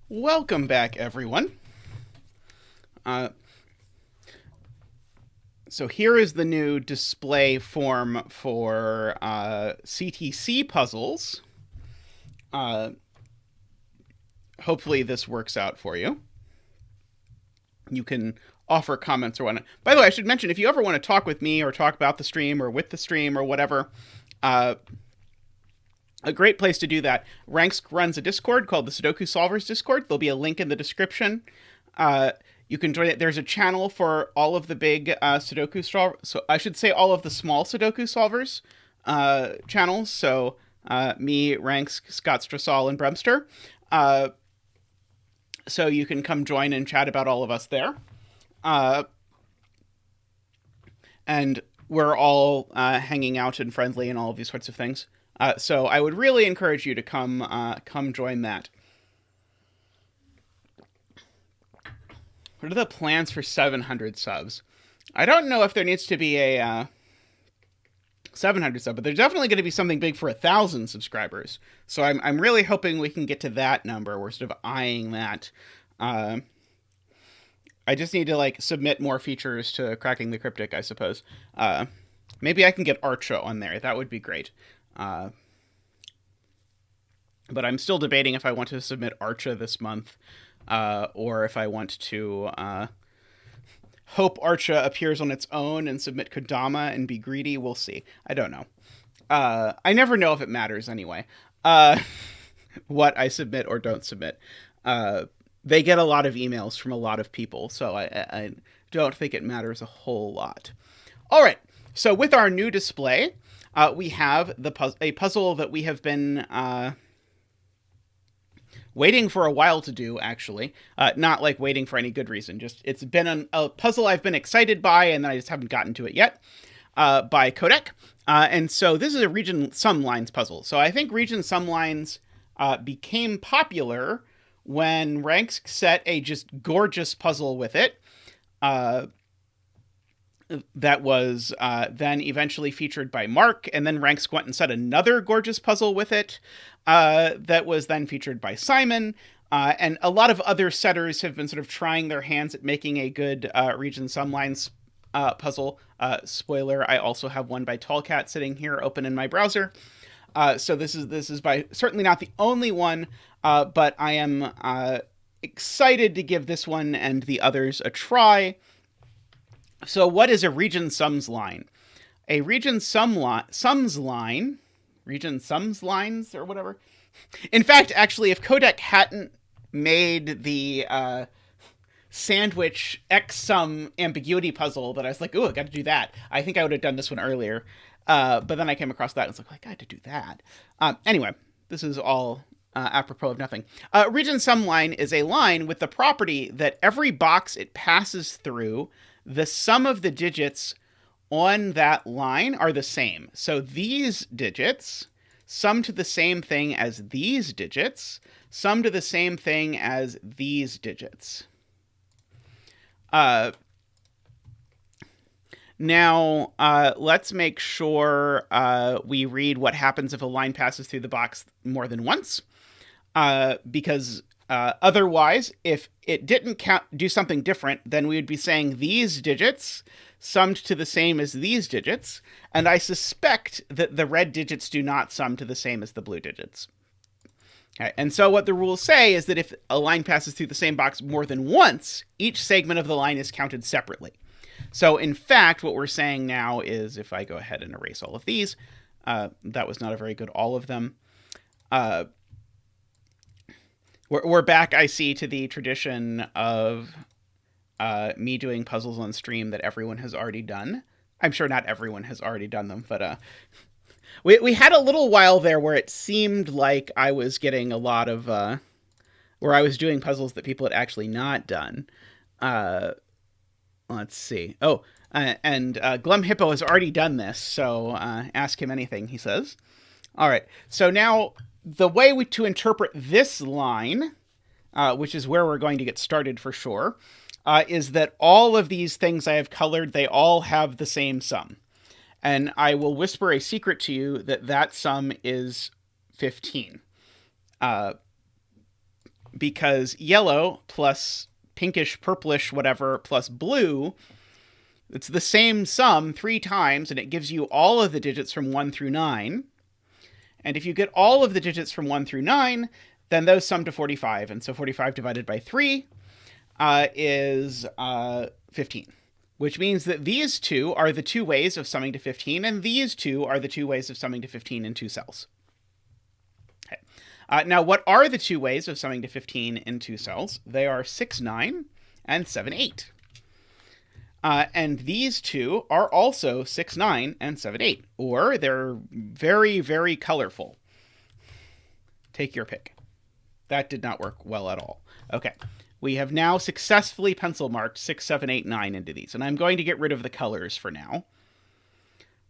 Welcome back, everyone. So here is the new display form for CTC puzzles. Hopefully this works out for you. You can offer comments or whatnot. By the way, I should mention, if you ever want to talk with me or talk about the stream or with the stream or whatever, a great place to do that. Ranks runs a Discord called the Sudoku Solvers Discord. There'll be a link in the description. You can join it. There's a channel for all of the big Sudoku solvers. So I should say all of the small Sudoku solvers channels. So me, Ranks, Scott Strassal, and Bremster. So you can come join and chat about all of us there. And we're all hanging out and friendly and all of these sorts of things. So I would really encourage you to come join that. What are the plans for 700 subs? I don't know if there needs to be a 700 sub, but there's definitely going to be something big for 1,000 subscribers. So I'm really hoping we can get to that number. We're sort of eyeing that. I just need to submit more features to Cracking the Cryptic, I suppose. Maybe I can get Archa on there. That would be great. But I'm still debating if I want to submit Archa this month, or if I want to hope Archa appears on its own and submit Kodama and be greedy. We'll see. I don't know. I never know if it matters anyway. What I submit or don't submit. They get a lot of emails from a lot of people, so I don't think it matters a whole lot. All right. So with our new display, we have a puzzle that we have been waiting for a while to do, actually. Not waiting for any good reason. Just it's been a puzzle I've been excited by, and then I just haven't gotten to it yet, by Qodec. And so this is a region sum lines puzzle. So I think region sum lines became popular when Ranks set a just gorgeous puzzle with it. That was then eventually featured by Mark, and then Ranks went and set another gorgeous puzzle with it that was then featured by Simon, and a lot of other setters have been sort of trying their hands at making a good region sum lines puzzle. Spoiler, I also have one by Tallcat sitting here open in my browser. So this is by certainly not the only one, but I am excited to give this one and the others a try. So what is a region sums line? A region sums line, region sums lines or whatever. In fact, actually, if Qodec hadn't made the sandwich X sum ambiguity puzzle that I was like, ooh, I got to do that, I think I would have done this one earlier. But then I came across that and was like, I got to do that. Anyway, this is all apropos of nothing. Region sum line is a line with the property that every box it passes through, the sum of the digits on that line are the same. So these digits sum to the same thing as these digits, sum to the same thing as these digits. Now, let's make sure we read what happens if a line passes through the box more than once, because otherwise, if it didn't do something different, then we would be saying these digits summed to the same as these digits, and I suspect that the red digits do not sum to the same as the blue digits. Okay, and so what the rules say is that if a line passes through the same box more than once, each segment of the line is counted separately. So in fact, what we're saying now is, if I go ahead and erase all of these, that was not a very good all of them. We're back, I see, to the tradition of me doing puzzles on stream that everyone has already done. I'm sure not everyone has already done them, but we had a little while there where it seemed like I was getting a lot of where I was doing puzzles that people had actually not done. Let's see. Oh, and Glum Hippo has already done this, so ask him anything, he says. All right, so now the way to interpret this line, which is where we're going to get started for sure, is that all of these things I have colored, they all have the same sum. And I will whisper a secret to you that that sum is 15. because yellow plus pinkish, purplish, whatever, plus blue, it's the same sum 3 times, and it gives you all of the digits from 1 through 9. And if you get all of the digits from 1 through 9, then those sum to 45. And so 45 divided by 3 is 15, which means that these two are the 2 ways of summing to 15, and these 2 are the 2 ways of summing to 15 in 2 cells. Okay. Now, what are the 2 ways of summing to 15 in 2 cells? They are 6, 9 and 7, 8. And these 2 are also 6, 9 and 7, 8, or they're very, very colorful. Take your pick. That did not work well at all. Okay. We have now successfully pencil marked 6, 7, 8, 9 into these, and I'm going to get rid of the colors for now.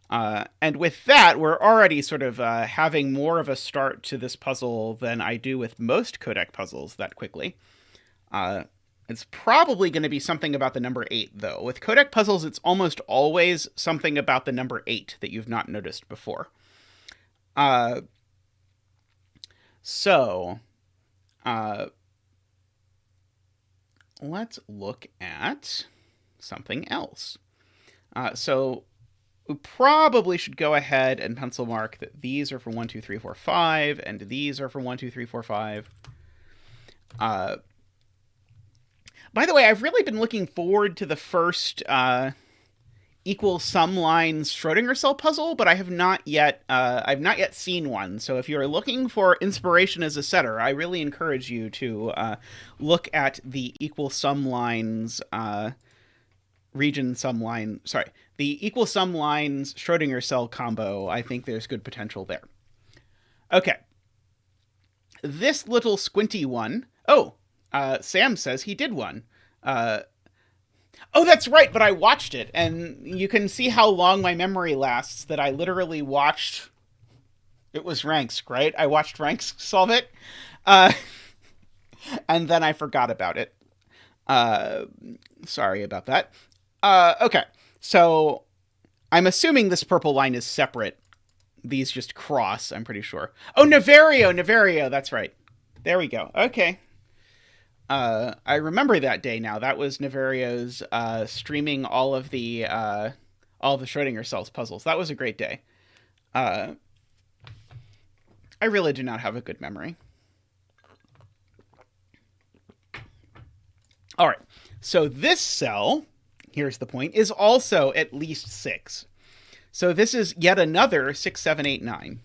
And with that, we're already sort of having more of a start to this puzzle than I do with most Qodec puzzles that quickly. It's probably going to be something about the number 8, though. With Qodec puzzles, it's almost always something about the number 8 that you've not noticed before. Let's look at something else. So we probably should go ahead and pencil mark that these are from 1, 2, 3, 4, 5, and these are from 1, 2, 3, 4, 5. By the way, I've really been looking forward to the first equal sum lines Schrödinger cell puzzle, but I have not yet I've not yet seen one. So if you're looking for inspiration as a setter, I really encourage you to look at the equal sum lines the equal sum lines Schrödinger cell combo. I think there's good potential there. Okay. This little squinty one. Oh, Sam says he did one. Oh, that's right, but I watched it, and you can see how long my memory lasts that I literally watched... It was Ranks, right? I watched Ranks solve it, and then I forgot about it. Sorry about that. Okay, so I'm assuming this purple line is separate. These just cross, I'm pretty sure. Oh, Naverio, that's right. There we go. Okay. I remember that day now. That was Navario's streaming all of the Schrödinger cells puzzles. That was a great day. I really do not have a good memory. All right. So this cell, here's the point, is also at least 6. So this is yet another 6, 7, 8, 9.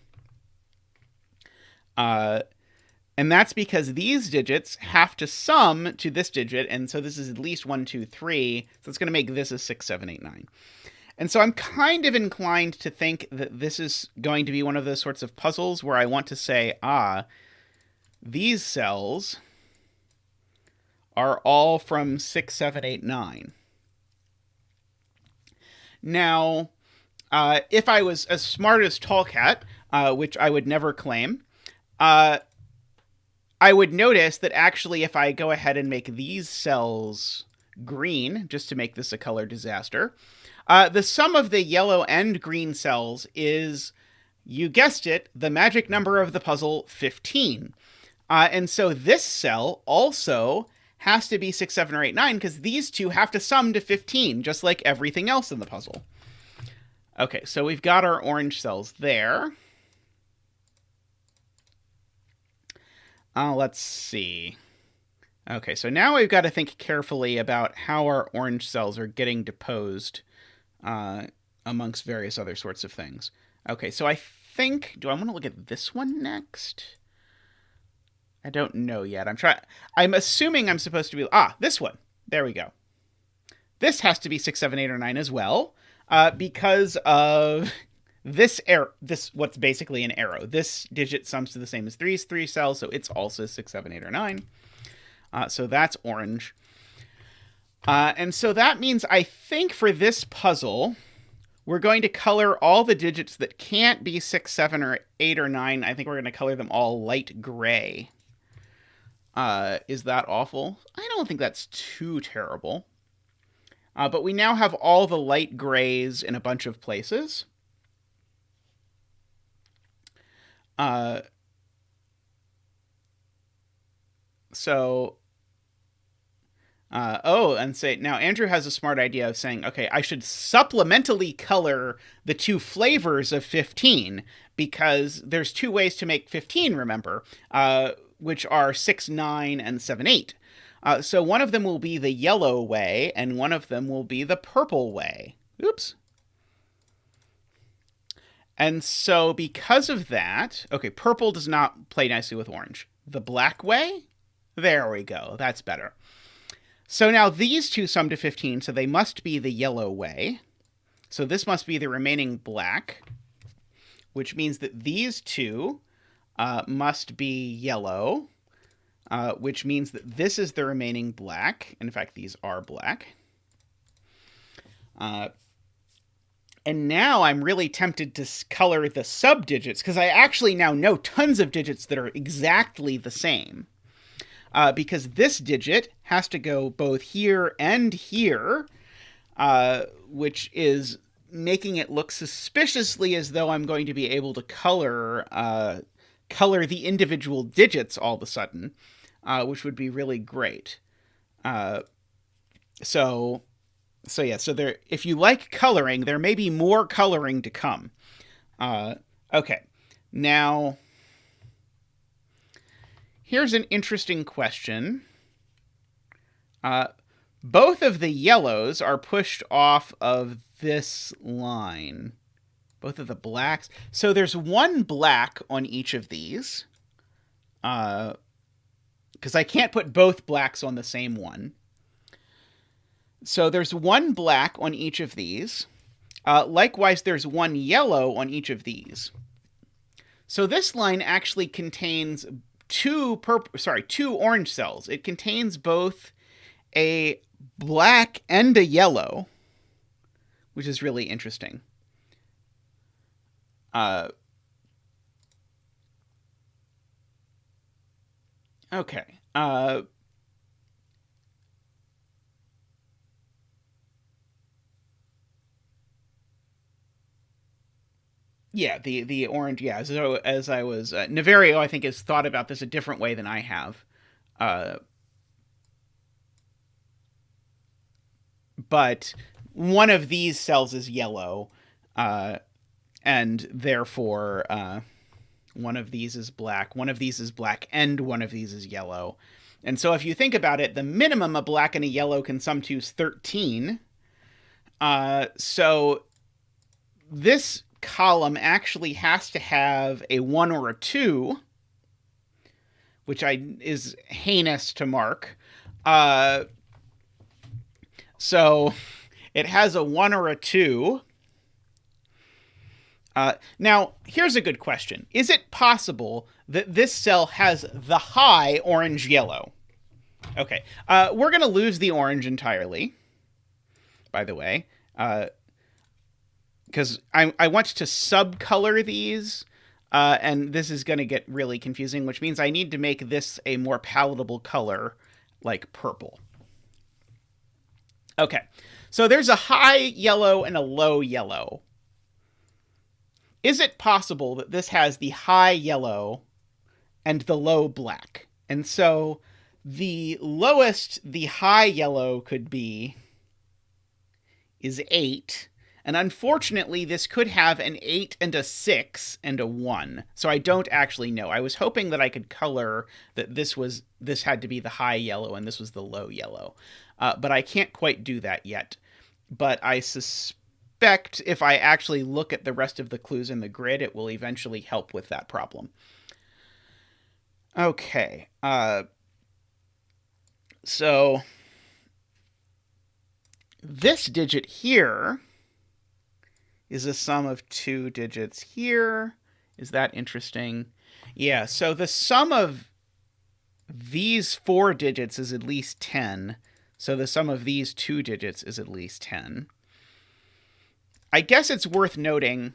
And that's because these digits have to sum to this digit, and so this is at least 1, 2, 3, so it's going to make this a 6, 7, 8, 9. And so I'm kind of inclined to think that this is going to be one of those sorts of puzzles where I want to say, these cells are all from 6, 7, 8, 9. Now, if I was as smart as tallcat, which I would never claim, I would notice that actually if I go ahead and make these cells green, just to make this a color disaster, the sum of the yellow and green cells is, you guessed it, the magic number of the puzzle, 15. And so this cell also has to be 6, 7, or 8, 9, because these two have to sum to 15, just like everything else in the puzzle. Okay, so we've got our orange cells there. Let's see. Okay, so now we've got to think carefully about how our orange cells are getting deposed amongst various other sorts of things. Okay, so I think... Do I want to look at this one next? I don't know yet. I'm assuming I'm supposed to be... this one. There we go. This has to be 6, 7, 8, or 9 as well, because of... This arrow, what's basically an arrow. This digit sums to the same as 3 cells, so it's also 6, 7, 8, or 9. So that's orange. And so that means I think for this puzzle, we're going to color all the digits that can't be 6, 7, or 8, or 9. I think we're going to color them all light gray. Is that awful? I don't think that's too terrible. But we now have all the light grays in a bunch of places. So, and say, now Andrew has a smart idea of saying, okay, I should supplementally color the two flavors of 15, because there's two ways to make 15, remember, which are 6, 9, and 7, 8. So one of them will be the yellow way, and one of them will be the purple way. Oops. And so because of that, okay, purple does not play nicely with orange. The black way? There we go. That's better. So now these two sum to 15, so they must be the yellow way. So this must be the remaining black, which means that these two must be yellow, which means that this is the remaining black. In fact, these are black. And now I'm really tempted to color the subdigits, because I actually now know tons of digits that are exactly the same. Because this digit has to go both here and here, which is making it look suspiciously as though I'm going to be able to color the individual digits all of a sudden, which would be really great. So there, if you like coloring, there may be more coloring to come. Okay, now here's an interesting question. Both of the yellows are pushed off of this line. Both of the blacks. So there's one black on each of these. Because I can't put both blacks on the same one. So there's one black on each of these. Likewise, there's one yellow on each of these. So this line actually contains two orange cells. It contains both a black and a yellow, which is really interesting. Okay. Yeah, the orange, yeah. So as I was, Naverio, I think, has thought about this a different way than I have. But one of these cells is yellow, and therefore one of these is black, one of these is black, and one of these is yellow. And so if you think about it, the minimum a black and a yellow can sum to is 13. So this column actually has to have a 1 or a 2, which is heinous to mark. So it has a 1 or a 2. Now, here's a good question. Is it possible that this cell has the high orange-yellow? Okay, we're going to lose the orange entirely, by the way, because I want to subcolor these, and this is going to get really confusing, which means I need to make this a more palatable color, like purple. Okay, so there's a high yellow and a low yellow. Is it possible that this has the high yellow and the low black? And so the lowest the high yellow could be is 8. And unfortunately, this could have an 8 and a 6 and a 1. So I don't actually know. I was hoping that I could color that this had to be the high yellow and this was the low yellow. But I can't quite do that yet. But I suspect if I actually look at the rest of the clues in the grid, it will eventually help with that problem. Okay. So this digit here is a sum of 2 digits here. Is that interesting? Yeah, so the sum of these 4 digits is at least 10. So the sum of these 2 digits is at least 10. I guess it's worth noting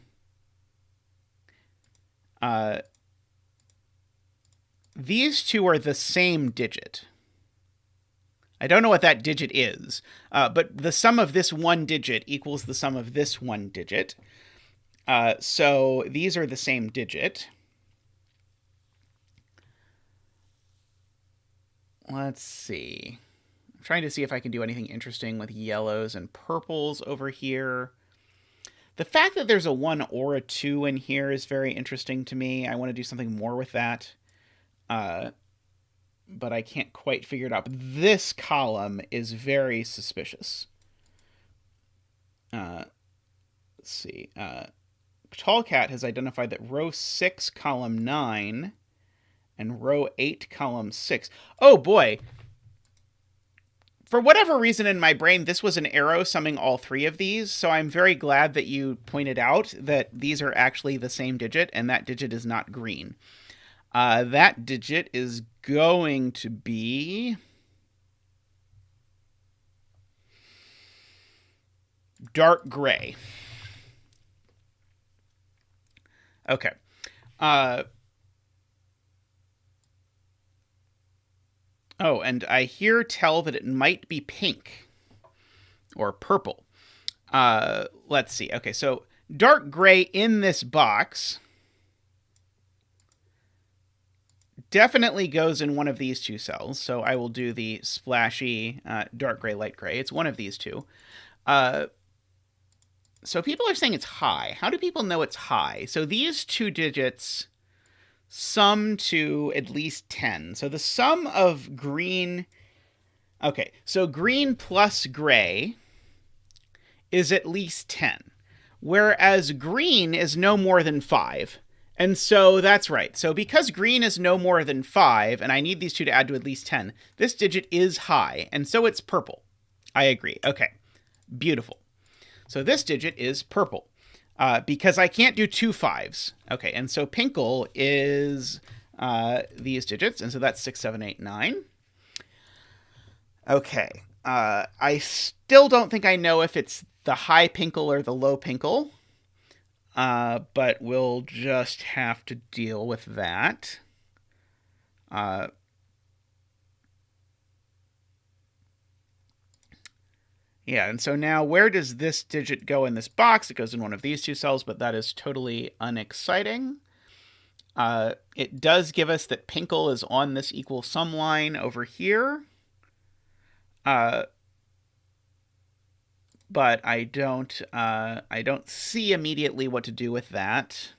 these two are the same digit. I don't know what that digit is, but the sum of this one digit equals the sum of this one digit. So these are the same digit. let's see. I'm trying to see if I can do anything interesting with yellows and purples over here. The fact that there's a 1 or a 2 in here is very interesting to me. I want to do something more with that. But I can't quite figure it out. But this column is very suspicious. Let's see. Tallcat has identified that row 6, column 9, and row 8, column 6. Oh, boy. For whatever reason in my brain, this was an arrow summing all 3 of these, so I'm very glad that you pointed out that these are actually the same digit, and that digit is not green. That digit is going to be dark gray. Okay. Oh, and I hear tell that it might be pink or purple. Let's see. Okay, so dark gray in this box definitely goes in one of these 2 cells. So I will do the splashy dark gray, light gray. It's one of these 2. So people are saying it's high. How do people know it's high? So these 2 digits sum to at least 10. So the sum of green... Okay, so green plus gray is at least 10, whereas green is no more than 5. And so that's right. So because green is no more than 5, and I need these 2 to add to at least 10, this digit is high, and so it's purple. I agree. Okay, beautiful. So this digit is purple. Because I can't do 2 5s. Okay, and so pinkle is these digits, and so that's 6, 7, 8, 9. Okay, I still don't think I know if it's the high pinkle or the low pinkle, but we'll just have to deal with that. Yeah, and so now where does this digit go in this box? It goes in one of these 2 cells, but that is totally unexciting. It does give us that pinkle is on this equal sum line over here. But I don't see immediately what to do with that.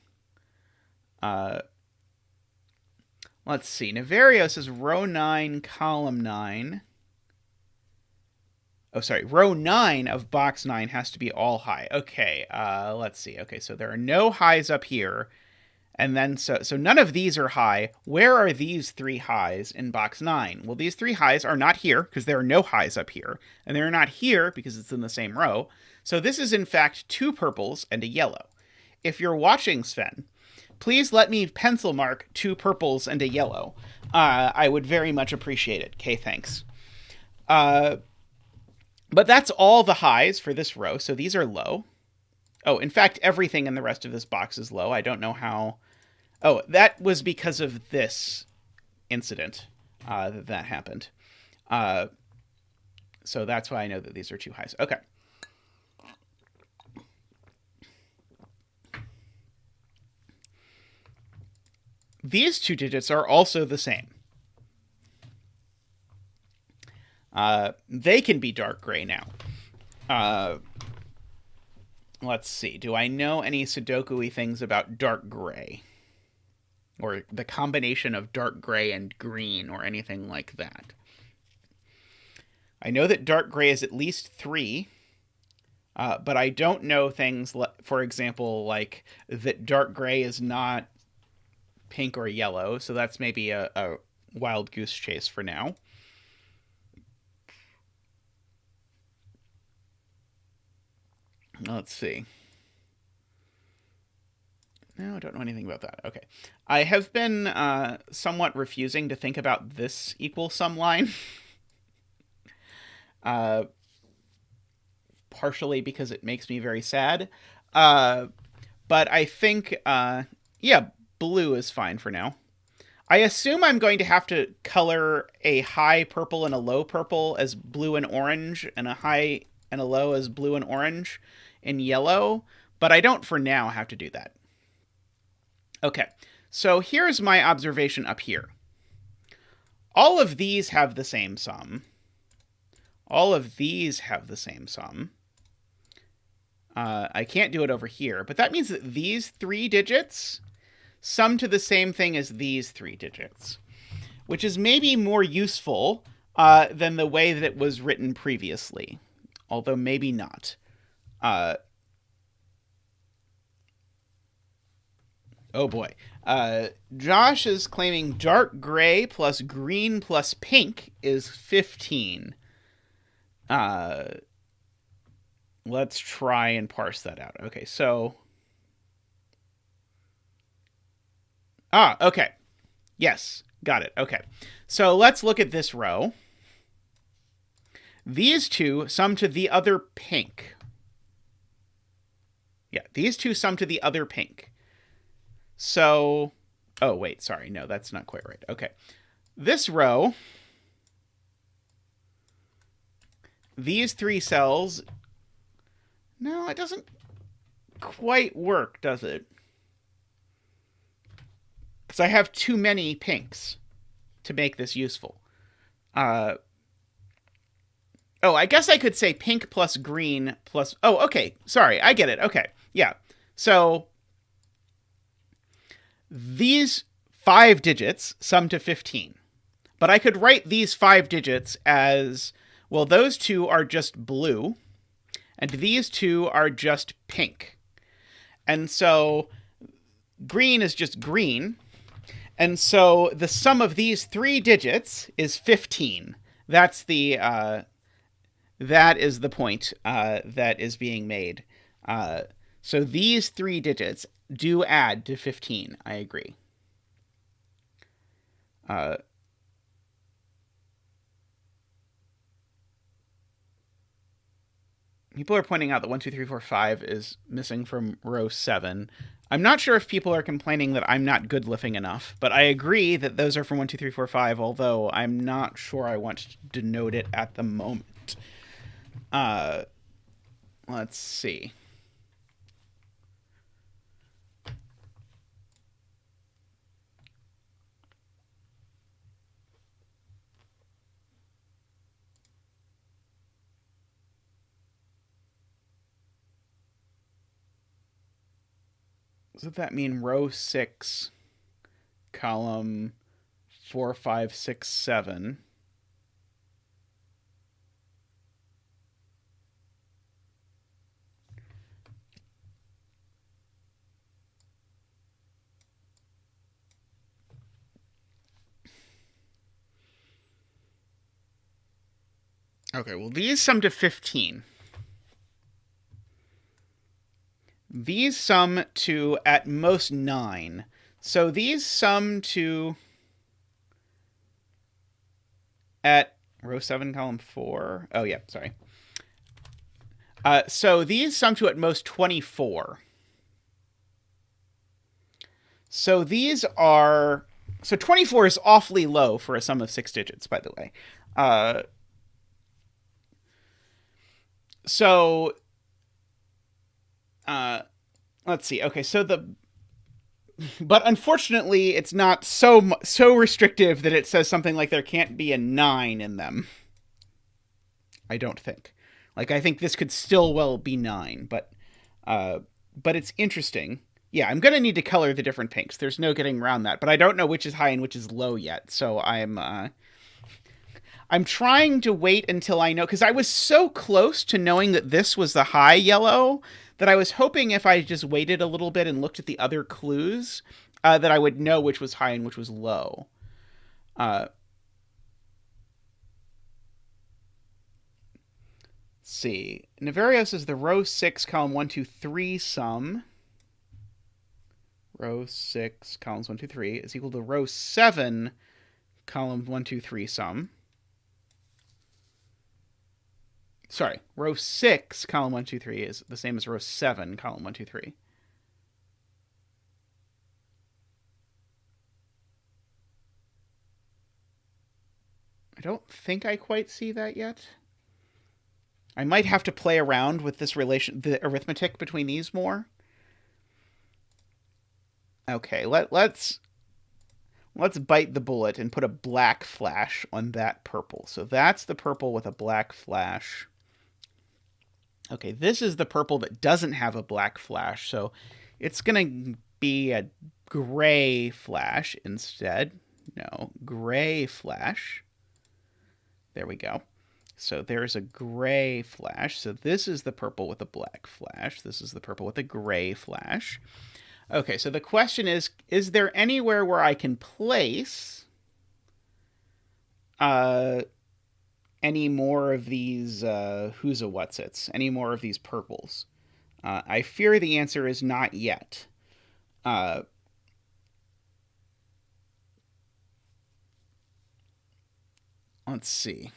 Let's see. Navarios is row 9, column 9. Oh, sorry. Row 9 of box 9 has to be all high. Okay, let's see. Okay, so there are no highs up here. And then, so none of these are high. Where are these 3 highs in box 9? Well, these 3 highs are not here, because there are no highs up here. And they're not here, because it's in the same row. So this is, in fact, 2 purples and a yellow. If you're watching, Sven, please let me pencil mark 2 purples and a yellow. I would very much appreciate it. Okay, thanks. But that's all the highs for this row, so these are low. Oh, in fact, everything in the rest of this box is low. I don't know how... Oh, that was because of this incident that happened. So that's why I know that these are 2 highs. Okay. These 2 digits are also the same. They can be dark gray now. Let's see. Do I know any Sudoku-y things about dark gray? Or the combination of dark gray and green or anything like that? I know that dark gray is at least 3. But I don't know things, for example, like that dark gray is not pink or yellow. So that's maybe a wild goose chase for now. Let's see. No, I don't know anything about that. Okay. I have been somewhat refusing to think about this equal sum line. Partially because it makes me very sad. But I think, yeah, blue is fine for now. I assume I'm going to have to color a high purple and a low purple as blue and orange, and a high and a low as blue and orange and yellow, but I don't for now have to do that. Okay, so here's my observation up here. all of these have the same sum. All of these have the same sum. I can't do it over here, but that means that these 3 digits sum to the same thing as these 3 digits, which is maybe more useful than the way that it was written previously, although maybe not. Oh boy. Josh is claiming dark gray plus green plus pink is 15. Let's try and parse that out. Okay, so... okay. Yes, got it. Okay. So let's look at this row. These two sum to the other pink. Yeah, these two sum to the other pink. So... Oh, wait, sorry. No, that's not quite right. Okay. This row... These 3 cells... No, it doesn't quite work, does it? Because I have too many pinks to make this useful. Oh, I guess I could say pink plus green plus... Oh, okay. Sorry, I get it. Okay, yeah. So these 5 digits sum to 15. But I could write these 5 digits as... Well, those 2 are just blue, and these 2 are just pink. And so green is just green. And so the sum of these 3 digits is 15. That's the that is the point that is being made. So these 3 digits do add to 15. I agree. People are pointing out that 1, 2, 3, 4, 5 is missing from row 7. I'm not sure if people are complaining that I'm not good lifting enough, but I agree that those are from 1, 2, 3, 4, 5, although I'm not sure I want to denote it at the moment. Let's see. Does that mean row 6, column 4, 5, 6, 7? Okay, well, these sum to 15. These sum to, at most, 9. So these sum to, at row 7, column 4. Oh, yeah, sorry. So these sum to, at most, 24. So these are... So 24 is awfully low for a sum of 6 digits, by the way. Let's see. Okay, so but unfortunately, it's not so restrictive that it says something like there can't be a 9 in them. I don't think. Like, I think this could still well be 9, but it's interesting. Yeah, I'm gonna need to color the different pinks. There's no getting around that, but I don't know which is high and which is low yet. So I'm trying to wait until I know, because I was so close to knowing that this was the high yellow that I was hoping if I just waited a little bit and looked at the other clues, that I would know which was high and which was low. Let's see. Navarro says the row 6, column 1, 2, 3 sum. Row 6, columns 1, 2, 3 is equal to row 7, column 1, 2, 3 sum. Sorry, row 6, column 1, 2, 3 is the same as row 7, column 1, 2, 3. I don't think I quite see that yet. I might have to play around with this the arithmetic between these more. Okay, let's let's bite the bullet and put a black flash on that purple. So that's the purple with a black flash. Okay, this is the purple that doesn't have a black flash, so it's going to be a gray flash instead. No, gray flash. There we go. So there's a gray flash. So this is the purple with a black flash. This is the purple with a gray flash. Okay, so the question is there anywhere where I can place any more of these who's-a-what's-its, any more of these purples? I fear the answer is not yet. Let's see.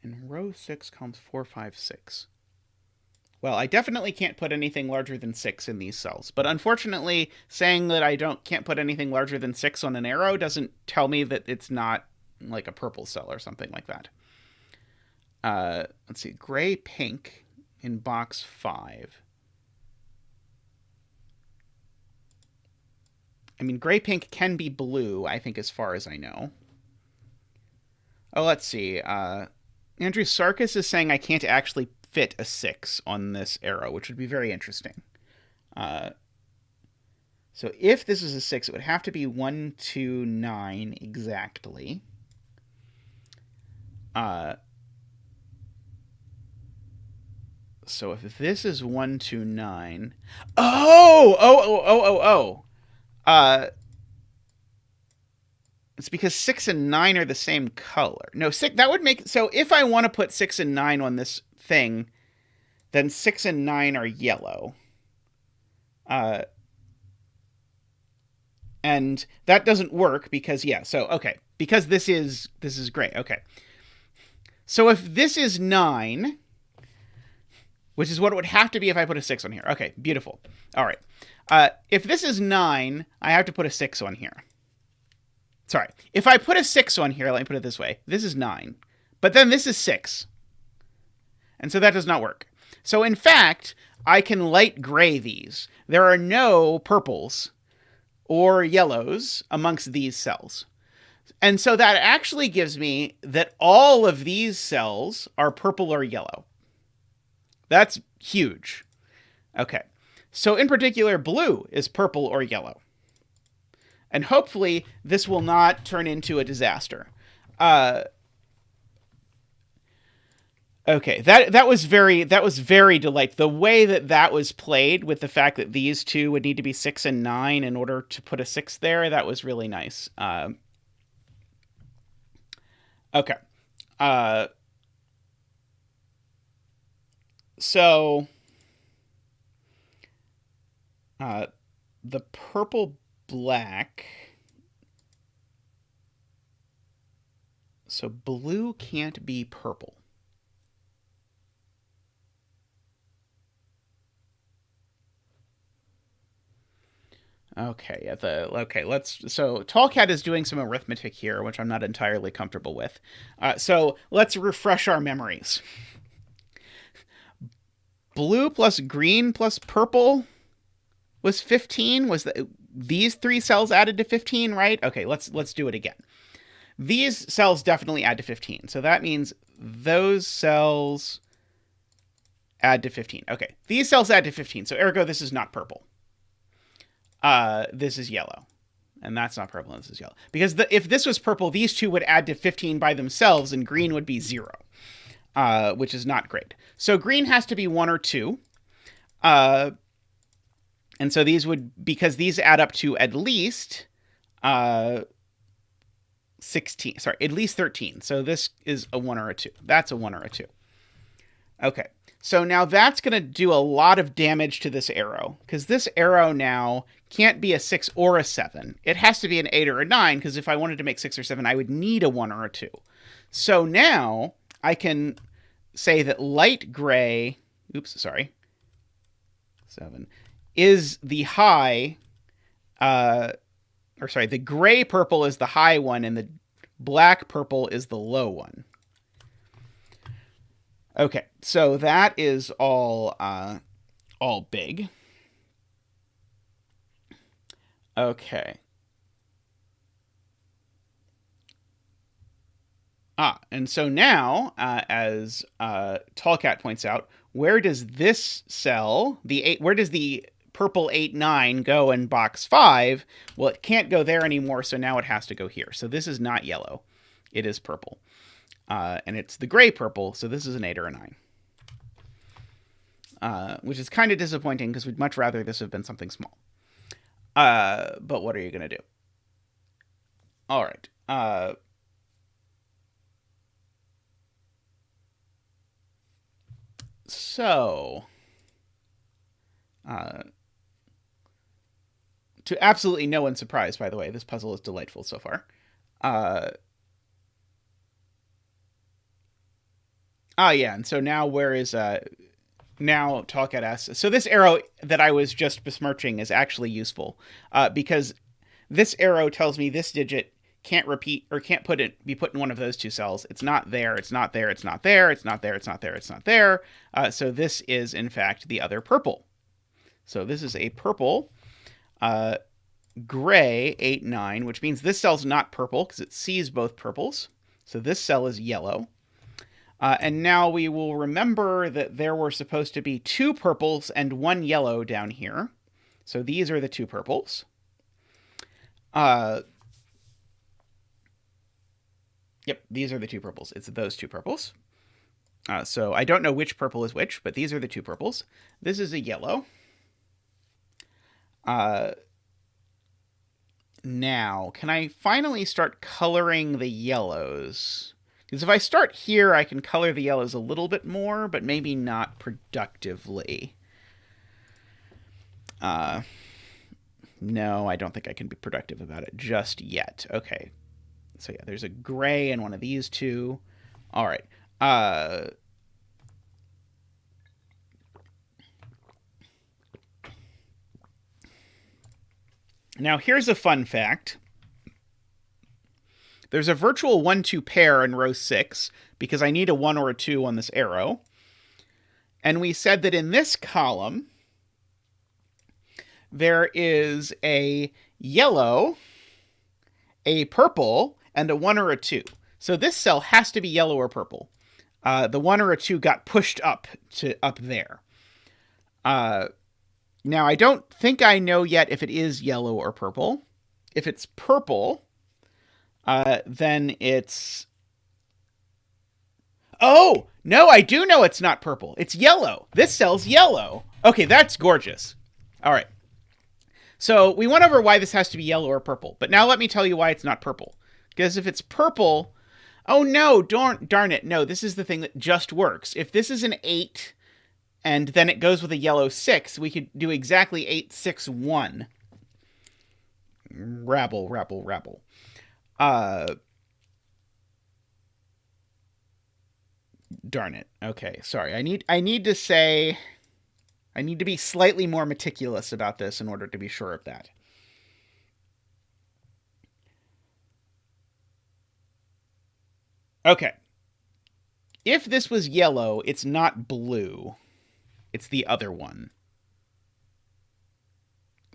In row 6, columns 4, 5, 6. Well, I definitely can't put anything larger than 6 in these cells. But unfortunately, saying that I can't put anything larger than 6 on an arrow doesn't tell me that it's not like a purple cell or something like that. Let's see. Gray, pink in box 5. I mean, gray, pink can be blue, I think, as far as I know. Oh, let's see. Andrew Sarkis is saying I can't actually fit a 6 on this arrow, which would be very interesting. So if this is a 6, it would have to be 1, 2, 9 exactly. So if this is 1, 2, 9... Oh! It's because 6 and 9 are the same color. No, 6, that would make... So if I want to put 6 and 9 on this thing, then 6 and 9 are yellow. And that doesn't work because, yeah, so, okay. Because this is gray. Okay. So if this is 9, which is what it would have to be if I put a 6 on here. Okay, beautiful. All right. If this is 9, I have to put a 6 on here. Sorry. If I put a 6 on here, let me put it this way. This is 9. But then this is 6. And so that does not work. So in fact, I can light gray these. There are no purples or yellows amongst these cells. And so that actually gives me that all of these cells are purple or yellow. That's huge. Okay. So in particular, blue is purple or yellow. And hopefully this will not turn into a disaster. Okay, that was very delightful. The way that was played with the fact that these two would need to be 6 and 9 in order to put a 6 there, that was really nice. Okay. So the purple black. So blue can't be purple. Okay, so Tallcat is doing some arithmetic here, which I'm not entirely comfortable with. So let's refresh our memories. Blue plus green plus purple was 15. Was these 3 cells added to 15, right? Okay, let's do it again. These cells definitely add to 15. So that means those cells add to 15. Okay, these cells add to 15. So ergo, this is not purple. This is yellow. And that's not purple, and this is yellow. Because if this was purple, these two would add to 15 by themselves, and green would be 0, which is not great. So green has to be 1 or 2. And so these would, because these add up to at least 16, sorry, at least 13. So this is a 1 or a 2. That's a 1 or a 2. Okay. So now that's going to do a lot of damage to this arrow, because this arrow now can't be a 6 or a 7. It has to be an 8 or a 9, because if I wanted to make 6 or 7, I would need a 1 or a 2. So now I can say that light gray, 7, is the high, the gray purple is the high one, and the black purple is the low one. Okay, so that is all big. Okay. And so now, as Tallcat points out, where does this cell, where does the purple 8, 9 go in box 5? Well, it can't go there anymore, so now it has to go here. So this is not yellow. It is purple. And it's the gray purple, so this is an 8 or a 9. Which is kind of disappointing because we'd much rather this have been something small. But what are you going to do? All right. So, to absolutely no one's surprise, by the way, this puzzle is delightful so far. Yeah, and so now where is now talk at us. So this arrow that I was just besmirching is actually useful because this arrow tells me this digit can't repeat or can't be put in one of those two cells. It's not there. It's not there. It's not there. It's not there. It's not there. It's not there. So this is in fact the other purple. So this is a purple gray 8, 9, which means this cell's not purple because it sees both purples. So this cell is yellow. And now we will remember that there were supposed to be 2 purples and 1 yellow down here. So these are the 2 purples. Yep, these are the 2 purples. It's those 2 purples. So I don't know which purple is which, but these are the 2 purples. This is a yellow. Now, can I finally start coloring the yellows? Because if I start here, I can color the yellows a little bit more, but maybe not productively. No, I don't think I can be productive about it just yet. Okay. So yeah, there's a gray in one of these 2. All right. Now here's a fun fact. There's a virtual 1-2 pair in row 6 because I need a 1 or a 2 on this arrow. And we said that in this column, there is a yellow, a purple, and a 1 or a 2. So this cell has to be yellow or purple. The 1 or a 2 got pushed up to up there. Now, I don't think I know yet if it is yellow or purple. If it's purple, then it's... Oh, no, I do know it's not purple. It's yellow. This cell's yellow. Okay, that's gorgeous. All right. So we went over why this has to be yellow or purple. But now let me tell you why it's not purple. Because if it's purple... Oh, no, darn it. No, this is the thing that just works. If this is an 8... and then it goes with a yellow 6, we could do exactly 8, 6, 1. Rabble, rabble, rabble. Darn it. Okay, sorry. I need to be slightly more meticulous about this in order to be sure of that. Okay. If this was yellow, it's not blue. It's the other one.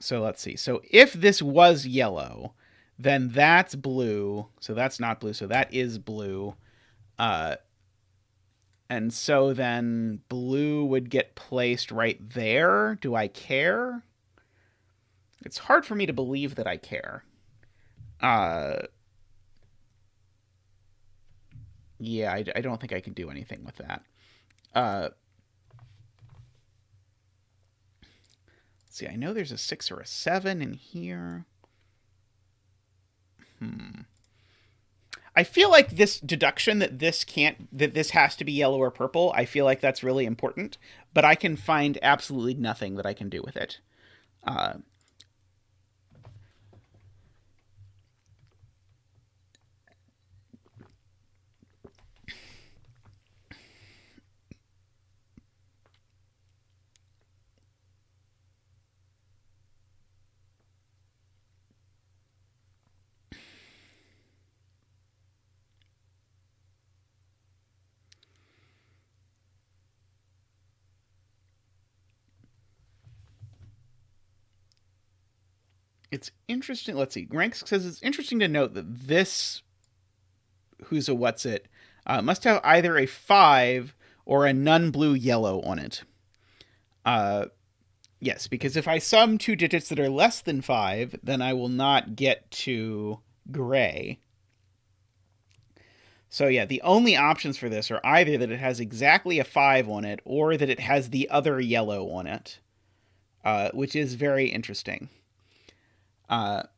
So let's see. So if this was yellow, then that's blue. So that's not blue. So that is blue. And so then blue would get placed right there. Do I care? It's hard for me to believe that I care. Yeah, I don't think I can do anything with that. See, I know there's a 6 or a 7 in here. I feel like this deduction that this has to be yellow or purple, I feel like that's really important, but I can find absolutely nothing that I can do with it. It's interesting. Let's see. Ranks says it's interesting to note that this Who's a What's It must have either a 5 or a none blue yellow on it. Yes, because if I sum two digits that are less than 5, then I will not get to gray. So yeah, the only options for this are either that it has exactly a 5 on it or that it has the other yellow on it, which is very interesting. Let's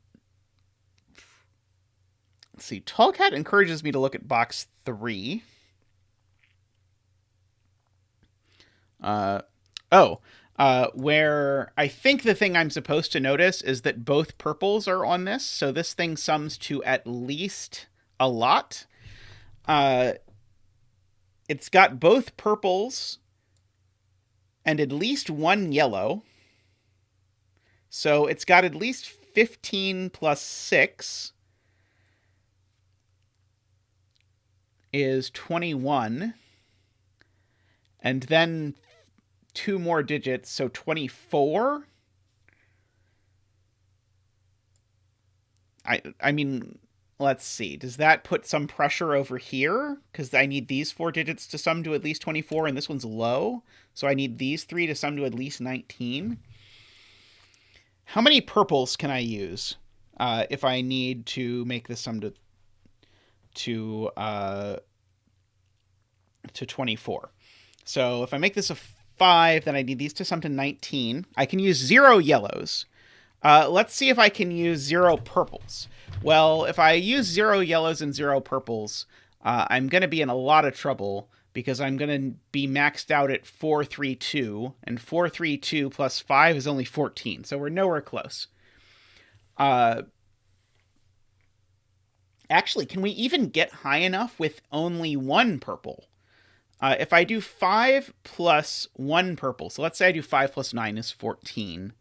see. Tallcat encourages me to look at box 3. Where I think the thing I'm supposed to notice is that both purples are on this, so this thing sums to at least a lot. It's got both purples and at least one yellow. So it's got at least 15 plus 6 is 21. And then 2 more digits, so 24. I mean, let's see. Does that put some pressure over here? Because I need these 4 digits to sum to at least 24, and this one's low. So I need these 3 to sum to at least 19. How many purples can I use if I need to make this sum to 24? So if I make this a 5, then I need these to sum to 19. I can use 0 yellows. Let's see if I can use 0 purples. Well, if I use 0 yellows and 0 purples, I'm going to be in a lot of trouble because I'm going to be maxed out at 432, and 432 plus 5 is only 14, so we're nowhere close. Actually, can we even get high enough with only 1 purple? If I do 5 plus 1 purple, so let's say I do 5 plus 9 is 14,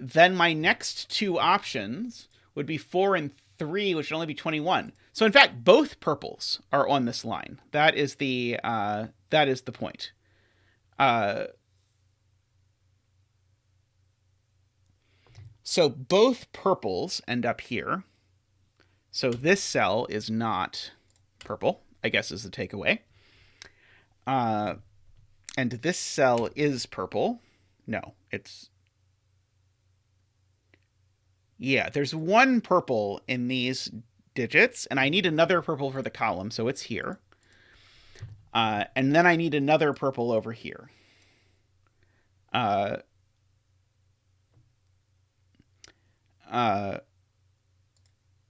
then my next 2 options would be 4 and 3, which would only be 21. So in fact, both purples are on this line. That is the point. So both purples end up here. So this cell is not purple, I guess is the takeaway. And this cell is purple. No, it's... Yeah, there's 1 purple in these digits, and I need another purple for the column, so it's here. And then I need another purple over here.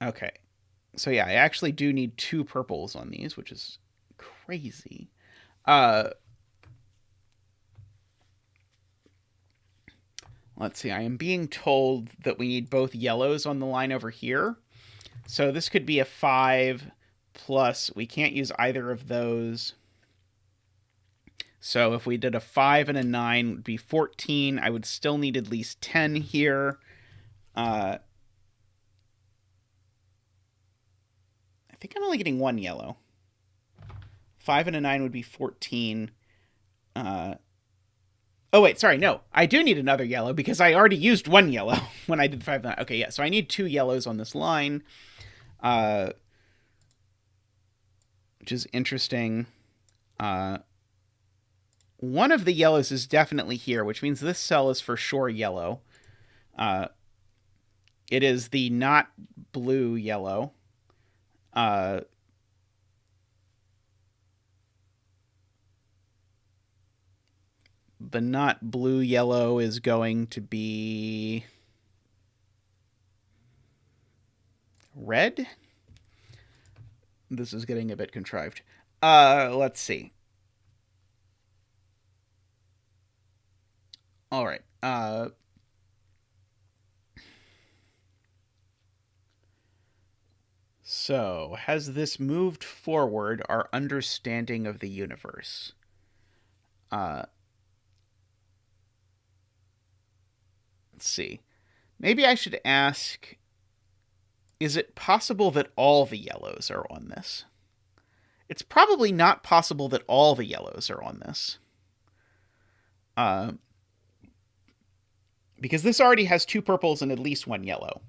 Okay. So yeah, I actually do need 2 purples on these, which is crazy. Let's see, I am being told that we need both yellows on the line over here. So this could be a 5 plus, we can't use either of those. So if we did a 5 and a 9, it would be 14. I would still need at least 10 here. I think I'm only getting 1 yellow. 5 and a 9 would be 14. Oh, wait, sorry, no. I do need another yellow because I already used 1 yellow when I did 5 and 9. Okay, yeah, so I need 2 yellows on this line, which is interesting. One of the yellows is definitely here, which means this cell is for sure yellow. It is the not blue yellow. The not blue yellow is going to be red. This is getting a bit contrived. Let's see. All right. So, has this moved forward our understanding of the universe? Let's see. Maybe I should ask, is it possible that all the yellows are on this? It's probably not possible that all the yellows are on this. because this already has 2 purples and at least 1 yellow.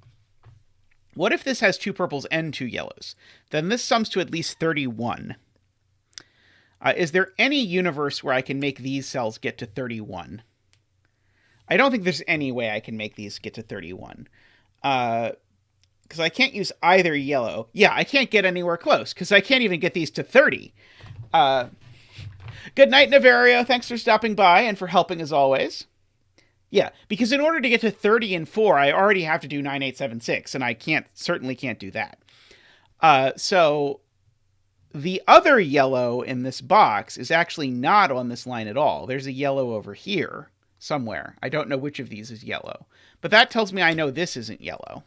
What if this has 2 purples and 2 yellows? Then this sums to at least 31. Is there any universe where I can make these cells get to 31? I don't think there's any way I can make these get to 31. Because I can't use either yellow. Yeah, I can't get anywhere close, because I can't even get these to 30. Good night, Navario. Thanks for stopping by and for helping as always. Yeah, because in order to get to 30 and 4, I already have to do 9, 8, 7, 6, and I certainly can't do that. So the other yellow in this box is actually not on this line at all. There's a yellow over here somewhere. I don't know which of these is yellow, but that tells me I know this isn't yellow.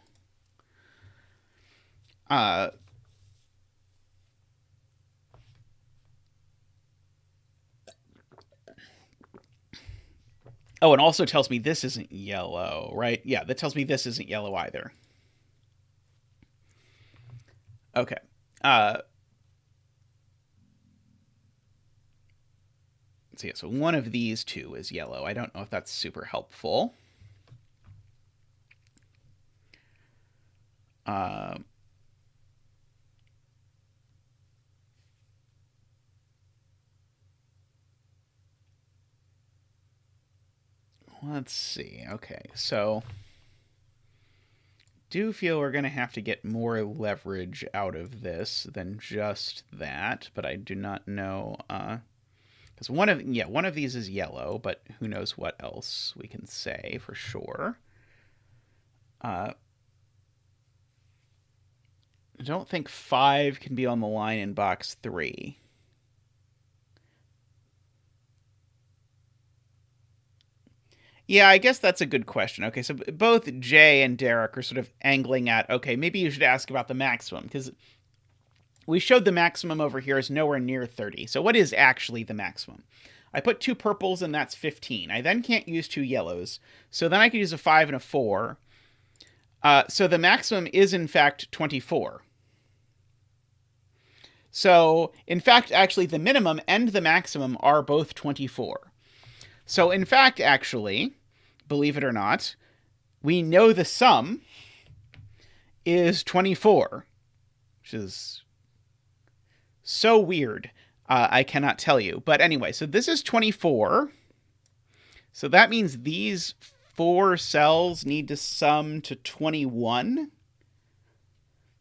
Oh, and also tells me this isn't yellow, right? Yeah, that tells me this isn't yellow either. Okay. So, yeah, so one of these 2 is yellow. I don't know if that's super helpful. Let's see. Okay, so do feel we're going to have to get more leverage out of this than just that, but I do not know, because one of these is yellow, but who knows what else we can say for sure. I don't think 5 can be on the line in box 3. Yeah, I guess that's a good question. Okay, so both Jay and Derek are sort of angling at, okay, maybe you should ask about the maximum, because we showed the maximum over here is nowhere near 30. So what is actually the maximum? I put 2 purples, and that's 15. I then can't use 2 yellows, so then I could use a 5 and a 4. So the maximum is, in fact, 24. So, in fact, actually, the minimum and the maximum are both 24. So, in fact, actually, believe it or not, we know the sum is 24, which is so weird. I cannot tell you. But anyway, so this is 24. So that means these 4 cells need to sum to 21.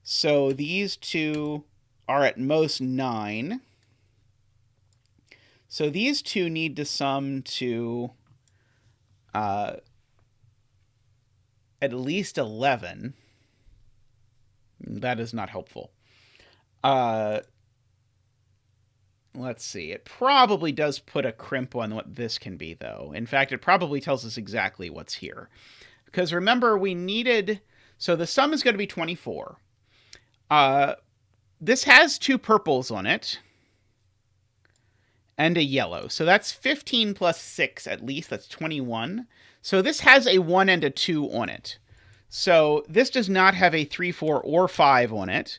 So these 2 are at most 9. So these 2 need to sum to at least 11. That is not helpful. Let's see. It probably does put a crimp on what this can be, though. In fact, it probably tells us exactly what's here. Because remember, we needed... So the sum is going to be 24. This has 2 purples on it. And a yellow. So that's 15 plus 6 at least. That's 21. So this has a 1 and a 2 on it. So this does not have a 3, 4, or 5 on it.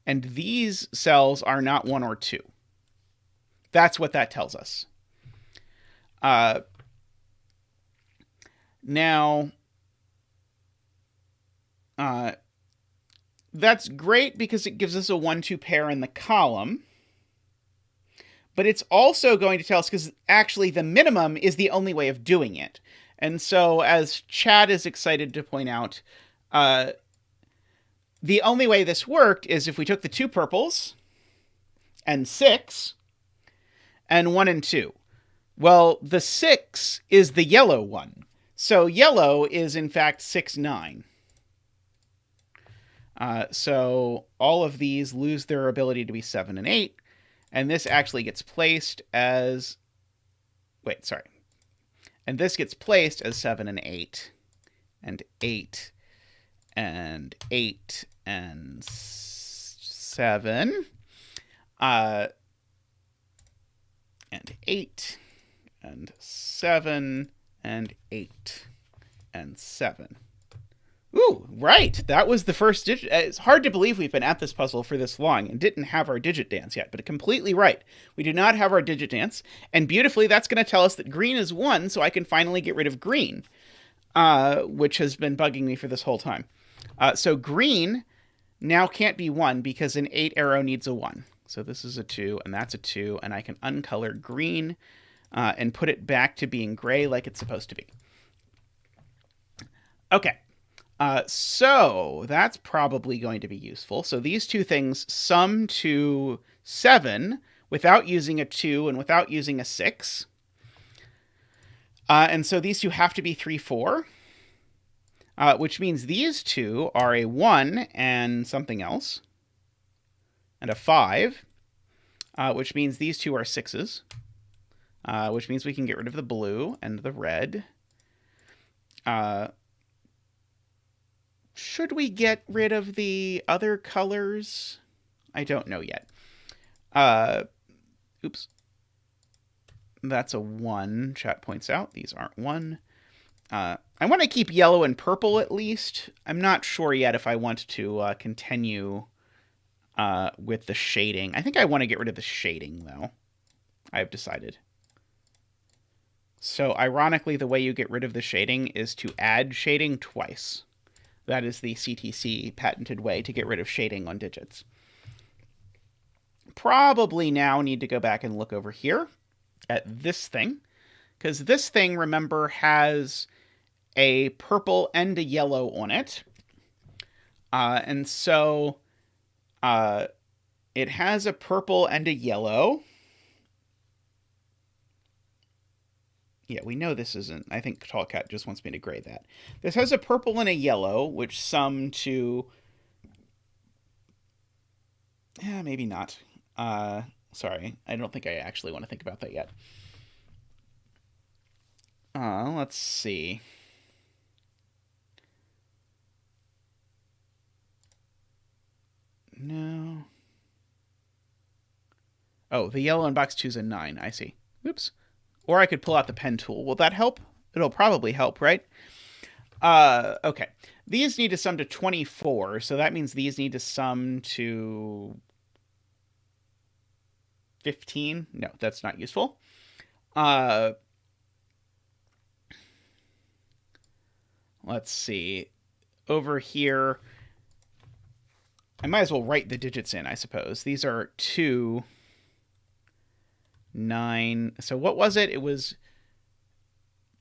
And these cells are not 1 or 2. That's what that tells us. Now, that's great because it gives us a 1-2 pair in the column. But it's also going to tell us, because actually the minimum is the only way of doing it. And so, as Chad is excited to point out, the only way this worked is if we took the 2 purples and 6 and 1 and 2. Well, the 6 is the yellow one. So yellow is, in fact, 6, 9. So all of these lose their ability to be 7 and 8. And this actually gets placed as... Wait, sorry. And this gets placed as 7 and 8. And 8. And 8. And 7. And 8. And 7. And 8. And 7. Ooh, right. That was the first digit. It's hard to believe we've been at this puzzle for this long and didn't have our digit dance yet, but completely right. We do not have our digit dance, and beautifully that's going to tell us that green is 1, so I can finally get rid of green. which has been bugging me for this whole time. So green now can't be 1 because an 8 arrow needs a 1. So this is a 2, and that's a 2, and I can uncolor green and put it back to being gray like it's supposed to be. Okay, so that's probably going to be useful. So these two things sum to 7 without using a 2 and without using a 6. And so these two have to be 3, 4. Which means these two are a 1 and something else, and a 5, which means these two are 6s, which means we can get rid of the blue and the red. Should we get rid of the other colors? I don't know yet. Oops. That's a 1, chat points out. These aren't 1. I want to keep yellow and purple at least. I'm not sure yet if I want to continue with the shading. I think I want to get rid of the shading, though. I've decided. So, ironically, the way you get rid of the shading is to add shading twice. That is the CTC patented way to get rid of shading on digits. Probably now need to go back and look over here at this thing, because this thing, remember, has a purple and a yellow on it. And so it has a purple and a yellow. Yeah, we know this isn't. I think tallcat just wants me to gray that. This has a purple and a yellow, which sum to... Yeah, maybe not. Sorry, I don't think I actually want to think about that yet. Let's see. No. Oh, the yellow in box 2 is a 9. I see. Oops. Or I could pull out the pen tool. Will that help? It'll probably help, right? Okay. These need to sum to 24, so that means these need to sum to 15. No, that's not useful. Let's see. Over here, I might as well write the digits in, I suppose. These are 2, 9. So what was it?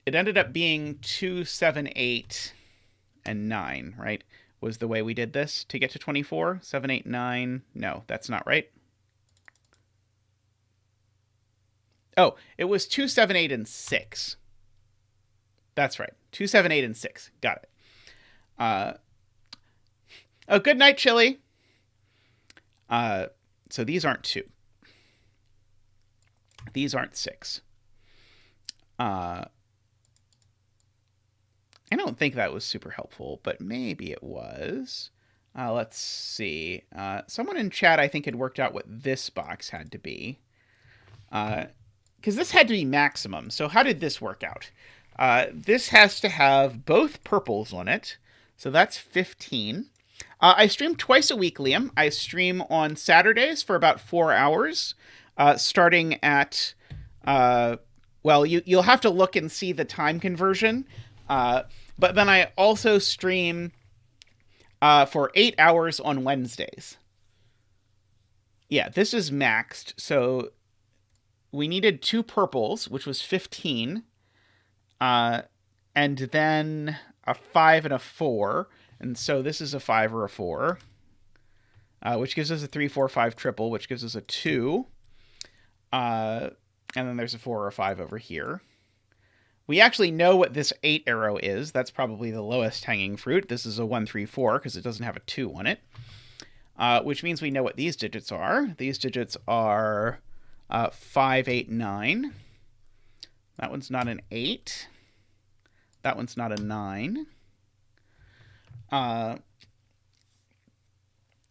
It ended up being 2, 7, 8, and 9, right? Was the way we did this to get to 24? 7, 8, 9. No, that's not right. Oh, it was 2, 7, 8, and 6. That's right. 2, 7, 8, and 6. Got it. Oh, good night, Chili. So these aren't 2. These aren't 6. I don't think that was super helpful, but maybe it was. Let's see. Someone in chat, I think, had worked out what this box had to be. Because this had to be maximum. So how did this work out? This has to have both purples on it. So that's 15. I stream twice a week, Liam. I stream on Saturdays for about 4 hours, starting at... well, you'll have to look and see the time conversion. But then I also stream for 8 hours on Wednesdays. Yeah, this is maxed. So we needed 2 purples, which was 15. And then a 5 and a 4. And so this is a 5 or a 4. Which gives us a 3, 4, 5 triple, which gives us a 2. And then there's a 4 or a 5 over here. We actually know what this 8 arrow is. That's probably the lowest hanging fruit. This is a 1, 3, 4 because it doesn't have a 2 on it. Which means we know what these digits are. These digits are 5, 8, 9. That one's not an 8. That one's not a 9.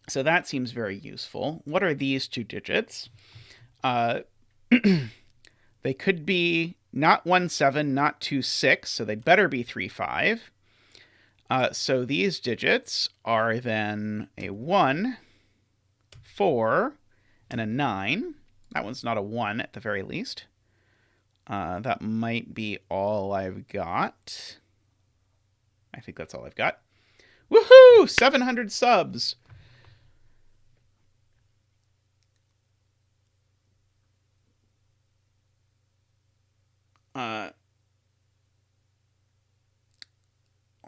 So that seems very useful. What are these 2 digits? They could be not 1, 7, not 2, 6, so they better be 3, 5. So these digits are then a 1, 4, and a 9. That one's not a 1 at the very least. That might be all I've got. I think that's all I've got. Woohoo! 700 subs.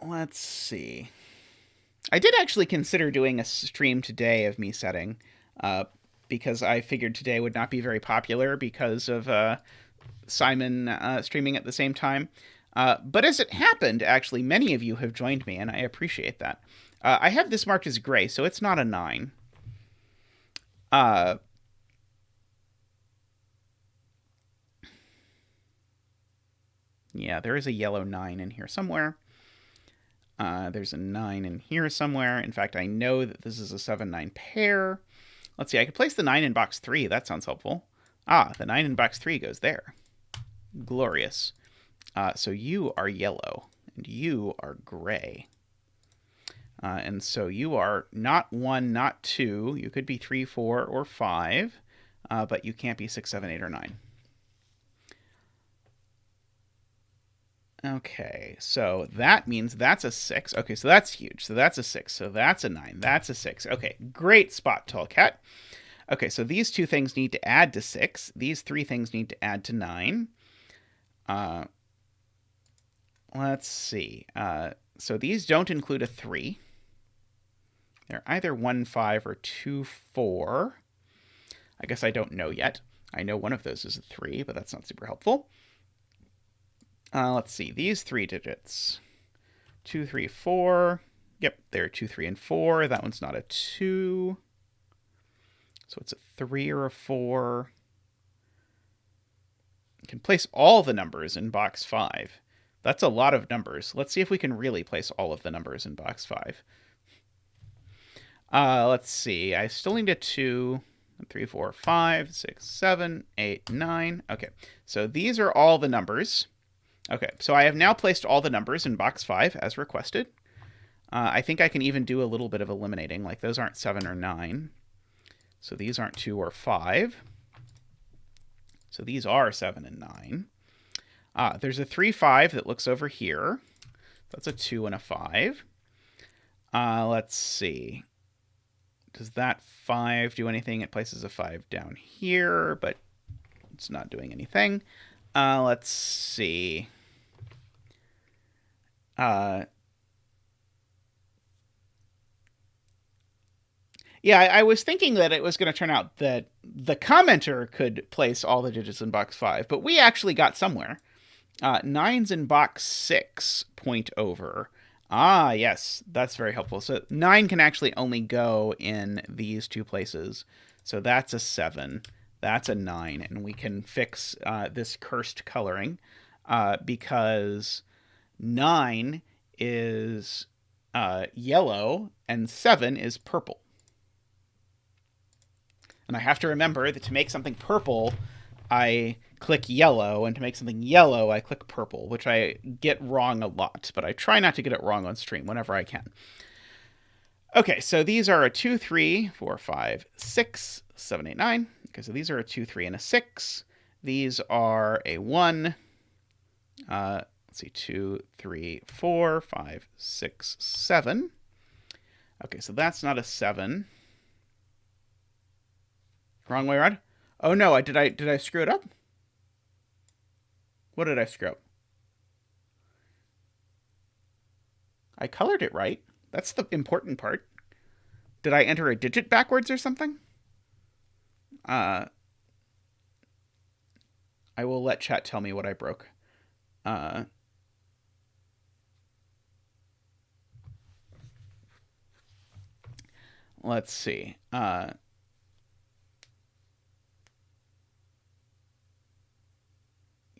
Let's see. I did actually consider doing a stream today of me setting, because I figured today would not be very popular because of Simon streaming at the same time. But as it happened, actually, many of you have joined me, and I appreciate that. I have this marked as gray, so it's not a 9. Yeah, there is a yellow 9 in here somewhere. There's a 9 in here somewhere. In fact, I know that this is a 7-9 pair. Let's see, I could place the 9 in box 3. That sounds helpful. The 9 in box 3 goes there. Glorious. So you are yellow, and you are gray. And so you are not 1, not 2. You could be 3, 4, or 5, but you can't be 6, 7, 8, or 9. Okay, so that means that's a 6. Okay, so that's huge. So that's a 6. So that's a 9. That's a 6. Okay, great spot, tallcat. Okay, so these 2 things need to add to 6. These 3 things need to add to 9. Let's see. So these don't include a 3. They're either 1, 5, or 2, 4. I guess I don't know yet. I know one of those is a 3, but that's not super helpful. Let's see. These 3 digits. 2, 3, 4. Yep, they're 2, 3, and 4. That one's not a 2. So it's a 3 or a 4. You can place all the numbers in box 5. That's a lot of numbers. Let's see if we can really place all of the numbers in box 5. Let's see. I still need a 2, 3, 4, 5, 6, 7, 8, 9. Okay, so these are all the numbers. Okay, so I have now placed all the numbers in box 5 as requested. I think I can even do a little bit of eliminating, like those aren't 7 or 9. So these aren't 2 or 5. So these are 7 and 9. There's a 3, 5 that looks over here. That's a 2 and a 5. Let's see. Does that 5 do anything? It places a 5 down here, but it's not doing anything. Let's see. Yeah, I was thinking that it was going to turn out that the commenter could place all the digits in box 5, but we actually got somewhere. 9's in box 6 point over. Yes, that's very helpful. So 9 can actually only go in these 2 places. So that's a 7. That's a 9, and we can fix this cursed coloring because 9 is yellow and 7 is purple. And I have to remember that to make something purple, I click yellow, and to make something yellow, I click purple, which I get wrong a lot, but I try not to get it wrong on stream whenever I can. Okay, so these are a 2, 3, 4, 5, 6, 7, 8, 9. Okay, so these are a 2, 3, and a 6. These are a 1. Let's see, 2, 3, 4, 5, 6, 7. Okay, so that's not a 7. Wrong way around? Oh no, did I screw it up? What did I screw up? I colored it right. That's the important part. Did I enter a digit backwards or something? I will let chat tell me what I broke. Let's see.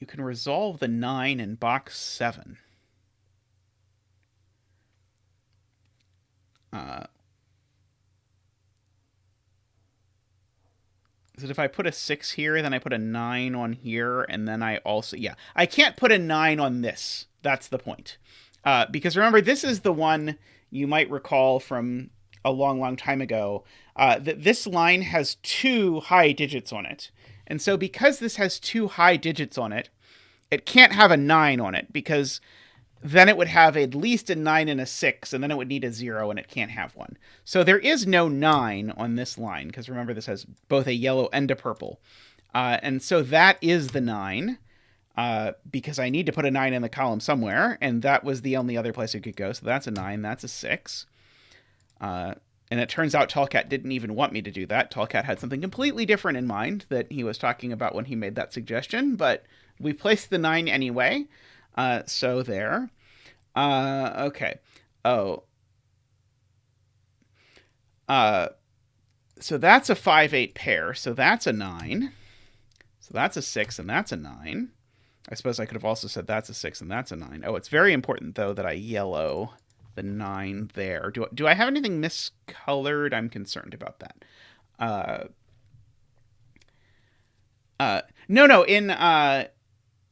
You can resolve the 9 in box 7. Is it if I put a 6 here, then I put a 9 on here, and then I also... Yeah, I can't put a 9 on this. That's the point. Because remember, this is the one you might recall from a long, long time ago. That this line has 2 high digits on it. And so because this has 2 high digits on it, it can't have a 9 on it, because then it would have at least a 9 and a 6, and then it would need a 0, and it can't have one. So there is no 9 on this line, because remember this has both a yellow and a purple. And so that is the 9, because I need to put a 9 in the column somewhere, and that was the only other place it could go. So that's a 9, that's a 6. And it turns out Tallcat didn't even want me to do that. Tallcat had something completely different in mind that he was talking about when he made that suggestion, but we placed the 9 anyway. So there. Okay. Oh. So that's a 5-8 pair. So that's a 9. So that's a 6 and that's a 9. I suppose I could have also said that's a 6 and that's a 9. Oh, it's very important, though, that I yellow the 9 there. Do I have anything miscolored? I'm concerned about that. No.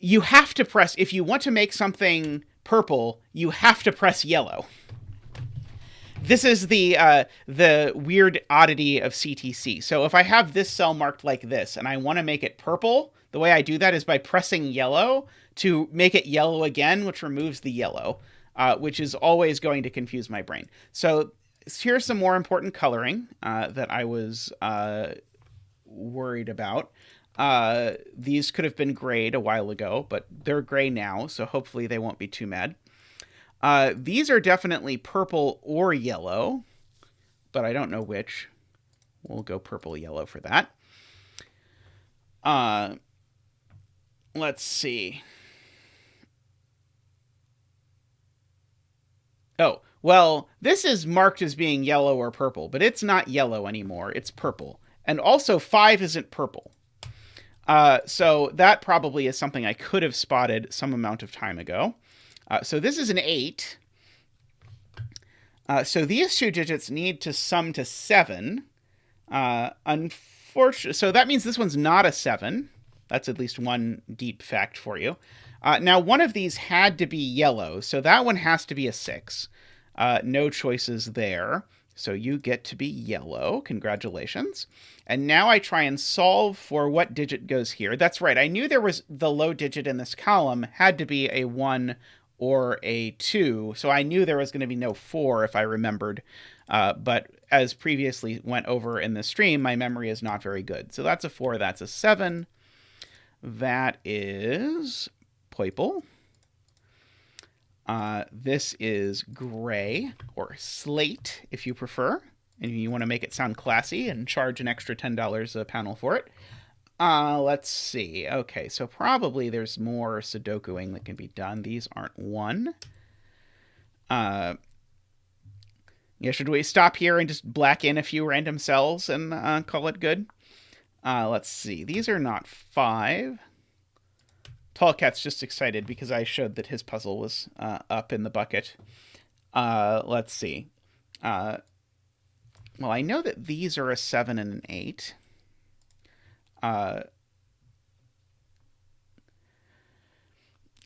You have to press, if you want to make something purple, you have to press yellow. This is the weird oddity of CTC. So if I have this cell marked like this, and I want to make it purple, the way I do that is by pressing yellow to make it yellow again, which removes the yellow, which is always going to confuse my brain. So here's some more important coloring that I was worried about. These could have been grayed a while ago, but they're gray now, so hopefully they won't be too mad. These are definitely purple or yellow, but I don't know which. We'll go purple-yellow for that. Let's see. Oh, well, this is marked as being yellow or purple, but it's not yellow anymore. It's purple. And also 5 isn't purple. So that probably is something I could have spotted some amount of time ago. So this is an 8. So these two digits need to sum to 7. Unfortunately, so that means this one's not a 7. That's at least one deep fact for you. Now, one of these had to be yellow, so that one has to be a 6. No choices there. So you get to be yellow. Congratulations. And now I try and solve for what digit goes here. That's right. I knew there was the low digit in this column had to be a 1 or a 2. So I knew there was going to be no 4 if I remembered. But as previously went over in the stream, my memory is not very good. So that's a 4. That's a 7. That is purple. This is gray, or slate, if you prefer. And you want to make it sound classy and charge an extra $10 a panel for it. Let's see. Okay, so probably there's more Sudokuing that can be done. These aren't 1. Yeah, should we stop here and just black in a few random cells and call it good? Let's see. These are not 5. Tallcat's just excited because I showed that his puzzle was up in the bucket. Let's see. Well, I know that these are a 7 and an 8.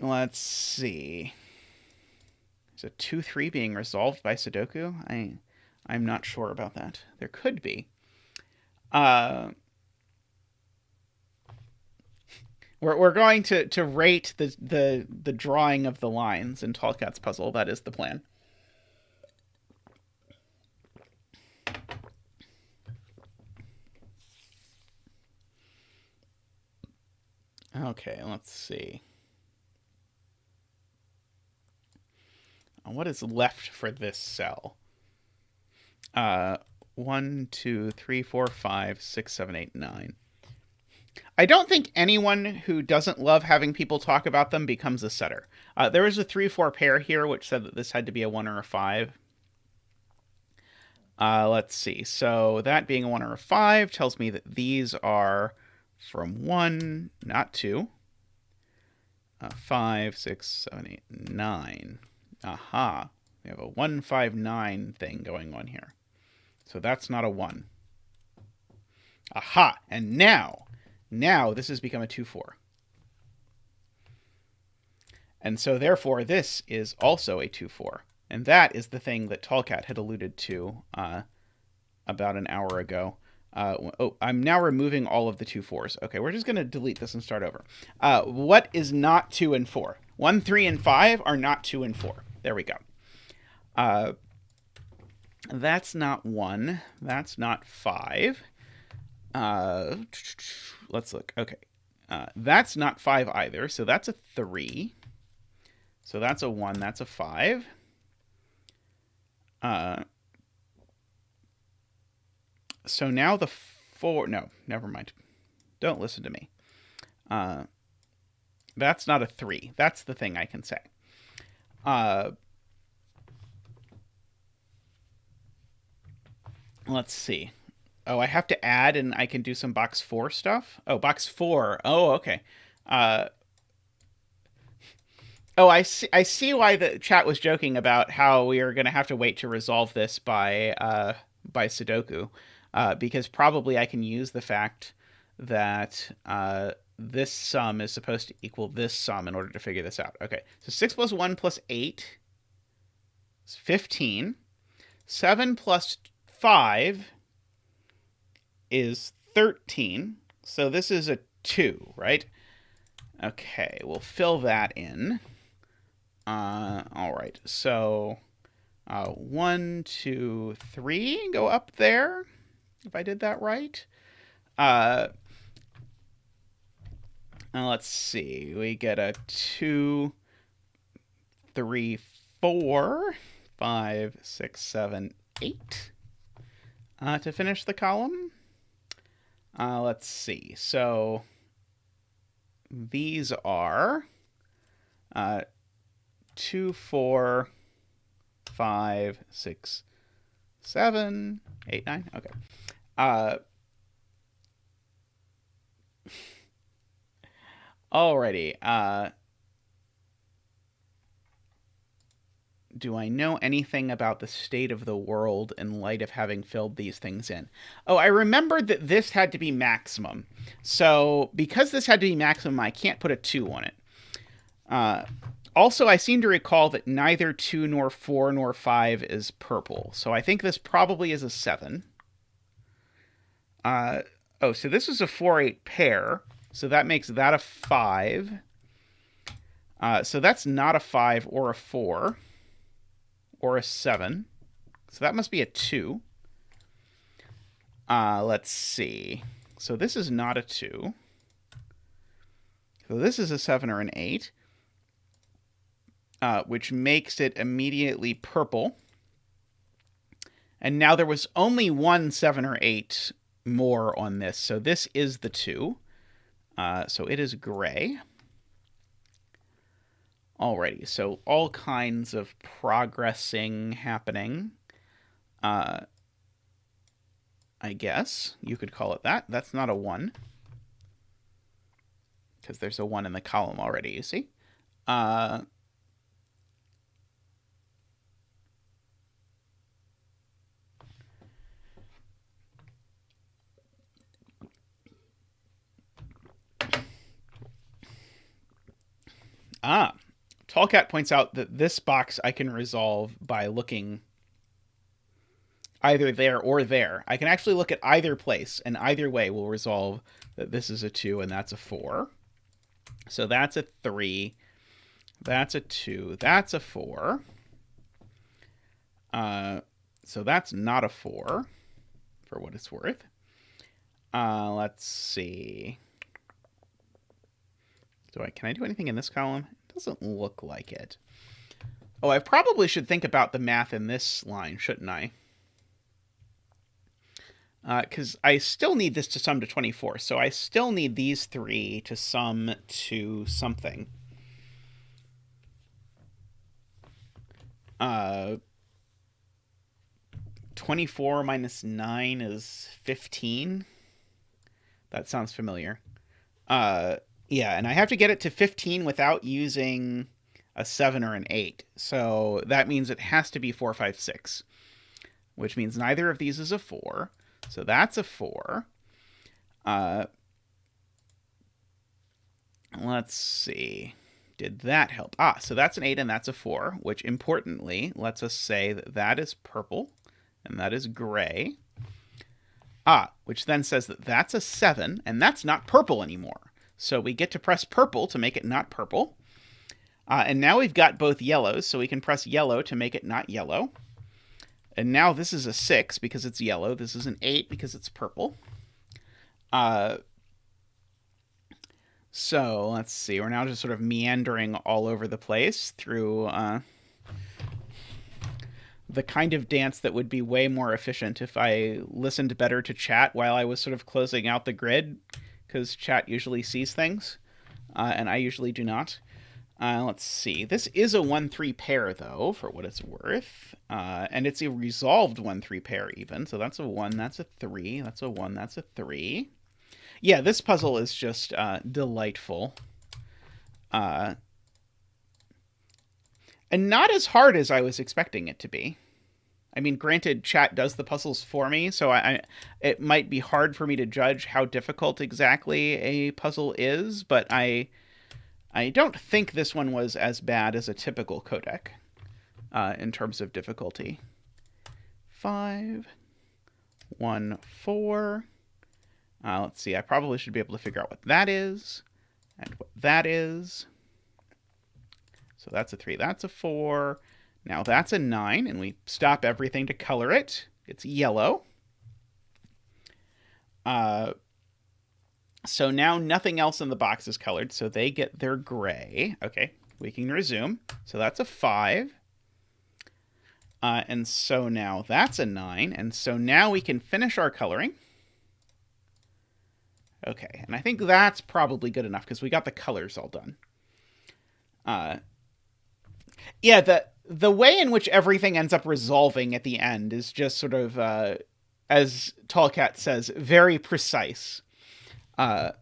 Let's see. Is a 2-3 being resolved by Sudoku? I'm not sure about that. There could be. We're going to rate the drawing of the lines in Tallcat's puzzle. That is the plan. Okay, let's see. What is left for this cell? 1, 2, 3, 4, 5, 6, 7, 8, 9. I don't think anyone who doesn't love having people talk about them becomes a setter. There was a 3-4 pair here, which said that this had to be a 1 or a 5. Let's see. So that being a 1 or a 5 tells me that these are from 1, not 2. 5, 6, 7, 8, 9. Aha. We have a 1, 5, 9 thing going on here. So that's not a 1. Aha. And now this has become a 2-4. And so therefore this is also a 2-4. And that is the thing that Tallcat had alluded to about an hour ago. I'm now removing all of the 2-4s. Okay, we're just going to delete this and start over. What is not 2 and 4? 1, 3, and 5 are not 2 and 4. There we go. That's not 1. That's not 5. Let's look. Okay. That's not 5 either, so that's a 3. So that's a 1, that's a 5. So now the 4... No, never mind. Don't listen to me. That's not a 3. That's the thing I can say. Let's see. Oh, I have to add, and I can do some box 4 stuff? Oh, box 4. Oh, okay. Oh, I see why the chat was joking about how we are going to have to wait to resolve this by Sudoku, because probably I can use the fact that this sum is supposed to equal this sum in order to figure this out. Okay, so 6 plus 1 plus 8 is 15. 7 plus 5 is 13. So this is a 2, right? Okay, we'll fill that in. All right, so 1, 2, 3, go up there, if I did that right. Now let's see, we get a 2, 3, 4, 5, 6, 7, 8 to finish the column. Let's see, so these are 2, 4, 5, 6, 7, 8, 9. Okay. Alrighty. Do I know anything about the state of the world in light of having filled these things in? Oh, I remembered that this had to be maximum. So because this had to be maximum, I can't put a 2 on it. Also, I seem to recall that neither 2 nor 4 nor 5 is purple. So I think this probably is a 7. Oh, so this is a 4-8 pair. So that makes that a 5. So that's not a 5 or a 4 or a 7. So that must be a 2. Let's see. So this is not a 2. So this is a 7 or an 8. Which makes it immediately purple. And now there was only one 7 or 8 more on this. So this is the 2. So it is gray. Alrighty, so all kinds of progressing happening. I guess you could call it that. That's not a 1. Because there's a 1 in the column already, you see? Tallcat points out that this box I can resolve by looking either there or there. I can actually look at either place, and either way will resolve that this is a 2 and that's a 4. So that's a 3. That's a 2. That's a 4. So that's not a 4, for what it's worth. Let's see. Can I do anything in this column? It doesn't look like it. Oh, I probably should think about the math in this line, shouldn't I? Because I still need this to sum to 24, so I still need these 3 to sum to something. 24 minus 9 is 15. That sounds familiar. Yeah, and I have to get it to 15 without using a 7 or an 8. So that means it has to be 4, 5, 6, which means neither of these is a 4. So that's a 4. Let's see. Did that help? So that's an 8 and that's a 4, which importantly lets us say that that is purple and that is gray. Which then says that that's a 7 and that's not purple anymore. So we get to press purple to make it not purple. And now we've got both yellows, so we can press yellow to make it not yellow. And now this is a 6 because it's yellow. This is an 8 because it's purple. So let's see. We're now just sort of meandering all over the place through the kind of dance that would be way more efficient if I listened better to chat while I was sort of closing out the grid, because chat usually sees things, and I usually do not. Let's see. This is a 1-3 pair, though, for what it's worth. And it's a resolved 1-3 pair, even. So that's a 1, that's a 3, that's a 1, that's a 3. Yeah, this puzzle is just delightful. And not as hard as I was expecting it to be. I mean, granted, chat does the puzzles for me, so it might be hard for me to judge how difficult exactly a puzzle is, but I don't think this one was as bad as a typical Qodec in terms of difficulty. 5, 1, 4. Let's see, I probably should be able to figure out what that is and what that is. So that's a 3, that's a 4. Now that's a 9, and we stop everything to color it. It's yellow. So now nothing else in the box is colored, so they get their gray. Okay, we can resume. So that's a 5. And so now that's a 9. And so now we can finish our coloring. Okay, and I think that's probably good enough because we got the colors all done. Yeah, the way in which everything ends up resolving at the end is just sort of, as tallcat says, very precise. Yeah,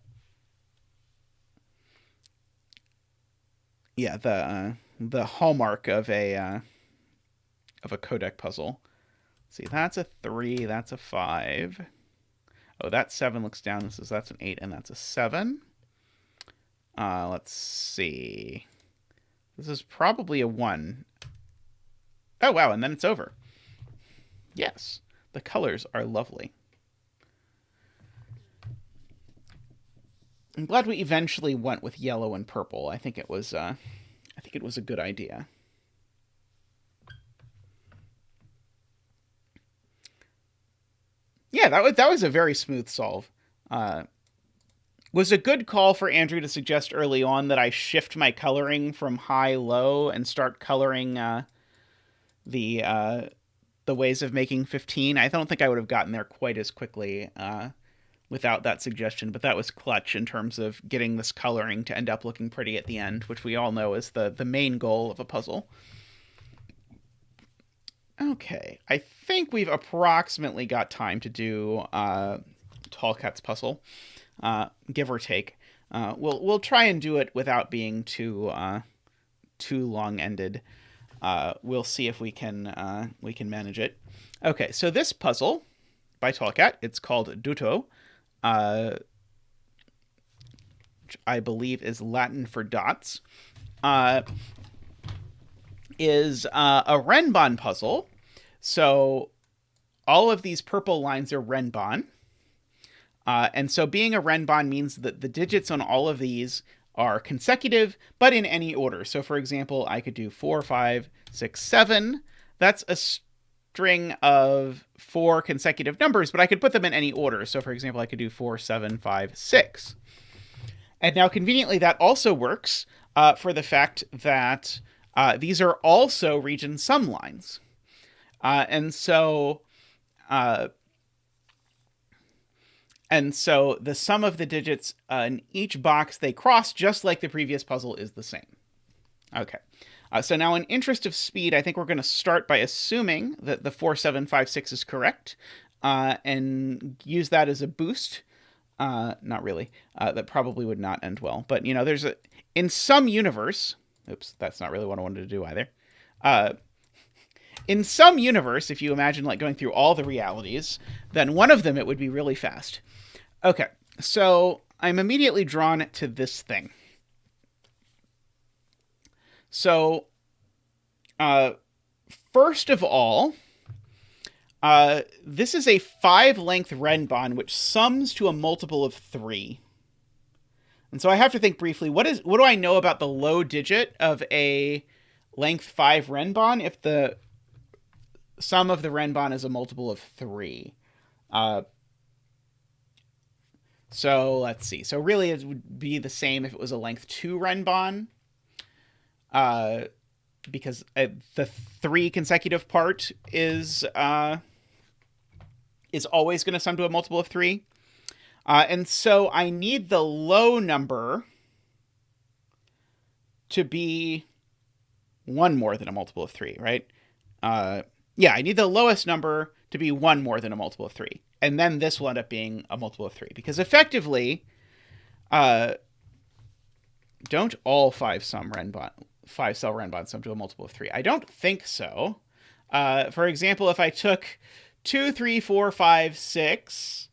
the hallmark of a Qodec puzzle. See, that's a 3, that's a 5. Oh, that 7 looks down. That's an 8, and that's a 7. Let's see. This is probably a 1. Oh, wow, and then it's over. Yes, the colors are lovely. I'm glad we eventually went with yellow and purple. I think it was a good idea. Yeah, that was a very smooth solve. Was a good call for Andrew to suggest early on that I shift my coloring from high-low and start coloring the ways of making 15. I don't think I would have gotten there quite as quickly without that suggestion, but that was clutch in terms of getting this coloring to end up looking pretty at the end, which we all know is the main goal of a puzzle. Okay, I think we've approximately got time to do tallcat's puzzle, give or take. We'll try and do it without being too long-ended. We'll see if we can manage it. Okay, so this puzzle by tallcat, it's called Dōtō, which I believe is Latin for dots, is a Renban puzzle. So all of these purple lines are Renban. And so being a Renban means that the digits on all of these are consecutive, but in any order. So for example, I could do 4, 5, 6, 7. That's a string of 4 consecutive numbers, but I could put them in any order. So for example, I could do 4, 7, 5, 6. And now conveniently, that also works for the fact that these are also region sum lines. And so the sum of the digits in each box they cross, just like the previous puzzle, is the same. Okay. So now in interest of speed, I think we're going to start by assuming that the 4, 7, 5, 6 is correct, and use that as a boost. Not really. That probably would not end well. But, you know, in some universe... Oops, that's not really what I wanted to do either. In some universe, if you imagine like going through all the realities, then one of them it would be really fast. Okay, so I'm immediately drawn to this thing. So, first of all, this is a 5-length Renban which sums to a multiple of 3. And so I have to think briefly, what do I know about the low digit of a length 5 renbon if the sum of the renbon is a multiple of 3? So let's see. So really it would be the same if it was a length 2 renbon. Because the 3 consecutive part is always going to sum to a multiple of 3. And so I need the low number to be 1 more than a multiple of 3, right? Yeah, I need the lowest number to be 1 more than a multiple of 3. And then this will end up being a multiple of 3. Because effectively, don't all 5-cell renbons sum to a multiple of 3? I don't think so. For example, if I took 2, 3, 4, 5, 6...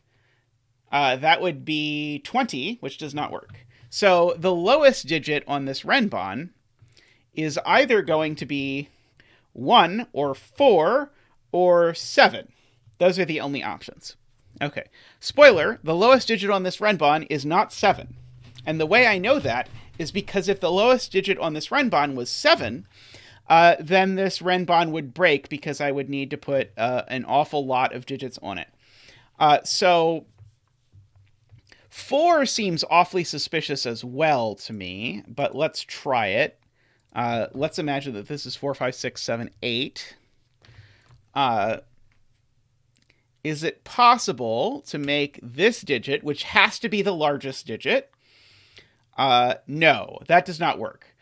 that would be 20, which does not work. So the lowest digit on this renbon is either going to be 1 or 4 or 7. Those are the only options. Okay. Spoiler, the lowest digit on this renbon is not 7. And the way I know that is because if the lowest digit on this renbon was 7, then this renbon would break because I would need to put an awful lot of digits on it. So 4 seems awfully suspicious as well to me, but let's try it. Let's imagine that this is 4, 5, 6, 7, 8. Is it possible to make this digit, which has to be the largest digit? No, that does not work.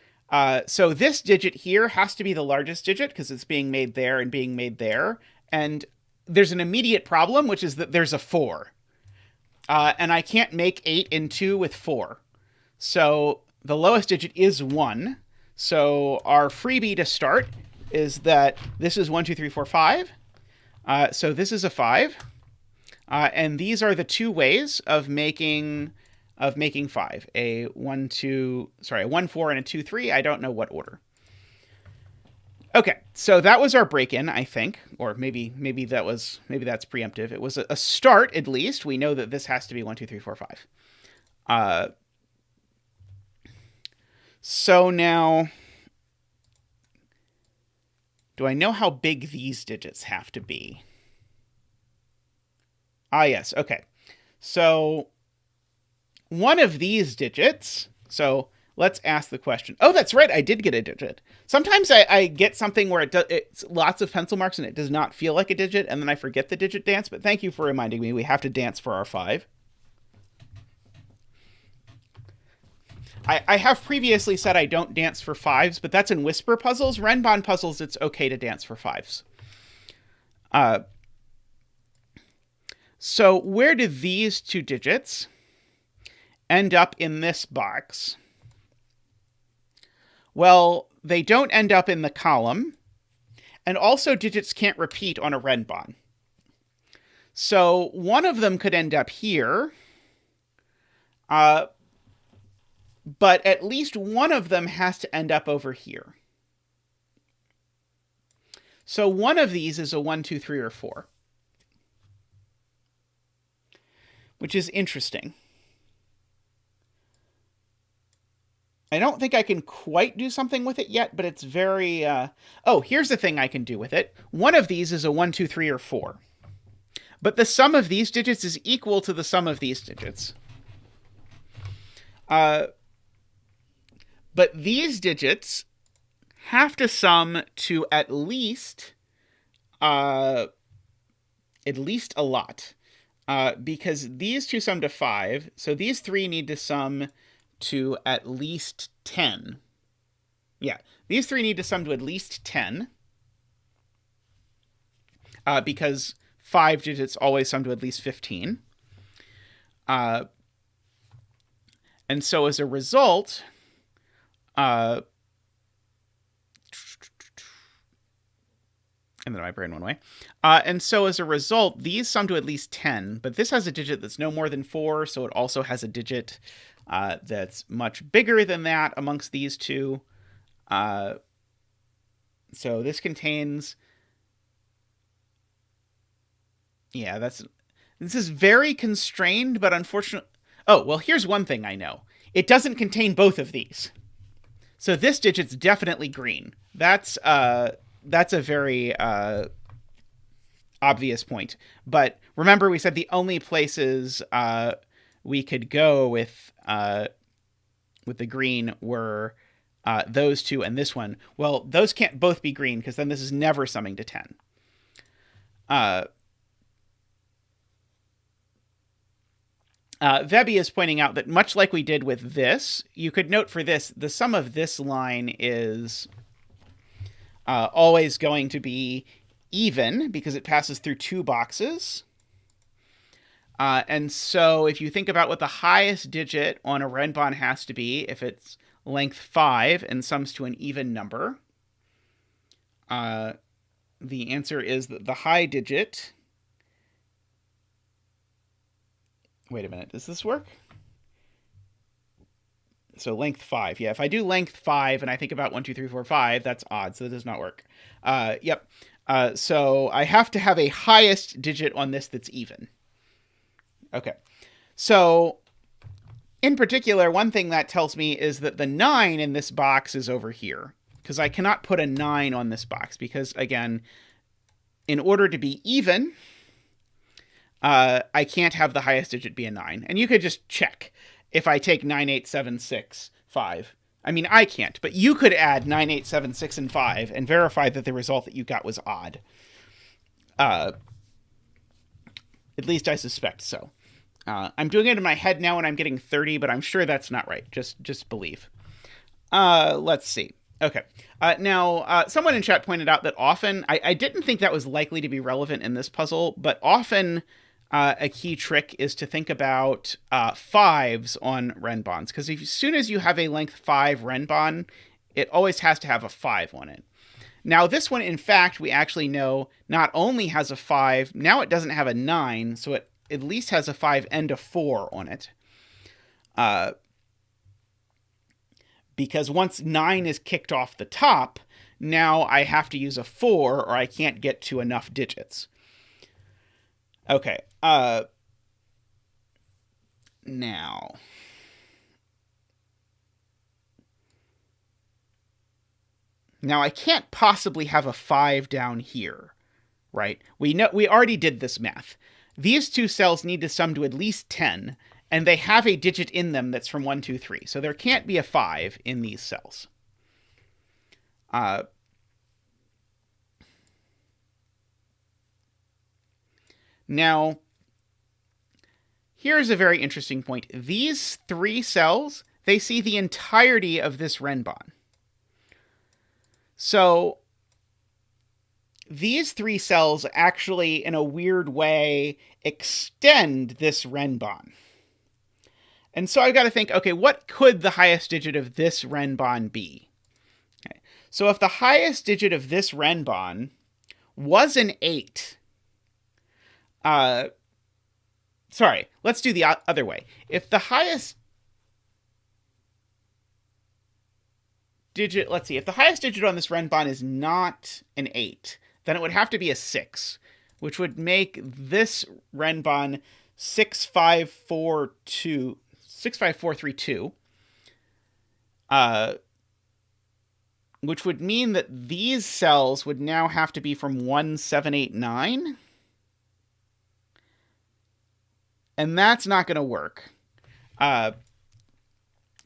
So this digit here has to be the largest digit because it's being made there and being made there. And there's an immediate problem, which is that there's a 4. And I can't make 8 and 2 with 4. So the lowest digit is 1. So our freebie to start is that this is 1, 2, 3, 4, 5. So this is a 5. And these are the two ways of making 5. A 1, 4 and a 2, 3. I don't know what order. Okay, so that was our break-in, I think, or maybe that's preemptive. It was a start, at least. We know that this has to be 1, 2, 3, 4, 5. So now, do I know how big these digits have to be? Yes, okay. So one of these digits, so let's ask the question. Oh, that's right, I did get a digit. Sometimes I get something where it's lots of pencil marks and it does not feel like a digit, and then I forget the digit dance, but thank you for reminding me we have to dance for our 5. I have previously said I don't dance for 5s, but that's in whisper puzzles. Renbon puzzles, it's okay to dance for 5s. So where do these two digits end up in this box? Well, they don't end up in the column, and also digits can't repeat on a renbon. So one of them could end up here, but at least one of them has to end up over here. So one of these is a 1, 2, 3, or 4, which is interesting. I don't think I can quite do something with it yet, but it's very... Oh, here's the thing I can do with it. One of these is a 1, 2, 3, or 4. But the sum of these digits is equal to the sum of these digits. But these digits have to sum to at least a lot. Because these two sum to 5, so these 3 need to sum to at least 10. Yeah, these 3 need to sum to at least 10. Because 5 digits always sum to at least 15. And so as a result, and then my brain went away. And so as a result, these sum to at least 10, but this has a digit that's no more than 4, so it also has a digit that's much bigger than that amongst these two. So this contains... Yeah, this is very constrained, but unfortunately... Oh, well, here's one thing I know. it doesn't contain both of these. So this digit's definitely green. That's a very obvious point. But remember, we said the only places we could go with the green were those two and this one. Well, those can't both be green because then this is never summing to 10. Vebi is pointing out that much like we did with this, you could note for this, the sum of this line is always going to be even because it passes through two boxes. And so if you think about what the highest digit on a renbon has to be, if it's length 5 and sums to an even number, the answer is that the high digit... Wait a minute, does this work? So length 5. Yeah, if I do length 5 and I think about 1, 2, 3, 4, 5, that's odd, so that does not work. Yep. So I have to have a highest digit on this that's even. Okay. So in particular, one thing that tells me is that the 9 in this box is over here, because I cannot put a 9 on this box because, again, in order to be even, I can't have the highest digit be a 9. And you could just check if I take 9, 8, 7, 6, 5. I mean, I can't, but you could add 9, 8, 7, 6, and 5 and verify that the result that you got was odd. At least I suspect so. I'm doing it in my head now and I'm getting 30, but I'm sure that's not right. Just believe. Let's see. Okay. Now, someone in chat pointed out that often, I didn't think that was likely to be relevant in this puzzle, but often a key trick is to think about 5s on renbons, because as soon as you have a length 5 renbon, it always has to have a 5 on it. Now, this one, in fact, we actually know not only has a 5, now it doesn't have a 9, so it at least has a 5 and a 4 on it. Because once 9 is kicked off the top, now I have to use a 4 or I can't get to enough digits. Okay. Now. Now I can't possibly have a 5 down here, right? We already did this math. These two cells need to sum to at least 10, and they have a digit in them that's from 1, 2, 3. So there can't be a 5 in these cells. Now, here's a very interesting point. These 3 cells, they see the entirety of this renbon. So these 3 cells actually, in a weird way, extend this renbon. And so I've got to think, okay, what could the highest digit of this renbon be? Okay. So if the highest digit of this renbon was an 8, sorry, let's do the other way. If the highest digit, let's see, if the highest digit on this renbon is not an 8, then it would have to be a 6, which would make this renbon 65432. Which would mean that these cells would now have to be from 1, 7, 8, 9. And that's not going to work.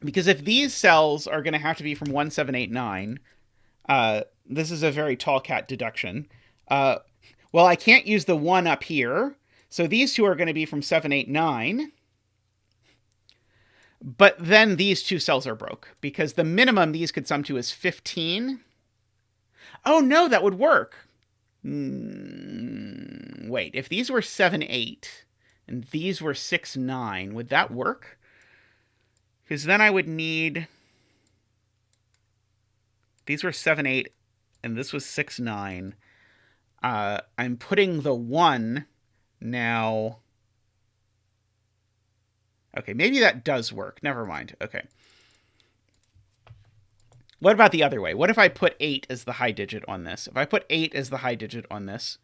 Because if these cells are going to have to be from 1, 7, 8, 9, this is a very tallcat deduction. Well, I can't use the 1 up here. So these two are going to be from 7, 8, 9. But then these two cells are broke, because the minimum these could sum to is 15. Oh, no, that would work. Wait, if these were 7, 8, and these were 6, 9, would that work? Because then I would need... These were 7, 8, and this was 6, 9. I'm putting the 1 now... Okay, maybe that does work. Never mind. Okay. What about the other way? What if I put 8 as the high digit on this? If I put 8 as the high digit on this,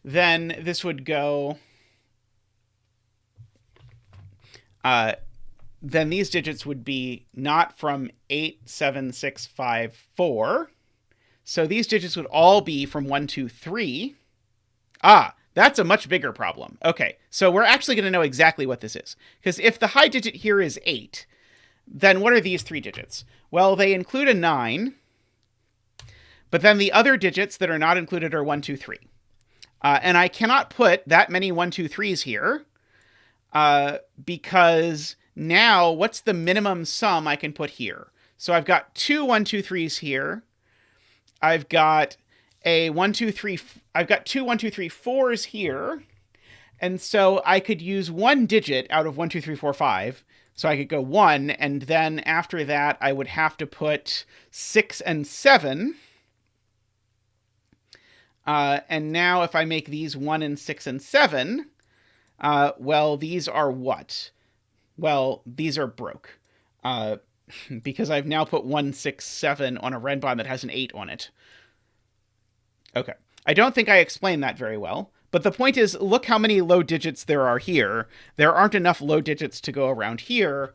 then this would go... then these digits would be not from 8, 7, 6, 5, 4. So these digits would all be from 1, 2, 3. That's a much bigger problem. Okay, so we're actually going to know exactly what this is. Because if the high digit here is 8, then what are these 3 digits? Well, they include a 9, but then the other digits that are not included are 1, 2, 3. And I cannot put that many 1, 2, 3s here because now what's the minimum sum I can put here? So I've got 2 1, 2, 3s here. I've got a 1, 2, 3. I've got 2 1, 2, 3, 4s here. And so I could use one digit out of 1, 2, 3, 4, 5. So I could go 1. And then after that, I would have to put 6 and 7. And now if I make these 1 and 6 and 7, well, these are what? Well, these are broke. Because I've now put 1, 6, 7 on a renbon that has an 8 on it. Okay. I don't think I explained that very well. But the point is, look how many low digits there are here. There aren't enough low digits to go around here.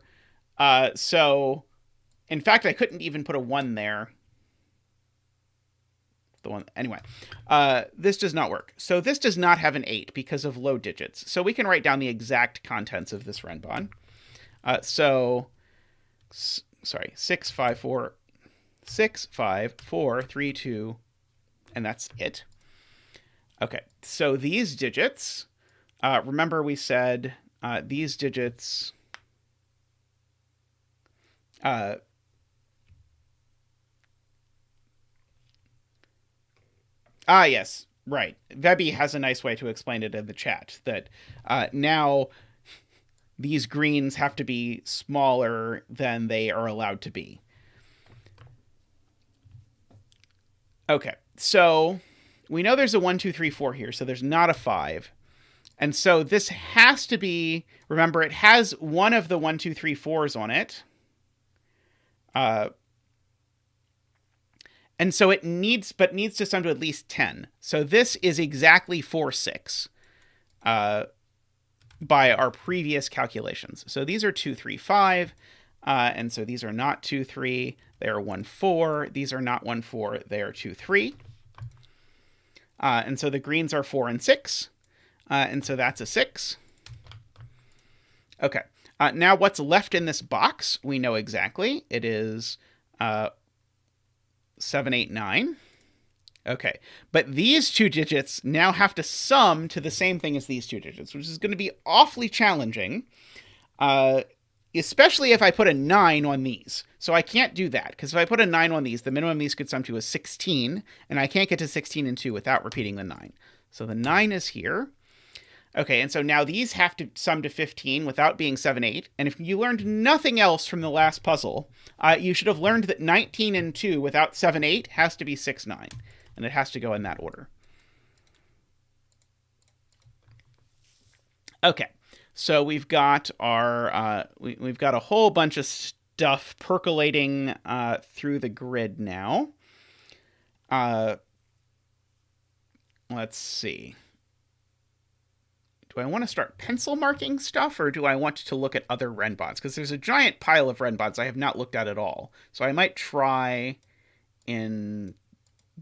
So, in fact, I couldn't even put a 1 there. Anyway, this does not work. So this does not have an 8 because of low digits. So we can write down the exact contents of this renbon. 6, 5, 4, 6, 5, 4, 3, 2, and that's it. Okay, so these digits, remember we said these digits, yes, right. Vebi has a nice way to explain it in the chat, that now these greens have to be smaller than they are allowed to be. Okay, so we know there's a 1, 2, 3, 4 here, so there's not a 5. And so this has to be, remember, it has one of the 1, 2, 3, 4s on it. And so it needs to sum to at least 10. So this is exactly 4, 6 by our previous calculations. So these are 2, 3, 5. And so these are not 2, 3. They are 1, 4. These are not 1, 4. They are 2, 3. And so the greens are 4 and 6. And so that's a 6. Okay. Now what's left in this box, we know exactly. It is 7, 8, 9. Okay. But these two digits now have to sum to the same thing as these two digits, which is going to be awfully challenging, especially if I put a 9 on these. So I can't do that, because if I put a 9 on these, the minimum these could sum to is 16, and I can't get to 16 and 2 without repeating the 9. So the 9 is here. Okay, and so now these have to sum to 15 without being 7, 8. And if you learned nothing else from the last puzzle, you should have learned that 19 and 2 without 7, 8 has to be 6, 9. And it has to go in that order. Okay, so we've got our we've got a whole bunch of stuff percolating through the grid now. Let's see. Do I want to start pencil marking stuff, or do I want to look at other renbons? Because there's a giant pile of renbons I have not looked at all. So I might try in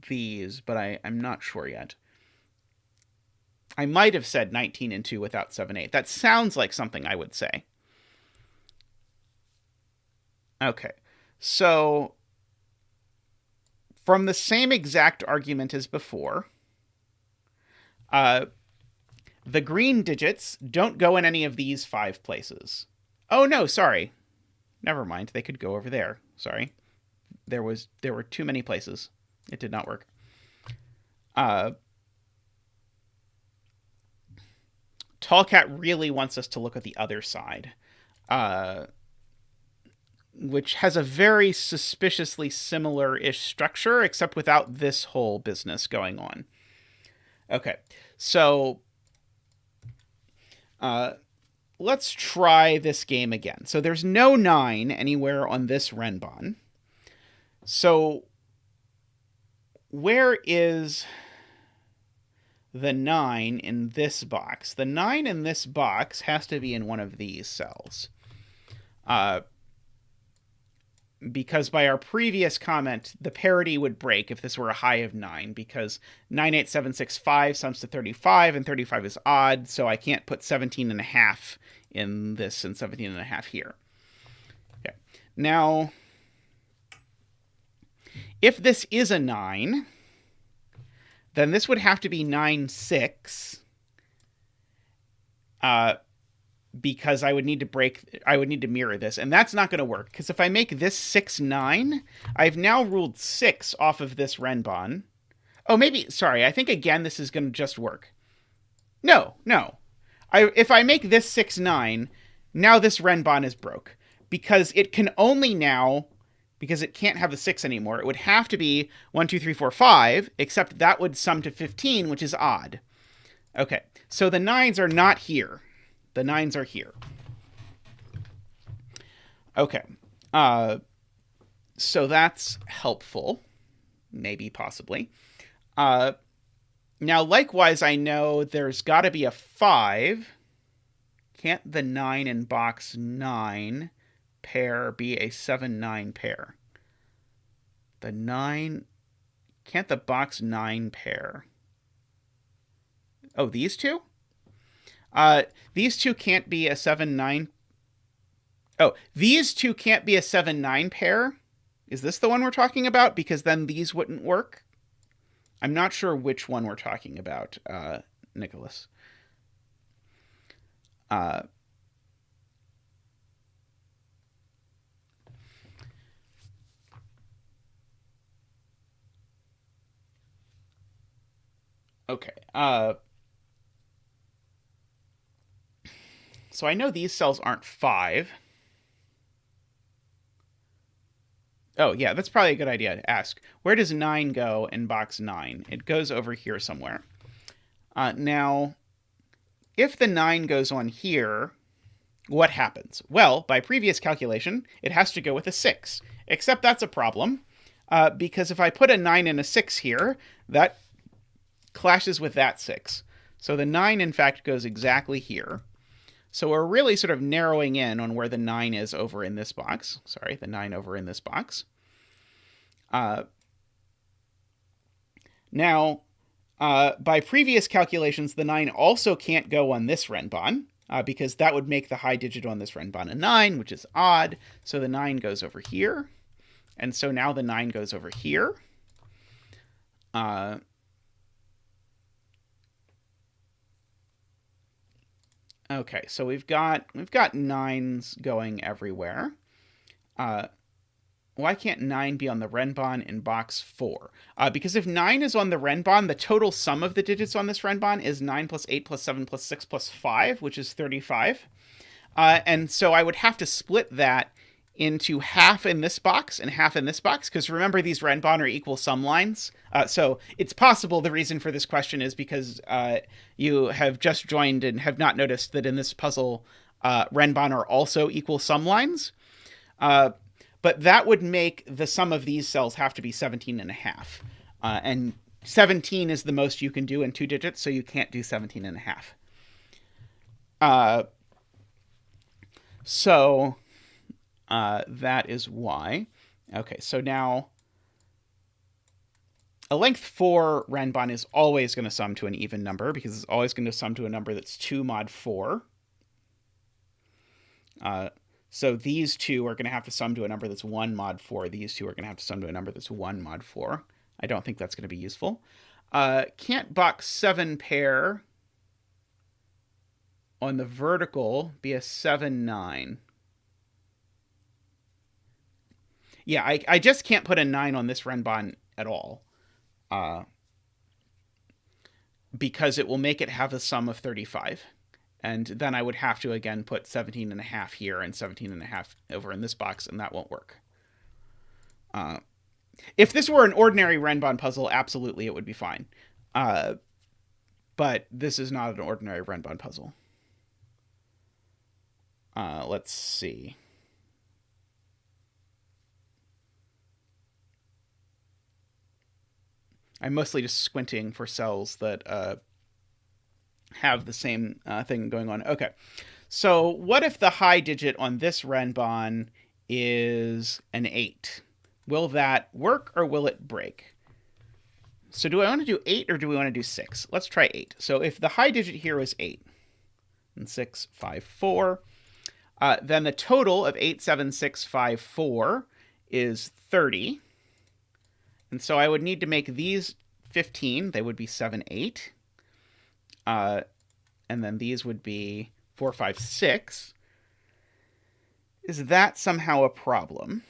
these, but I'm not sure yet. I might have said 19 and 2 without 7, 8. That sounds like something I would say. Okay, so from the same exact argument as before, the green digits don't go in any of these 5 places. Oh, no, sorry. Never mind. They could go over there. Sorry. There were too many places. It did not work. Tallcat really wants us to look at the other side, which has a very suspiciously similar-ish structure, except without this whole business going on. Okay, so let's try this game again. So there's no 9 anywhere on this renbon. So where is... the 9 in this box. The 9 in this box has to be in one of these cells. Because by our previous comment, the parity would break if this were a high of 9, because 98765 sums to 35, and 35 is odd, so I can't put 17.5 in this and 17.5 here. Okay. Now, if this is a 9, then this would have to be 9-6, because I would need to mirror this, and that's not going to work, because if I make this 6-9, I've now ruled 6 off of this renbon. Oh, maybe, sorry, I think again this is going to just work. No. If I make this 6-9, now this renbon is broke, because it can only now, because it can't have the 6 anymore, it would have to be 1, 2, 3, 4, 5, except that would sum to 15, which is odd. Okay, so the 9s are not here. The 9s are here. Okay. So that's helpful. Maybe, possibly. Now, likewise, I know there's got to be a 5. Can't the 9 in box 9 pair be a 7-9 pair? The 9... Can't the box 9 pair? Oh, these two? These two can't be a 7-9. Oh, these two can't be a 7-9 pair. Is this the one we're talking about? Because then these wouldn't work. I'm not sure which one we're talking about, Nicholas. Okay. So I know these cells aren't 5. Oh, yeah, that's probably a good idea to ask. Where does 9 go in box 9? It goes over here somewhere. Now, if the 9 goes on here, what happens? Well, by previous calculation, it has to go with a 6. Except that's a problem, because if I put a 9 and a 6 here, that clashes with that 6. So the 9, in fact, goes exactly here. So we're really sort of narrowing in on where the 9 is over in this box. Sorry, the 9 over in this box. Now, by previous calculations, the 9 also can't go on this renbon, because that would make the high digit on this renbon a 9, which is odd. So the 9 goes over here. And so now the 9 goes over here. Okay, so we've got 9s going everywhere. Why can't 9 be on the renbon in box 4? Because if 9 is on the renbon, the total sum of the digits on this renbon is 9 plus 8 plus 7 plus 6 plus 5, which is 35. And so I would have to split that into half in this box and half in this box, because remember, these renbon are equal sum lines. So it's possible the reason for this question is because you have just joined and have not noticed that in this puzzle, renbon are also equal sum lines. But that would make the sum of these cells have to be 17.5. And 17 is the most you can do in 2 digits, so you can't do 17.5. So that is why. Okay, so now a length 4 renbon is always going to sum to an even number, because it's always going to sum to a number that's 2 mod 4. So these two are going to have to sum to a number that's 1 mod 4. These two are going to have to sum to a number that's 1 mod 4. I don't think that's going to be useful. Can't box 7 pair on the vertical be a 7-9? Yeah, I just can't put a 9 on this renbon at all. Because it will make it have a sum of 35. And then I would have to, again, put 17.5 here and 17.5 over in this box, and that won't work. If this were an ordinary renbon puzzle, absolutely it would be fine. But this is not an ordinary renbon puzzle. Let's see. I'm mostly just squinting for cells that have the same thing going on. Okay. So what if the high digit on this renbon is an 8? Will that work or will it break? So do I want to do 8 or do we want to do 6? Let's try 8. So if the high digit here is 8, and 6, 5, 4, then the total of 8, 7, 6, 5, 4 is 30. And so I would need to make these 15. They would be 7, 8. And then these would be 4, 5, 6. Is that somehow a problem?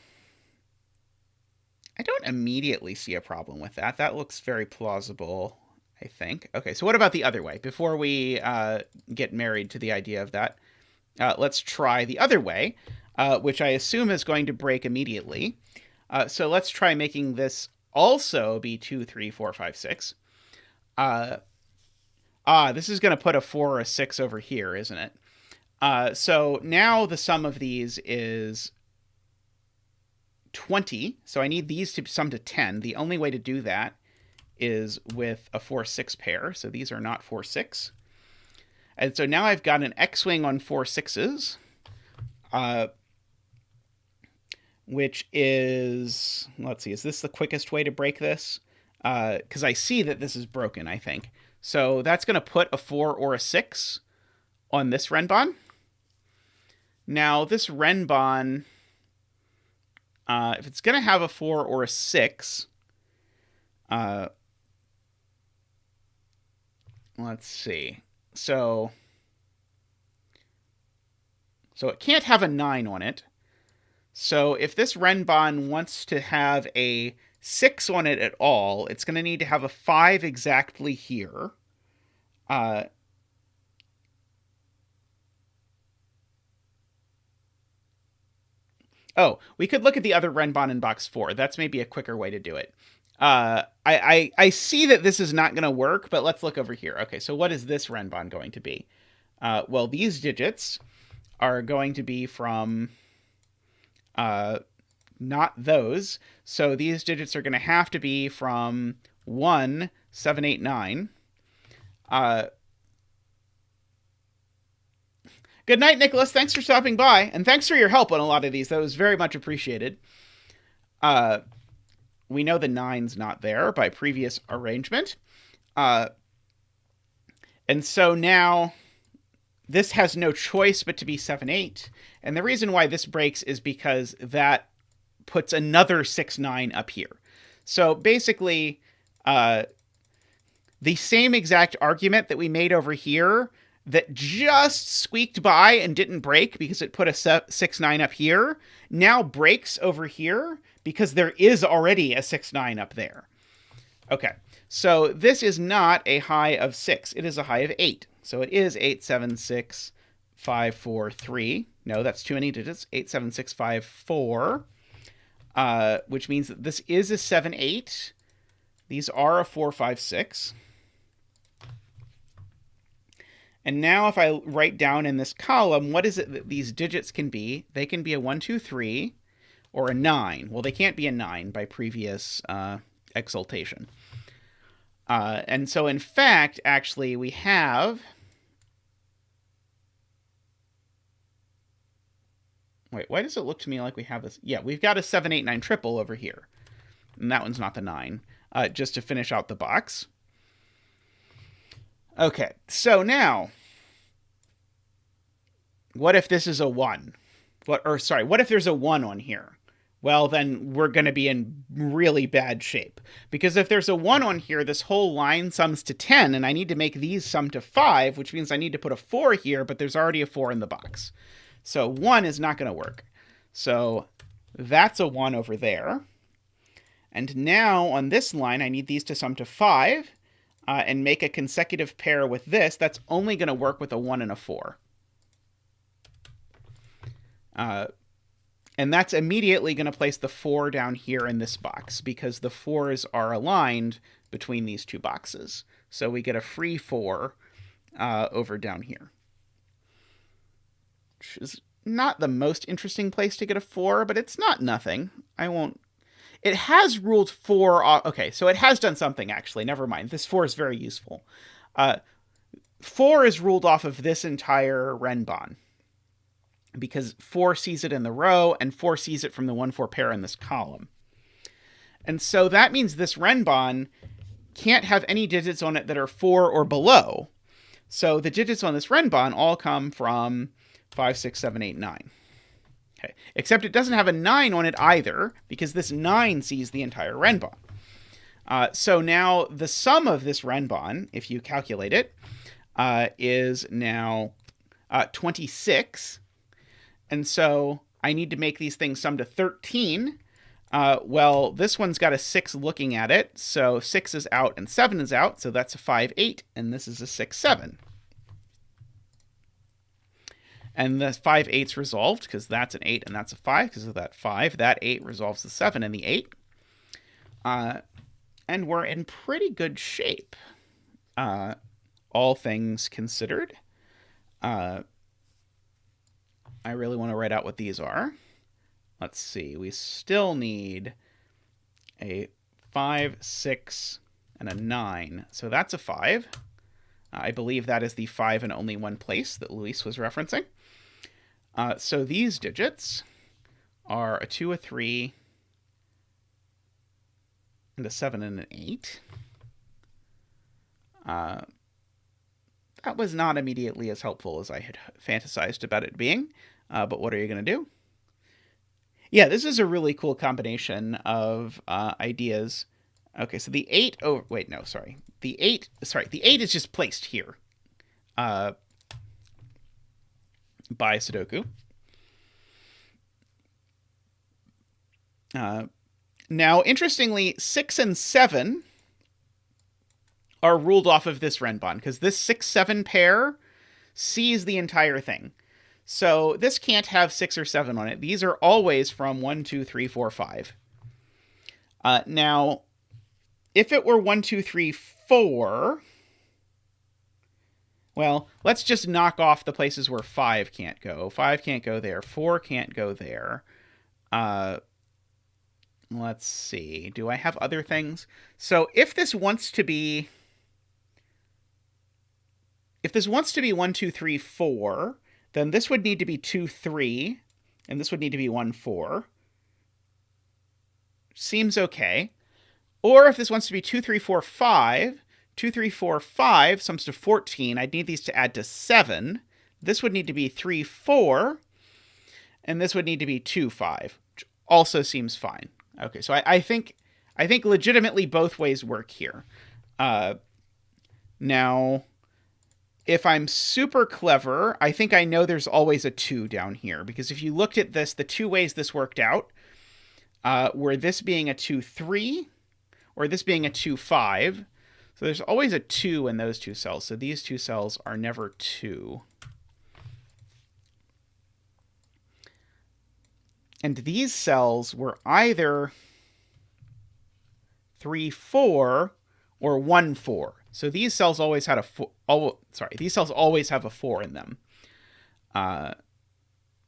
I don't immediately see a problem with that. That looks very plausible, I think. Okay, so what about the other way? Before we get married to the idea of that, let's try the other way, which I assume is going to break immediately. So let's try making this also be 2, 3, 4, 5, 6. This is going to put a 4 or a 6 over here, isn't it? So now the sum of these is 20. So I need these to sum to 10. The only way to do that is with a 4, 6 pair. So these are not 4, 6. And so now I've got an X-wing on 4 6s, which is, let's see, is this the quickest way to break this? Because I see that this is broken, I think. So that's going to put a 4 or a 6 on this renbon. Now this renbon, if it's going to have a 4 or a 6, let's see. So it can't have a 9 on it. So if this renbon wants to have a 6 on it at all, it's going to need to have a 5 exactly here. Oh, we could look at the other renbon in box 4. That's maybe a quicker way to do it. I see that this is not going to work, but let's look over here. Okay, so what is this renbon going to be? Well, these digits are going to be from not those. So these digits are going to have to be from 1, 7, 8, 9. Good night, Nicholas. Thanks for stopping by, and thanks for your help on a lot of these. That was very much appreciated. We know the 9's not there by previous arrangement. And so now this has no choice but to be 7, 8. And the reason why this breaks is because that puts another 6, 9 up here. So basically, the same exact argument that we made over here that just squeaked by and didn't break because it put a 6, 9 up here, now breaks over here because there is already a 6, 9 up there. Okay, so this is not a high of 6. It is a high of 8. So it is 8, 7, 6, 5, 4, 3. No, that's too many digits. 8, 7, 6, 5, 4. Which means that this is a 7, 8. These are a 4, 5, 6. And now if I write down in this column, what is it that these digits can be? They can be a 1, 2, 3, or a 9. Well, they can't be a 9 by previous exaltation. And so, in fact, actually, we have... Wait, why does it look to me like we have this? Yeah, we've got a 7, 8, 9 triple over here. And that one's not the 9. Just to finish out the box. Okay, so now, what if this is a 1? What if there's a 1 on here? Well, then we're going to be in really bad shape. Because if there's a 1 on here, this whole line sums to 10, and I need to make these sum to 5, which means I need to put a 4 here, but there's already a 4 in the box. So 1 is not going to work. So that's a 1 over there. And now on this line, I need these to sum to 5. And make a consecutive pair with this, that's only going to work with a 1 and a 4. And that's immediately going to place the 4 down here in this box, because the 4s are aligned between these two boxes. So we get a free 4 over down here. Which is not the most interesting place to get a 4, but it's not nothing. It has ruled 4... Okay, so it has done something, actually. Never mind. This 4 is very useful. 4 is ruled off of this entire renbon, because 4 sees it in the row, and 4 sees it from the 1-4 pair in this column. And so that means this renbon can't have any digits on it that are 4 or below. So the digits on this renbon all come from 5, 6, 7, 8, 9. Okay. Except it doesn't have a 9 on it either, because this 9 sees the entire renbon. So now the sum of this renbon, if you calculate it, is now 26. And so I need to make these things sum to 13. Well, this one's got a 6 looking at it, so 6 is out and 7 is out, so that's a 5, 8, and this is a 6, 7. And the 5, 8's resolved, because that's an 8 and that's a 5, because of that 5. That 8 resolves the 7 and the 8. And we're in pretty good shape, all things considered. I really want to write out what these are. Let's see. We still need a 5, 6, and a 9. So that's a 5. I believe that is the 5 in only one place that Luis was referencing. So these digits are a 2, a 3, and a 7 and an 8. That was not immediately as helpful as I had fantasized about it being. But what are you going to do? Yeah, this is a really cool combination of ideas. Okay, so the 8... Oh, wait, no, sorry. The 8 is just placed here by Sudoku. Now, interestingly, 6 and 7 are ruled off of this renbon, because this 6-7 pair sees the entire thing. So this can't have 6 or 7 on it. These are always from 1, 2, 3, 4, 5. Now, if it were 1, 2, 3, 4... Well, let's just knock off the places where 5 can't go. 5 can't go there. 4 can't go there. Let's see. Do I have other things? So if this wants to be... If this wants to be 1, 2, 3, 4, then this would need to be 2, 3, and this would need to be 1, 4. Seems okay. Or if this wants to be 2, 3, 4, 5, 2, 3, 4, 5 sums to 14. I'd need these to add to 7. This would need to be 3, 4, and this would need to be 2, 5, which also seems fine. Okay, so I think legitimately both ways work here. Now, if I'm super clever, I think I know there's always a 2 down here, because if you looked at this, the two ways this worked out were this being a 2, 3, or this being a 2, 5. So there's always a 2 in those two cells. So these two cells are never 2. And these cells were either 3, 4 or 1, 4. So these cells always had a 4. These cells always have a 4 in them,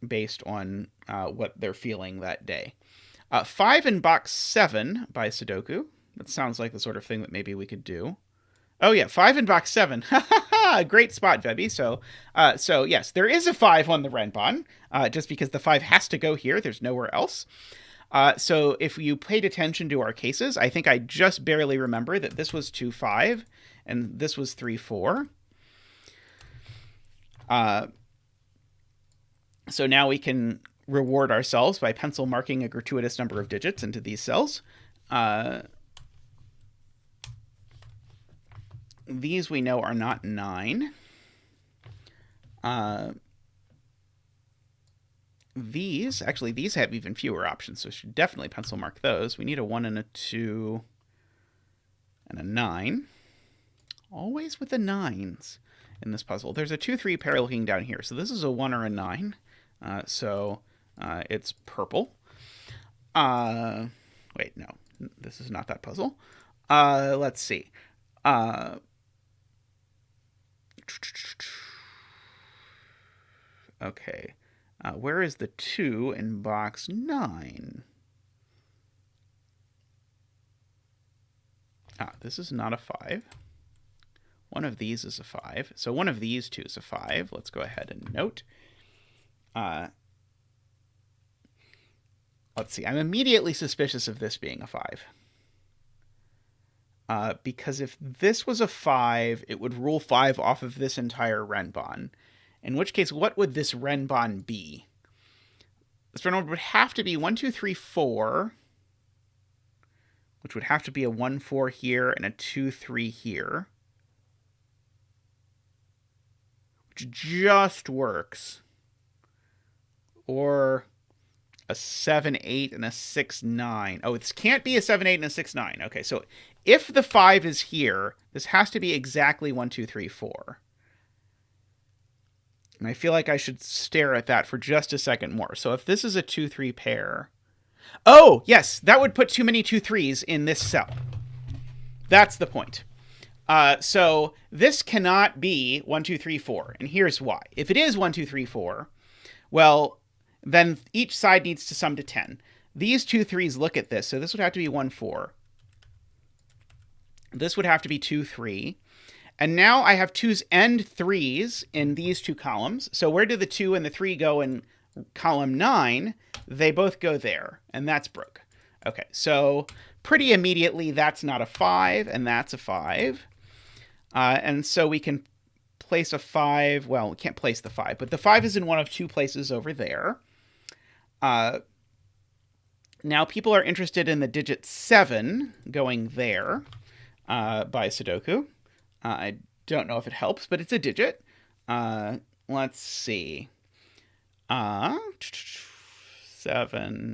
based on what they're feeling that day. 5 in box 7 by Sudoku. That sounds like the sort of thing that maybe we could do. Oh yeah, 5 in box 7. Great spot, Vebby. So yes, there is a 5 on the renbon, just because the 5 has to go here. There's nowhere else. So if you paid attention to our cases, I think I just barely remember that this was 2, 5, and this was 3, 4. So now we can reward ourselves by pencil marking a gratuitous number of digits into these cells. These we know are not 9. These have even fewer options, so we should definitely pencil mark those. We need a 1 and a 2 and a 9. Always with the 9s in this puzzle. There's a 2, 3 pair looking down here, so this is a 1 or a 9. So it's purple. Wait, no, this is not that puzzle. Let's see. Okay. Where is the 2 in box 9? This is not a 5. One of these is a 5. So one of these two is a 5. Let's go ahead and note. Let's see. I'm immediately suspicious of this being a 5. Because if this was a 5, it would rule 5 off of this entire Renbon. In which case, what would this Renbon be? This Renbon would have to be 1, 2, 3, 4, which would have to be a 1, 4 here and a 2, 3 here, which just works. Or a 7, 8, and a 6, 9. Oh, this can't be a 7, 8, and a 6, 9. Okay, so if the 5 is here, this has to be exactly 1, 2, 3, 4. And I feel like I should stare at that for just a second more. So if this is a 2, 3 pair... Oh, yes, that would put too many 2, 3s in this cell. That's the point. So this cannot be 1, 2, 3, 4. And here's why. If it is 1, 2, 3, 4, well, then each side needs to sum to 10. These 2, 3s look at this. So this would have to be 1, 4. This would have to be 2, 3. And now I have 2s and 3s in these two columns. So where do the 2 and the 3 go in column 9? They both go there, and that's broke. Okay, so pretty immediately that's not a 5, and that's a 5. And so we can place a 5. Well, we can't place the 5, but the 5 is in one of two places over there. Now people are interested in the digit 7 going there by Sudoku. I don't know if it helps, but it's a digit. Let's see. 7.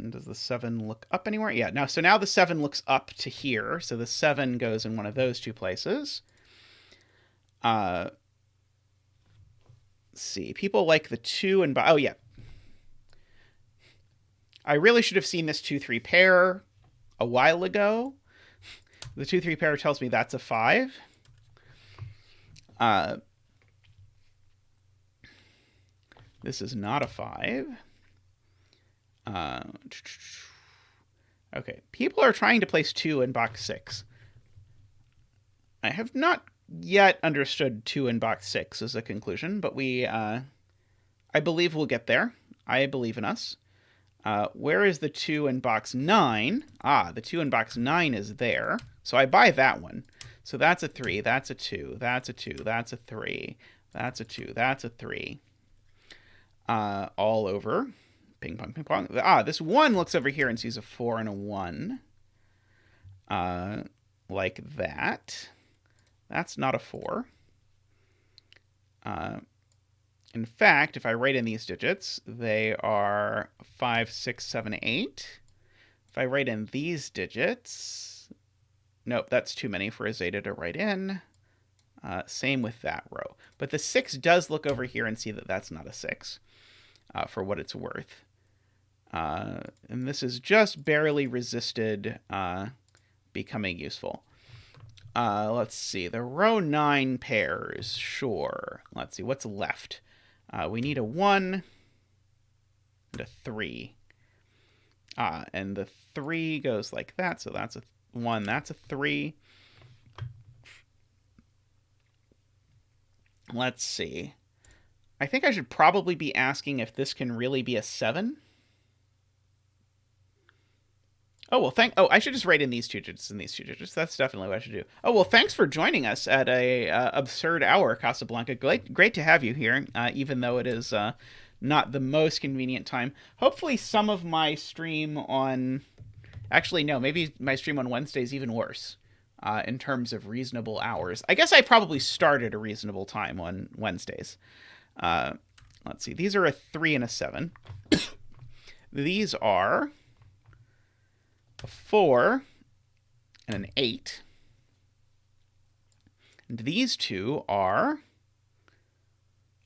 Does the 7 look up anywhere? Yeah. So now the 7 looks up to here. So the 7 goes in one of those two places. Let's see. People like the 2 and... Oh, yeah. I really should have seen this 2, 3 pair a while ago. The 2, 3 pair tells me that's a 5. This is not a 5. Okay, people are trying to place 2 in box 6. I have not yet understood 2 in box 6 as a conclusion, but I believe we'll get there. I believe in us. Where is the 2 in box 9? The 2 in box 9 is there. So I buy that one. So that's a 3, that's a 2, that's a 2, that's a 3, that's a 2, that's a 3. All over. Ping pong, ping pong. This 1 looks over here and sees a 4 and a 1. Like that. That's not a 4. In fact, if I write in these digits, they are 5, 6, 7, 8. If I write in these digits... Nope, that's too many for a zeta to write in. Same with that row. But the 6 does look over here and see that that's not a 6, for what it's worth. And this is just barely resisted becoming useful. Let's see. The row 9 pairs, sure. Let's see, what's left? We need a 1 and a 3. And the 3 goes like that, so that's a 1, that's a 3. Let's see. I think I should probably be asking if this can really be a 7. Oh, well, I should just write in these two digits and these two digits. That's definitely what I should do. Oh, well, thanks for joining us at a absurd hour, Casablanca. Great to have you here, even though it is not the most convenient time. Hopefully some of my stream on... Actually, no, maybe my stream on Wednesday is even worse in terms of reasonable hours. I guess I probably start at a reasonable time on Wednesdays. Let's see. These are a 3 and a 7. These are a 4 and an 8. And these two are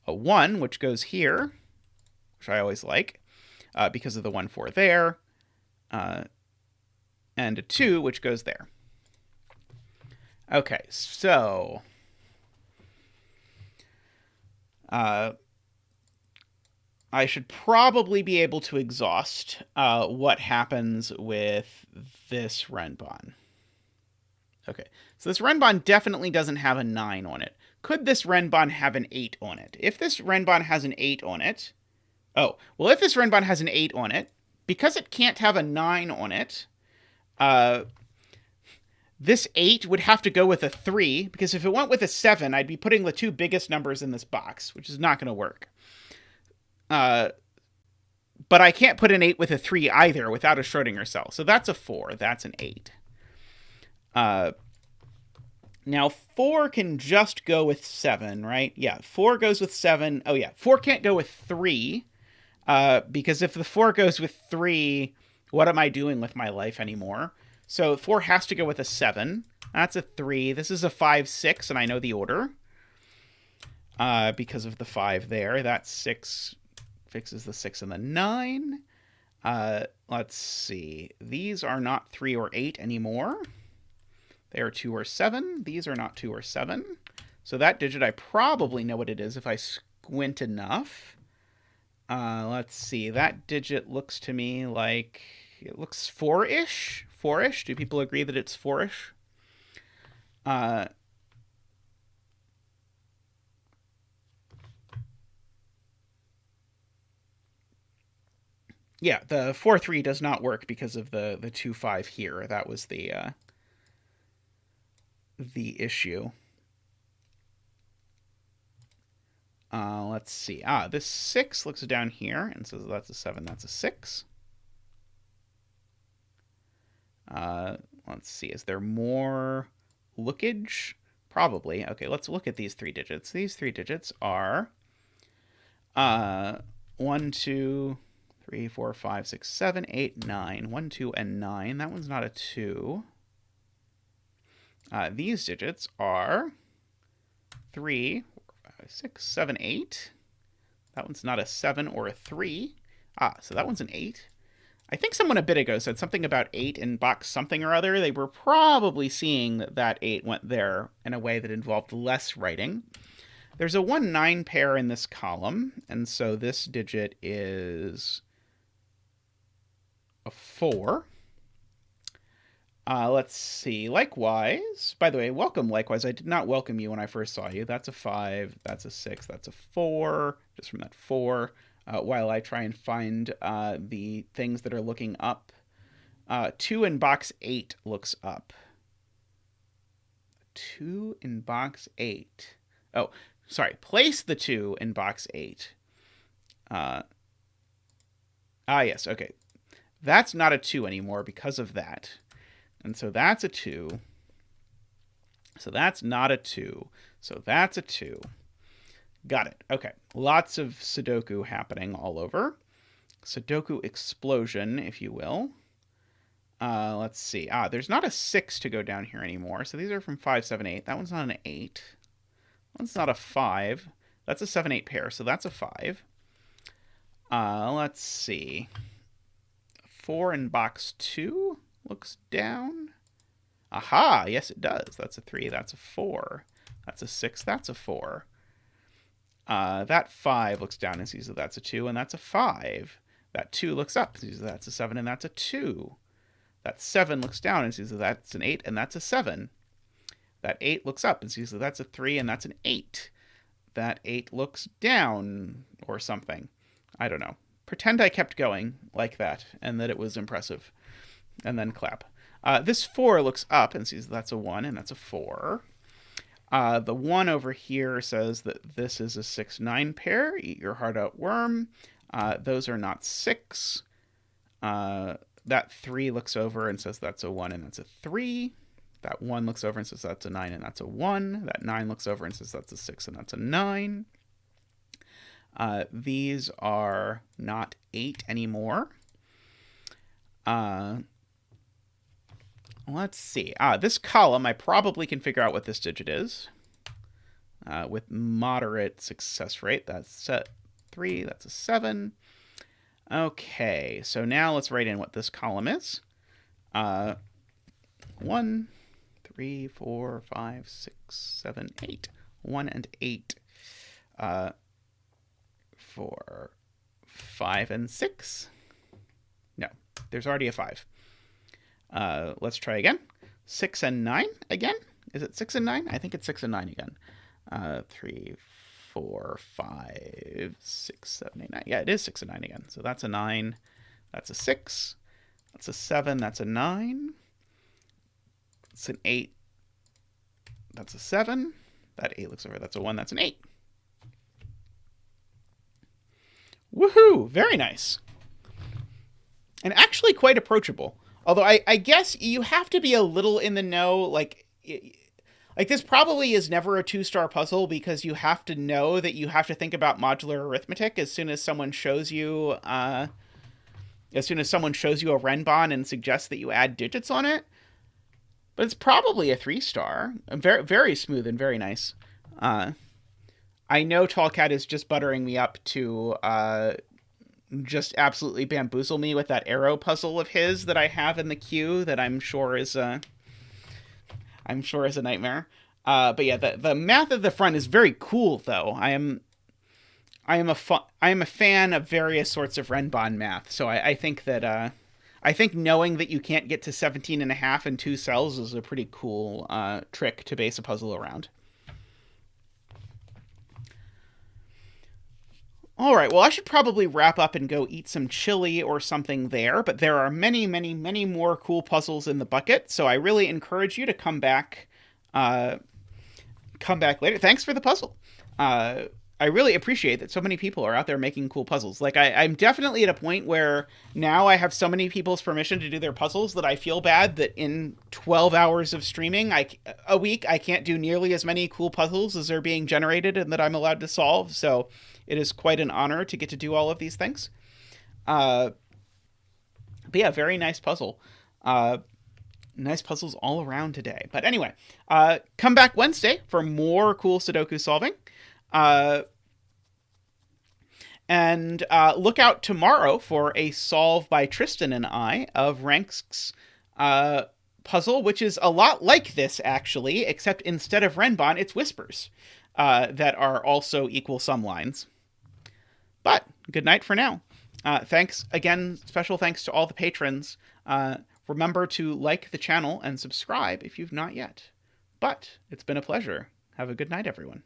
a 1, which goes here, which I always like because of the 1, 4 there. And a 2, which goes there. Okay, so... I should probably be able to exhaust what happens with this Renbon. Okay, so this Renbon definitely doesn't have a 9 on it. Could this Renbon have an 8 on it? If this Renbon has an 8 on it... Oh, well, if this Renbon has an 8 on it, because it can't have a 9 on it, this 8 would have to go with a 3, because if it went with a 7, I'd be putting the two biggest numbers in this box, which is not going to work. But I can't put an 8 with a 3 either without a Schrodinger cell. So that's a 4. That's an 8. Now, 4 can just go with 7, right? Yeah, 4 goes with 7. Oh, yeah, 4 can't go with 3. Because if the 4 goes with 3, what am I doing with my life anymore? So 4 has to go with a 7. That's a 3. This is a 5, 6, and I know the order. Because of the 5 there. That 6 fixes the 6 and the 9. Let's see. These are not 3 or 8 anymore. They are 2 or 7. These are not 2 or 7. So that digit, I probably know what it is if I squint enough. Let's see. That digit looks to me like... It looks 4-ish? 4-ish? Do people agree that it's 4-ish? Yeah, the 4-3 does not work because of the 2-5 here. That was the issue. Let's see. This 6 looks down here and says that's a 7, that's a 6. Let's see. Is there more lookage? Probably. Okay, let's look at these 3 digits. These 3 digits are 1, 2, 3, 4, 5, 6, 7, 8, 9. 1, 2, and 9. That one's not a 2. These digits are 3, 4, 5, 6, 7, 8. That one's not a 7 or a 3. So that one's an 8. I think someone a bit ago said something about 8 in box something or other. They were probably seeing that that 8 went there in a way that involved less writing. There's a 1-9 pair in this column, and so this digit is a 4. Let's see. Likewise, by the way, welcome likewise. I did not welcome you when I first saw you. That's a 5, that's a 6, that's a 4, just from that 4. While I try and find the things that are looking up. 2 in box 8 looks up. 2 in box 8. Oh, sorry. Place the 2 in box 8. Yes, okay. That's not a 2 anymore because of that. And so that's a 2. So that's not a 2. So that's a 2. Got it. Okay. Lots of Sudoku happening all over. Sudoku explosion, if you will. Let's see. There's not a 6 to go down here anymore. So these are from 5, 7, 8. That one's not an 8. That one's not a 5. That's a 7, 8 pair, so that's a 5. Let's see. 4 in box 2 looks down. Aha! Yes, it does. That's a 3. That's a 4. That's a 6. That's a 4. That 5 looks down and sees that that's a 2, and that's a 5. That 2 looks up and sees that that's a 7, and that's a 2. That 7 looks down and sees that that's an 8, and that's a 7. That 8 looks up and sees that that's a 3, and that's an 8. That 8 looks down or something. I don't know. Pretend I kept going like that, and that it was impressive. And then clap. This 4 looks up and sees that that's a 1, and that's a 4. The 1 over here says that this is a 6, 9 pair. Eat your heart out, worm. Those are not 6. That 3 looks over and says that's a 1 and that's a 3. That 1 looks over and says that's a 9 and that's a 1. That 9 looks over and says that's a 6 and that's a 9. These are not 8 anymore. Let's see. This column, I probably can figure out what this digit is. With moderate success rate. That's a 3, that's a 7. Okay, so now let's write in what this column is. 1, 3, 4, 5, 6, 7, 8. 1 and 8. 4, 5, and 6. No, there's already a 5. Let's try again. 6 and 9 again. Is it 6 and 9? I think it's 6 and 9 again. 3, 4, 5, 6, 7, 8, 9. Yeah, it is 6 and 9 again. So that's a 9. That's a 6. That's a 7. That's a 9. It's an 8. That's a 7. That 8 looks over. That's a 1. That's an 8. Woohoo! Very nice. And actually quite approachable. Although I guess you have to be a little in the know. Like this probably is never a 2-star puzzle because you have to know that you have to think about modular arithmetic as soon as someone shows you a Renbon and suggests that you add digits on it. But it's probably a 3-star. Very, very smooth and very nice. I know tallcat is just buttering me up to just absolutely bamboozle me with that arrow puzzle of his that I have in the queue that I'm sure is a nightmare. But yeah, the math at the front is very cool though. I am a fan of various sorts of Renbon math. So I think that I think knowing that you can't get to 17 and a half in 2 cells is a pretty cool trick to base a puzzle around. All right, well, I should probably wrap up and go eat some chili or something there, but there are many, many, many more cool puzzles in the bucket, so I really encourage you to come back later. Thanks for the puzzle. I really appreciate that so many people are out there making cool puzzles. Like, I'm definitely at a point where now I have so many people's permission to do their puzzles that I feel bad that in 12 hours of streaming a week, I can't do nearly as many cool puzzles as are being generated and that I'm allowed to solve. So it is quite an honor to get to do all of these things. But yeah, very nice puzzle. Nice puzzles all around today. But anyway, come back Wednesday for more cool Sudoku solving. And look out tomorrow for a solve by Tristan and I of Rank's puzzle, which is a lot like this, actually, except instead of Renbon, it's whispers that are also equal sum lines. But good night for now. Thanks again. Special thanks to all the patrons. Remember to like the channel and subscribe if you've not yet. But it's been a pleasure. Have a good night, everyone.